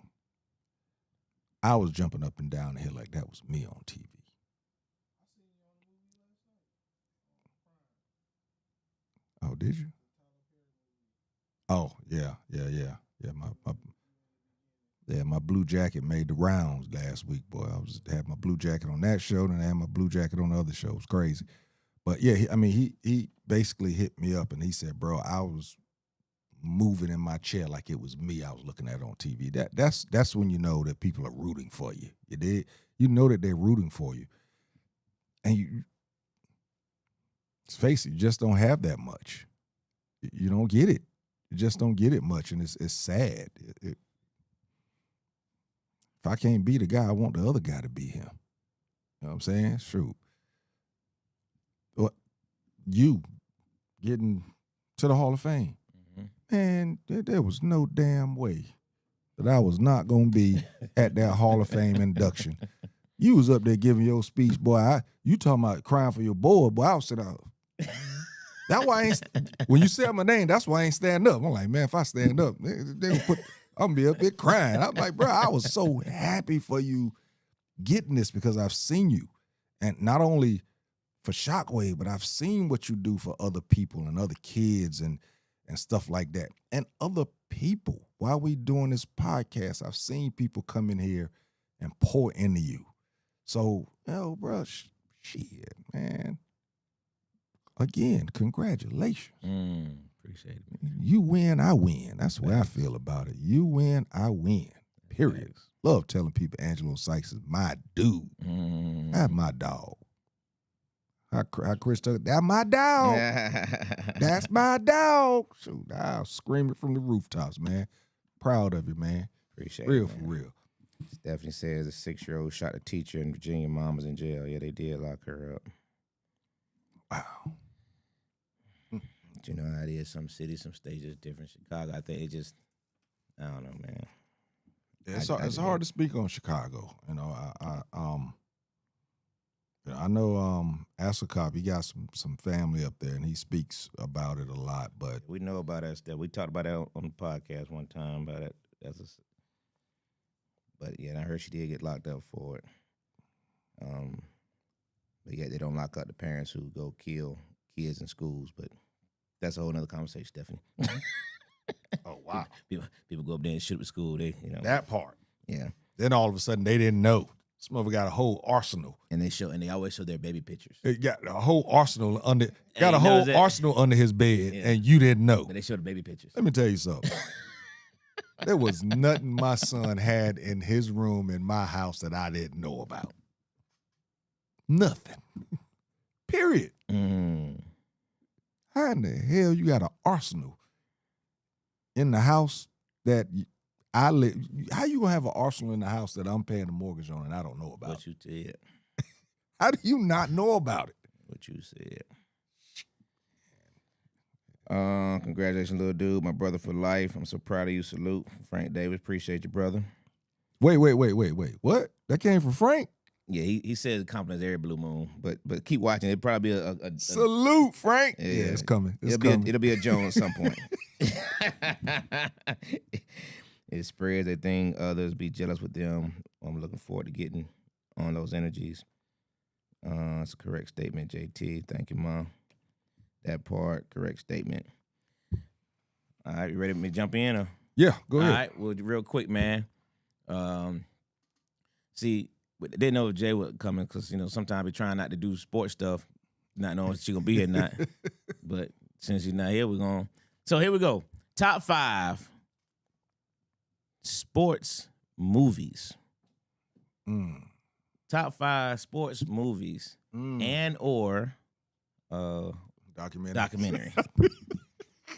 I was jumping up and down the hill like that was me on TV. Oh, did you? Oh, yeah. My blue jacket made the rounds last week, boy. I had my blue jacket on that show, and I had my blue jacket on the other show. It was crazy. But yeah, he basically hit me up and he said, bro, I was moving in my chair like it was me I was looking at on TV. That's when you know that people are rooting for you. You did? You know that they're rooting for you. And you, let's face it, you just don't have that much. You don't get it. You just don't get it much, and it's sad. If I can't be the guy, I want the other guy to be him. You know what I'm saying? It's true. But you getting to the Hall of Fame, man, there was no damn way that I was not going to be at that Hall of Fame induction. You was up there giving your speech, boy. You talking about crying for your boy, boy. I was sitting out. That's why I ain't, when you said my name, that's why I ain't stand up. I'm like, man, if I stand up, I'm going to be up there crying. I'm like, bro, I was so happy for you getting this because I've seen you. And not only for Shockwave, but I've seen what you do for other people and other kids and stuff like that. And other people, while we doing this podcast, I've seen people come in here and pour into you. So, bro, shit, man. Again, congratulations. Appreciate it, man. You win, I win. That's the way I feel about it. You win, I win. Period. Thanks. Love telling people Angelo Sykes is my dude. That's my dog. How Chris took it, that's my dog. That's my dog. Shoot, I'll scream it from the rooftops, man. Proud of you, man. Appreciate Real it, for man. real. Stephanie says a 6-year-old shot a teacher in Virginia. Mom was in jail. Yeah, they did lock her up. Wow. But you know how it is. Some cities, some states is different. Chicago, I think it just, I don't know, man. Yeah, it's hard to speak on Chicago. You know, I know Asacop, he got some family up there, and he speaks about it a lot. But We know about that stuff. We talked about that on the podcast one time about it. But yeah, and I heard she did get locked up for it. But yeah, they don't lock up the parents who go kill kids in schools. But that's a whole nother conversation, Stephanie. oh wow, people go up there and shoot up the school. They, that part. yeah. Then all of a sudden they didn't know. This mother got a whole arsenal. And they always show their baby pictures. It got a whole arsenal under. Got a whole arsenal under his bed, Yeah. and you didn't know. But they show the baby pictures. Let me tell you something. There was nothing my son had in his room in my house that I didn't know about. Nothing. Period. How in the hell you got an arsenal in the house that I live? How you gonna have an arsenal in the house that I'm paying the mortgage on and I don't know about? What you said. How do you not know about it? What you said. Congratulations, little dude. My brother for life. I'm so proud of you. Salute. Frank Davis. Appreciate you, brother. Wait. What? That came from Frank? Yeah, he says compliments every blue moon, but keep watching. It'll probably be a Salute, Frank. Yeah, Yeah, it's coming. it'll be a Joan at some point. It spreads a thing. Others be jealous with them. I'm looking forward to getting on those energies. It's a correct statement, JT. Thank you, Mom. That part, correct statement. All right, you ready for me to jump in? Or? Yeah, go ahead. All right, well, real quick, man. See, they didn't know if Jay was coming because, sometimes we trying not to do sports stuff, not knowing if she's going to be here or not. But since she's not here, we're going to. So here we go. Top 5 sports movies. Top 5 sports movies and or documentary.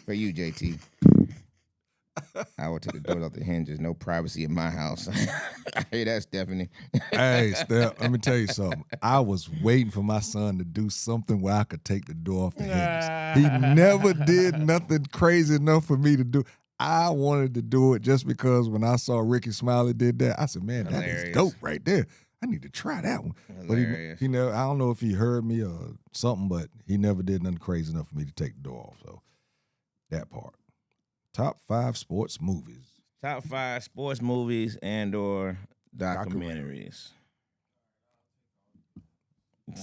For you, JT. I would take the doors off the hinges. No privacy in my house. I hear that, Stephanie. Hey, Steph, let me tell you something. I was waiting for my son to do something where I could take the door off the hinges. He never did nothing crazy enough for me to do. I wanted to do it just because when I saw Ricky Smiley did that, I said, man, that is Hilarious. dope right there. I need to try that one. But Hilarious. I don't know if he heard me or something, but he never did nothing crazy enough for me to take the door off. So that part. Top 5 sports movies. Top 5 sports movies and or documentaries.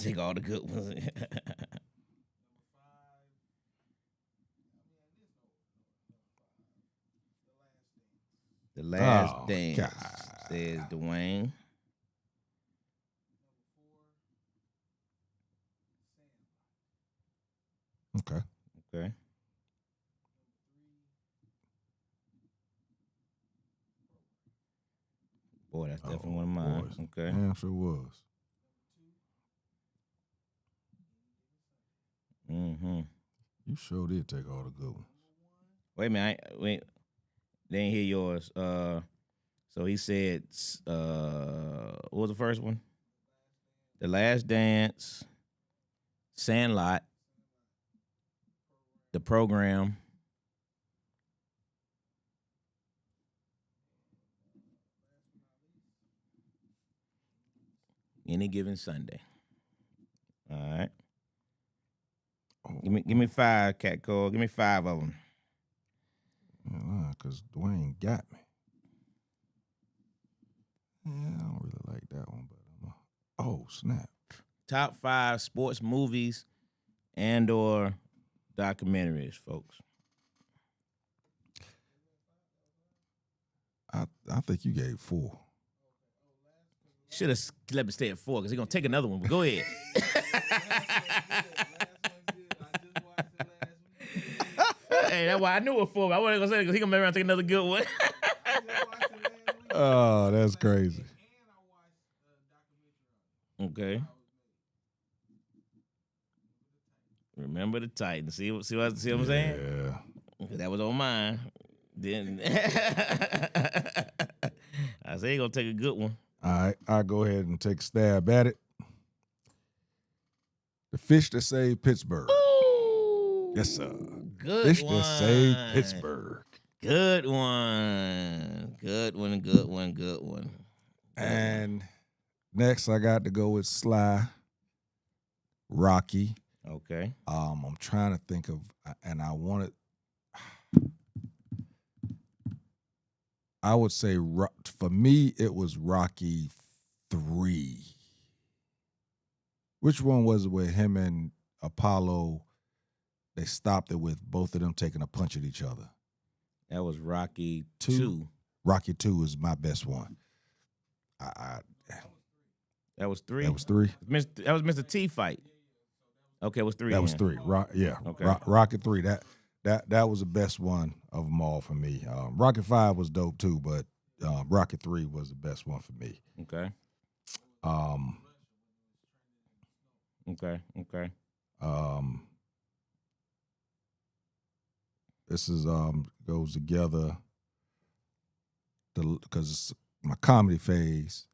Take all the good ones. The Last Dance, God. says Dwayne. Okay. Okay. Boy, that's definitely one of mine. Boys. Okay. Yeah, sure was. Mm-hmm. You sure did take all the good ones. Wait a minute. Wait. They didn't hear yours. So he said, what was the first one? The Last Dance, Sandlot, The Program, Any Given Sunday. All right. Oh, Give me 5, Cat Cole. Give me 5 of them. because Dwayne got me. Yeah, I don't really like that one, but oh, snap. Top 5 sports movies and or documentaries, folks. I think you gave 4. Should have let me stay at 4 because he's going to take another one, but go ahead. Hey, that's why I knew it 4. I wasn't going to say it because he's going to around and take another good one. Oh, that's crazy. Okay. Remember the Titans. See what I'm saying? Yeah. That was on mine. Then I say he gonna take a good one. All right, I'll go ahead and take a stab at it. The Fish That Saved Pittsburgh. Ooh, Yes, sir. Good Fish one. That Saved Pittsburgh. Good one. Good one. Good one. Good one. And next, I got to go with Sly, Rocky. Okay. I'm trying to think of, and I wanted. I would say for me, it was Rocky 3. Which one was it with him and Apollo? They stopped it with both of them taking a punch at each other. That was Rocky 2. 2. Rocky 2 is my best one. That was 3. That was 3. That was Mr. T fight. Okay, it was 3. That was 3. Okay. Rocky 3. That was the best one of them all for me. Rocky 5 was dope too, but Rocky 3 was the best one for me. Okay. Okay. This is goes together because it's my comedy phase.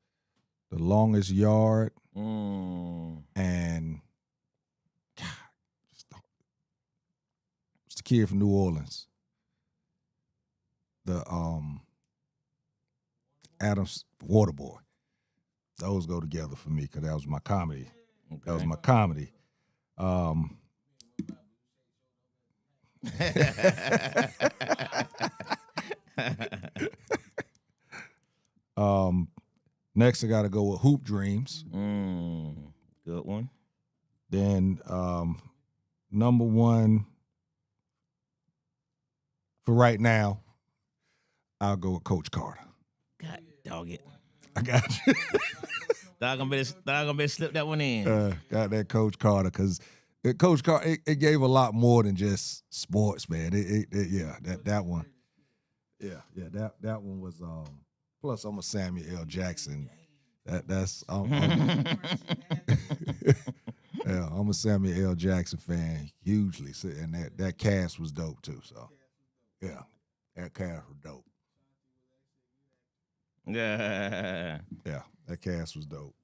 The Longest Yard and God, it's the kid from New Orleans. The Adams Waterboy. Those go together for me because that was my comedy. Okay. That was my comedy. Next, I got to go with Hoop Dreams. Good one. Then number 1 for right now, I'll go with Coach Carter. God dog it. I got you. Dog gonna be slip that one in. Got that Coach Carter because Coach Carter it gave a lot more than just sports, man. That one. That one was plus I'm a Samuel L. Jackson. That's yeah, I'm a Samuel L. Jackson fan hugely, and that cast was dope too. So yeah, that cast was dope. Yeah. Yeah, that cast was dope.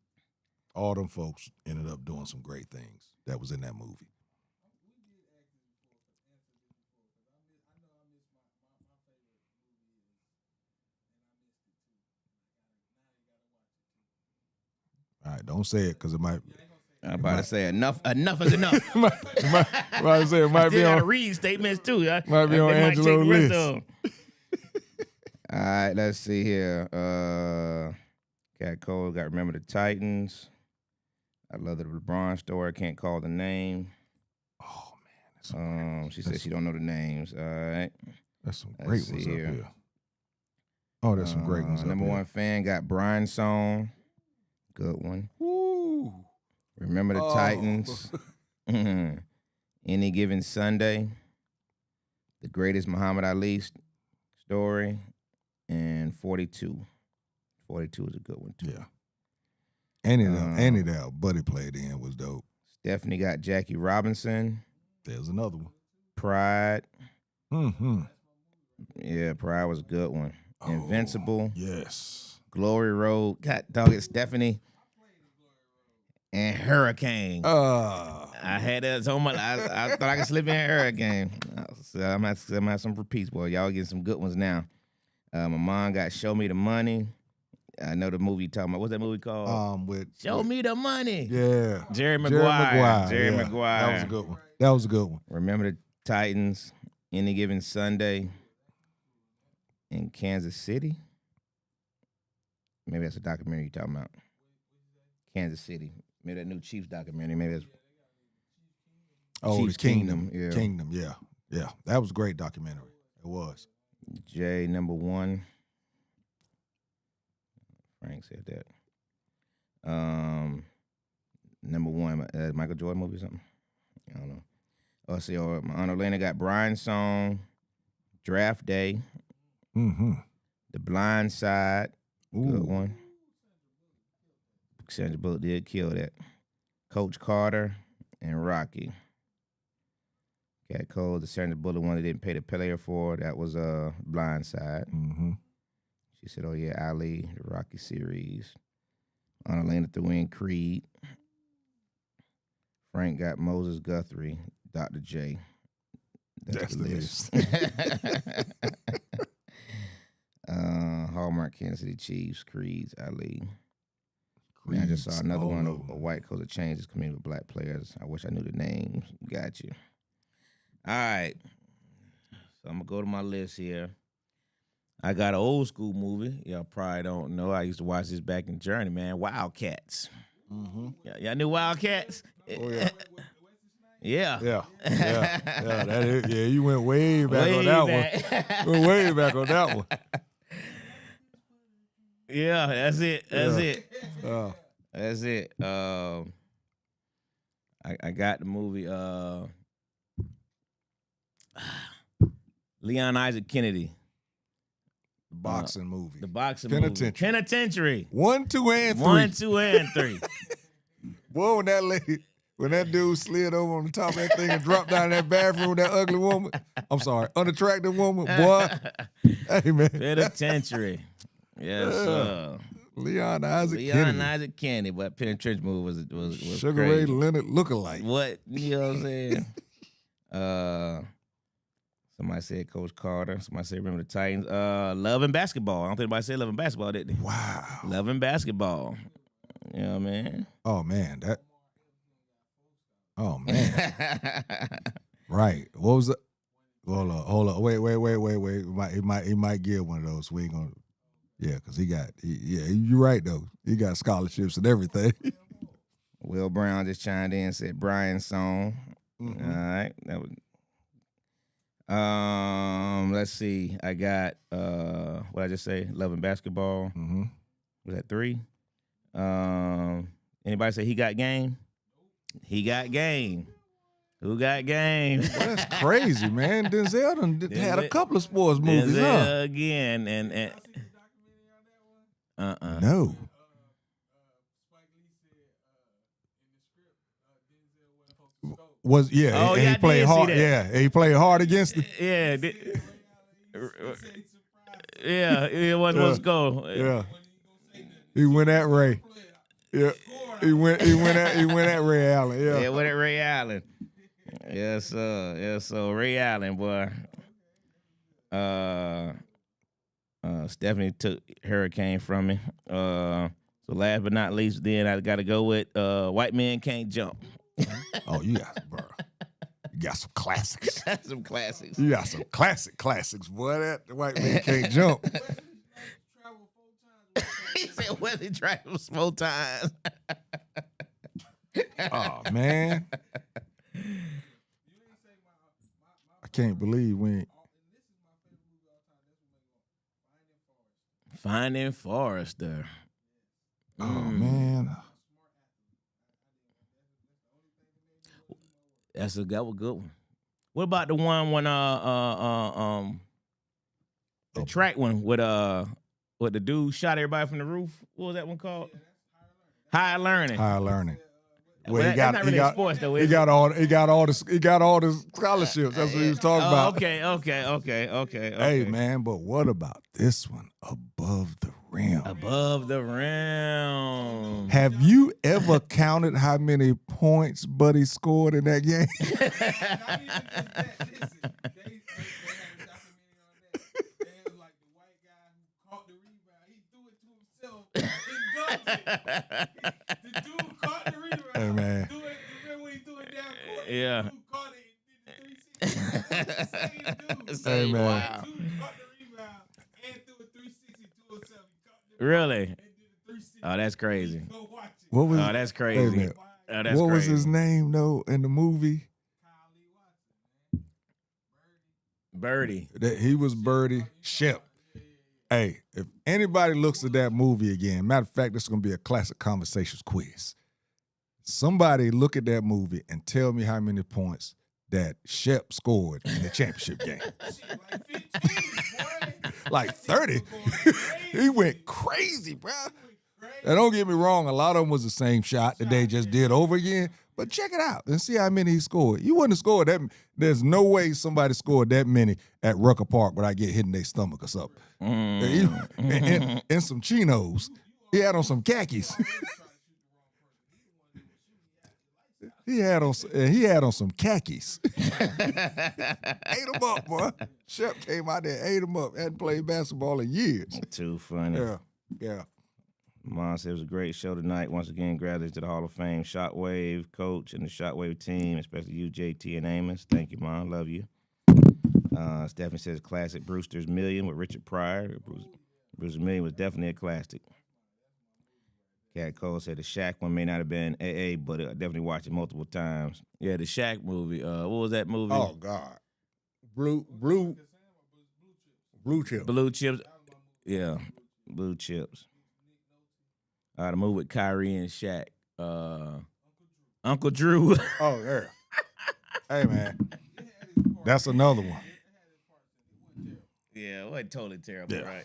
All them folks ended up doing some great things that was in that movie. right, don't say it because it might. I'm about to say enough is enough. Might say it might Still be gotta on. read statements too. Might be on Angelo's list. All right, let's see here. Cat Cole got Remember the Titans. I love the LeBron story. Can't call the name. Oh man, She said she don't know the names. All right. that's some Let's great see ones here. up here. Oh, there's some great ones up Number here. one fan got Brian's song. Good one. Woo. Remember the Oh. Titans. Any Given Sunday. The Greatest Muhammad Ali story. And 42. 42 is a good one too. Yeah. Any of that Buddy played in was dope. Stephanie got Jackie Robinson. There's another one. Pride. Mm-hmm. Yeah, Pride was a good one. Invincible. Yes. Glory Road. God dog it, Stephanie. And Hurricane. I had that so much. I thought I could slip in Hurricane. So I'm gonna have some repeats, boy. Y'all getting some good ones now. My mom got Show Me the Money. I know the movie you're talking about. What's that movie called? Show Me the Money. Yeah. Jerry Maguire. Jerry yeah. Maguire. That was a good one. That was a good one. Remember the Titans. Any Given Sunday. In Kansas City. Maybe that's a documentary you're talking about. Kansas City. Maybe that new Chiefs documentary. Maybe that's Chiefs the Kingdom. Yeah. Kingdom, yeah. Yeah. That was a great documentary. It was. J number one. Frank said that. Number one, Michael Jordan movie or something? I don't know. Oh, see, my Aunt Orlando got Brian's song, Draft Day, Mm-hmm. The Blind Side, good Ooh. one. Sandra Bullock did kill that. Coach Carter and Rocky. Cat Cole, the Sandra Bullock one that didn't pay the player for, that was Blind Side. Mm-hmm. She said, oh, yeah, Ali, the Rocky series. Aunt Orlando threw in Creed. Frank got Moses Guthrie, Dr. J. That's the list. Hallmark, Kansas City Chiefs, Creeds, Ali. Man, I just saw another one of a white coach that changed his community with black players. I wish I knew the names. Got you. All right. So I'm going to go to my list here. I got an old school movie. Y'all probably don't know. I used to watch this back in Journey, man. Wildcats. Mm-hmm. Y'all knew Wildcats? Oh, yeah. Yeah. Yeah. That is, yeah, you went way back on that one. Went way back on that one. Yeah, that's it. That's it. Oh. That's it. I got the movie Leon Isaac Kennedy. The boxing movie. The boxing Penitentiary. movie. Penitentiary. 1, 2, and 3. 1, 2, and 3. Boy, when that dude slid over on the top of that thing and dropped down in that bathroom with that ugly woman. I'm sorry, unattractive woman. Boy. Hey, man. Penitentiary. Yes, sir. Leon Isaac Kennedy. Isaac Kennedy, but Penitentiary movie was Sugar crazy. Ray Leonard lookalike. What? You know what I'm saying? Somebody said Coach Carter. Somebody said Remember the Titans. Love and Basketball. I don't think anybody said Love and Basketball, did they? Wow. Love and Basketball. You know what I mean? Oh, man. Oh, man. Right. What was it? Hold on. Wait. He might get one of those. We ain't gonna. Yeah, because you're right though. He got scholarships and everything. Will Brown just chimed in and said Brian's song. Mm-hmm. All right. That was let's see. I got what I just say? Love and Basketball. Mm-hmm. Was that 3? Anybody say He Got Game? He Got Game. Who got game? Well, that's crazy, man. Denzel had a couple of sports movies, Denzel again, and No. Oh, yeah, he played I did see hard. that. Yeah, he played hard against it. yeah, it wasn't what's go. Yeah, he went at Ray. Yeah, he went at Ray Allen. Yeah, Yeah, went at Ray Allen. Yes, sir. Yes, so Ray Allen, boy. Stephanie took Hurricane from me. So So last but not least, then I got to go with White Men Can't Jump. Oh, you got, bro. You got some classics. Some classics. You got some classics, boy. That the White Man Can't Jump. He said Wesley travels 4 times. Oh man, I can't believe we ain't. Finding Forrester. Oh man, That was a good one. What about the one when the track one with the dude shot everybody from the roof? What was that one called? Higher Learning. higher learning. Well, that's not really sports though. He Is got all the scholarships. That's what he was talking about. Okay. Hey man, but what about this one? Above the rim. Above the rim. Have you ever counted how many points Buddy scored in that game? The dude caught the rebound. Hey, man. Remember when he threw it down court? Yeah. The dude caught it and did the 360. Same dude. Hey, man. Wow. The dude caught the rebound and threw a 360 to himself. He caught the Really? rebound and did a 360. Oh, that's crazy. Go watch it. What was? Oh, that's Wait a crazy. minute. Oh, that's What was crazy. his name though in the movie? Birdie. That he was Birdie Shep. Hey, if anybody looks at that movie again, matter of fact, this is gonna be a classic conversations quiz. Somebody look at that movie and tell me how many points that Shep scored in the championship game. Like 15, boy. Like 30. He went crazy, bro. And don't get me wrong, a lot of them was the same shot that they just did over again. But check it out and see how many he scored. You wouldn't have scored that. There's no way somebody scored that many at Rucker Park without getting hit in their stomach or something. In some chinos. He had on some khakis. He had on some khakis. Ate him up, boy. Shep came out there, ate him up. Hadn't played basketball in years. Too funny. Yeah. Mom said it was a great show tonight. Once again, graduates to the Hall of Fame. Shockwave coach and the Shockwave team, especially you, JT and Amos. Thank you, Mom. Love you. Stephanie says classic Brewster's Million with Richard Pryor. Brewster's Million was definitely a classic. Cat Cole said the Shaq one may not have been AA, but I definitely watched it multiple times. Yeah, the Shaq movie. What was that movie? Oh God. Blue chip. Blue Chips. Yeah, Blue Chips. The movie with Kyrie and Shaq. Uncle Drew. Oh, yeah. Hey man. That's another one. Yeah, it wasn't totally terrible, Yeah. right?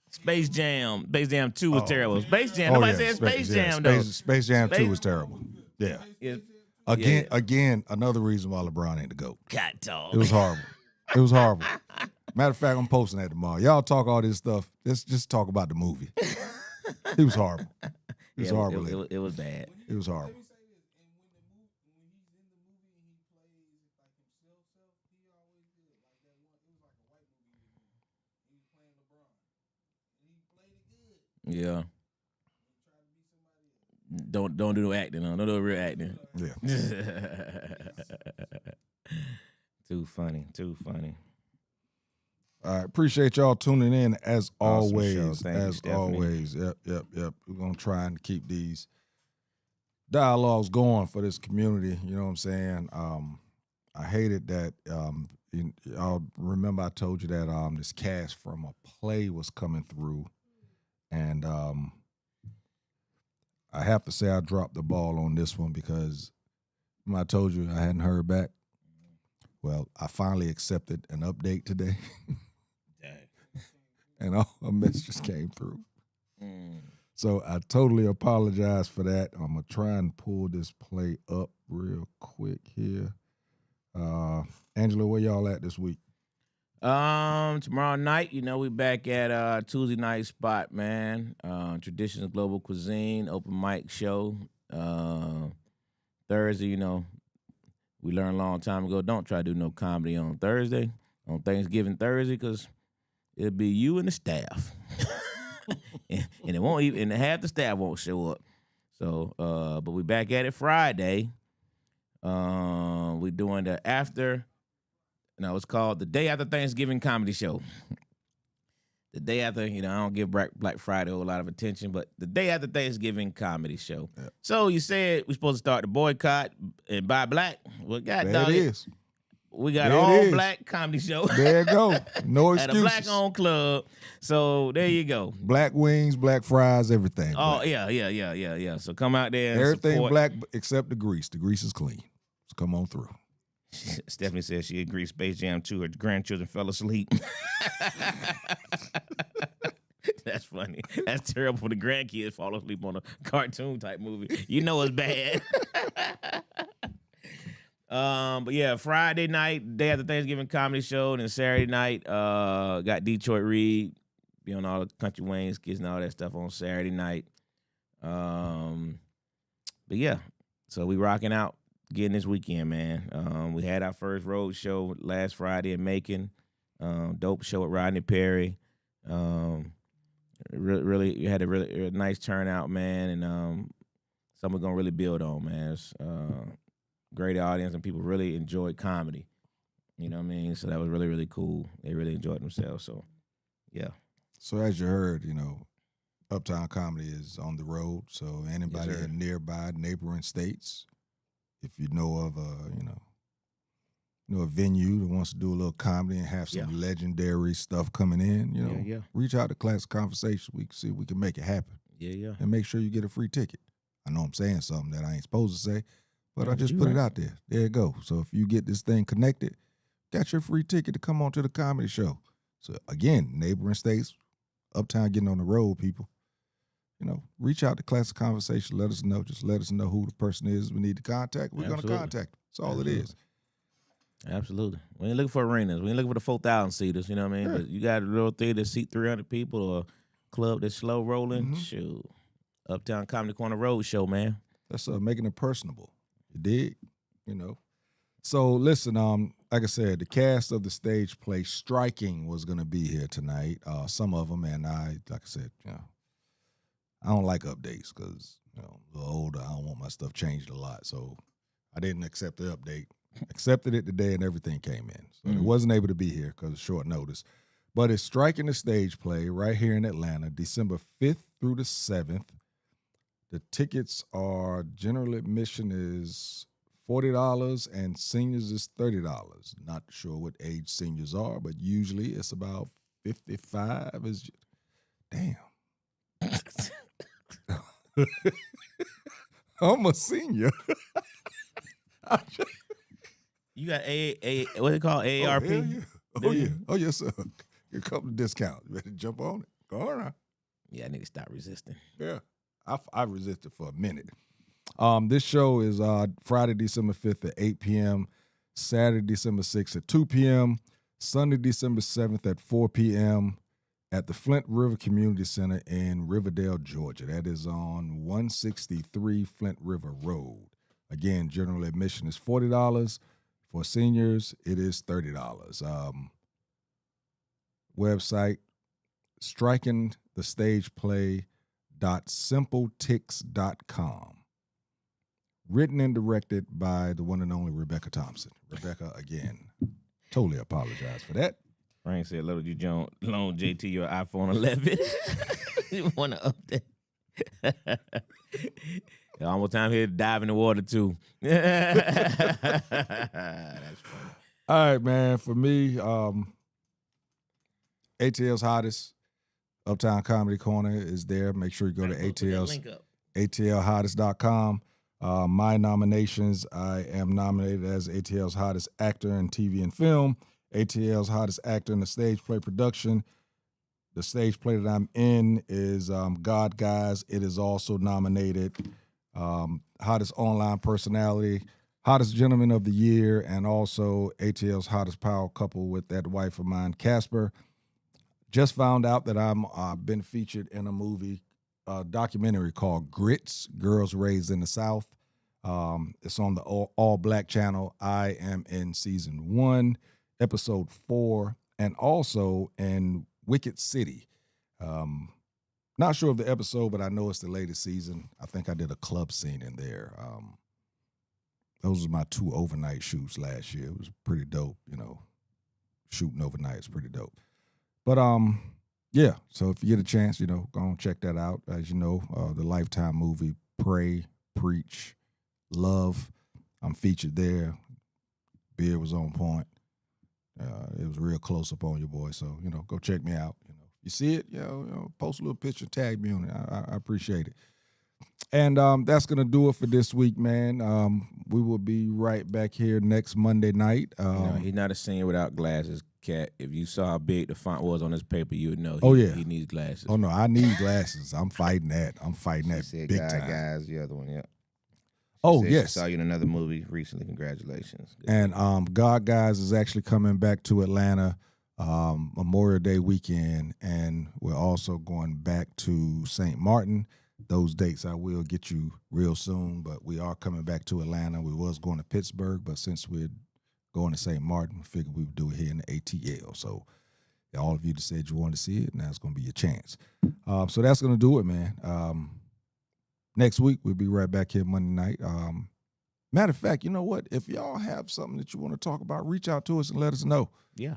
Space Jam 2 was terrible. Space Jam. Oh, Nobody yeah. said Space Jam, though. Space Jam 2 was terrible. Yeah. Yeah. Again, another reason why LeBron ain't the GOAT. Cat dog. It was horrible. It was horrible. Matter of fact, I'm posting that tomorrow. Y'all talk all this stuff. Let's just talk about the movie. It was horrible. It was horrible. It was bad. It was horrible. Yeah. Don't do no acting. Don't do real acting. Yeah. Too funny. All right. Appreciate y'all tuning in as Awesome always. show. Thank you, As Stephanie. always. Yep. We're gonna try and keep these dialogues going for this community. You know what I'm saying? I hated that y'all remember I told you that this cast from a play was coming through. And I have to say I dropped the ball on this one because I told you I hadn't heard back. Well, I finally accepted an update today. And all the messages came through. So I totally apologize for that. I'm going to try and pull this play up real quick here. Angela, where y'all at this week? Tomorrow night, we back at Tuesday night spot, man. Traditions of Global Cuisine, open mic show. Thursday, we learned a long time ago, don't try to do no comedy on Thursday, on Thanksgiving Thursday, because it'll be you and the staff. and it won't even, and half the staff won't show up. So, but we back at it Friday. We're doing the after. No, it's called the day after Thanksgiving comedy show. The day after, I don't give Black Friday a whole lot of attention, but the day after Thanksgiving comedy show. Yeah. So you said we're supposed to start the boycott and buy black. Well, God There dog it is. We got There it all is. black comedy show. There you go. No At a excuses. black-owned club. So there you go. Black wings, black fries, everything. Oh, black. yeah. So come out there and Everything support. black except the grease. The grease is clean. So come on through. Stephanie says she agreed Space Jam 2. Her grandchildren fell asleep. That's funny. That's terrible for the grandkids fall asleep on a cartoon type movie. You know it's bad. But yeah, Friday night, day after Thanksgiving comedy show, and then Saturday night, got Detroit Reed, be on all the Country Wayne's Kids and all that stuff on Saturday night. But yeah, so we rocking out, getting this weekend, man. We had our first road show last Friday in Macon. Dope show with Rodney Perry. Really had a really nice turnout, man, and something we're gonna really build on, man. It's, great audience, and people really enjoyed comedy. You know what I mean? So that was really, really cool. They really enjoyed themselves. So, yeah. So as you heard, Uptown Comedy is on the road. So anybody Yes, sir. in nearby neighboring states, if you know of a venue that wants to do a little comedy and have some legendary stuff coming in, reach out to Classic Konversation. We can see if we can make it happen. Yeah. And make sure you get a free ticket. I know I'm saying something that I ain't supposed to say, but Yeah, I just you put it right. out there. There you go. So if you get this thing connected, got your free ticket to come on to the comedy show. So again, neighboring states, Uptown getting on the road, people. Reach out to Classic Konversation. Let us know. Just let us know who the person is we need to contact. We're going to Absolutely. contact them. That's all it is. Absolutely. We ain't looking for arenas. We ain't looking for the 4,000 seaters, you know what I mean? Yeah. But you got a little theater that seat 300 people or a club that's slow rolling. Mhm. Shoot. Uptown Comedy Corner Road show, man. That's making it personable. You dig? So listen, like I said, the cast of the stage play Striking was gonna be here tonight. Some of them, and I said, I don't like updates because a little older. I don't want my stuff changed a lot, so I didn't accept the update. Accepted it today, and everything came in. So it wasn't able to be here because of short notice. But it's Striking the stage play right here in Atlanta, December 5th through the 7th. The tickets are general admission is $40 and seniors is $30. Not sure what age seniors are, but usually it's about 55. Damn. I'm a senior. You got what's it called? AARP? Oh, yes, sir. Here comes the discount. You better jump on it. Go on. Yeah, I need to stop resisting. Yeah. I resisted for a minute. This show is Friday, December 5th at 8 p.m., Saturday, December 6th at 2 p.m., Sunday, December 7th at 4 p.m. at the Flint River Community Center in Riverdale, Georgia. That is on 163 Flint River Road. Again, general admission is $40. For seniors, it is $30. Website, strikingthestageplay.simpletix.com. Written and directed by the one and only Rebecca Thompson. Rebecca, again, totally apologize for that. Frank said, "Little you loan JT your iPhone 11." You want to update? Almost time here to dive in the water too. That's funny. All right, man. For me, ATL's hottest Uptown Comedy Corner is there. Make sure you go to Put that link up. atlhottest.com. My nominations, I am nominated as ATL's hottest actor in TV and film, ATL's hottest actor in the stage play production. The stage play that I'm in is God Guys. It is also nominated hottest online personality, hottest gentleman of the year, and also ATL's hottest power couple with that wife of mine, Casper. Just found out that I've been featured in a movie, documentary called Grits, Girls Raised in the South. It's on the All Black channel. I am in season 1, episode 4, and also in Wicked City. Not sure of the episode, but I know it's the latest season. I think I did a club scene in there. Those were my 2 overnight shoots last year. It was pretty dope, shooting overnight is pretty dope. But yeah, so if you get a chance, go and check that out. As you know, the Lifetime movie, Pray, Preach, Love. I'm featured there. Beard was on point. It was real close up on your boy. So, go check me out. You see it, post a little picture, tag me on it. I appreciate it. And that's going to do it for this week, man. We will be right back here next Monday night. He's not a senior without glasses, Cat. If you saw how big the font was on this paper, you would know he needs glasses. Oh, no, I need glasses. I'm fighting that. Said big time. Guys, the other one, yeah. Yes. She saw you in another movie recently. Congratulations. And God Guys is actually coming back to Atlanta Memorial Day weekend, and we're also going back to St. Martin. Those dates I will get you real soon, but we are coming back to Atlanta. We was going to Pittsburgh, but since we're going to St. Martin, we figured we would do it here in the ATL. So all of you that said you wanted to see it, now it's going to be your chance. So that's going to do it, man. Next week, we'll be right back here Monday night. Matter of fact, you know what? If y'all have something that you want to talk about, reach out to us and let us know. Yeah.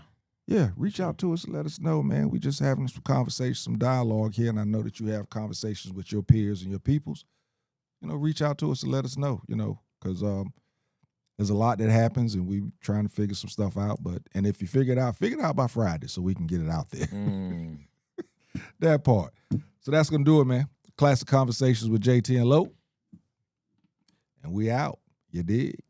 Yeah, reach out to us and let us know, man. We just having some conversation, some dialogue here, and I know that you have conversations with your peers and your peoples. Reach out to us and let us know, because there's a lot that happens, and we trying to figure some stuff out. And if you figure it out by Friday so we can get it out there. That part. So that's going to do it, man. Classic Conversations with JT and Lo. And we out. You dig?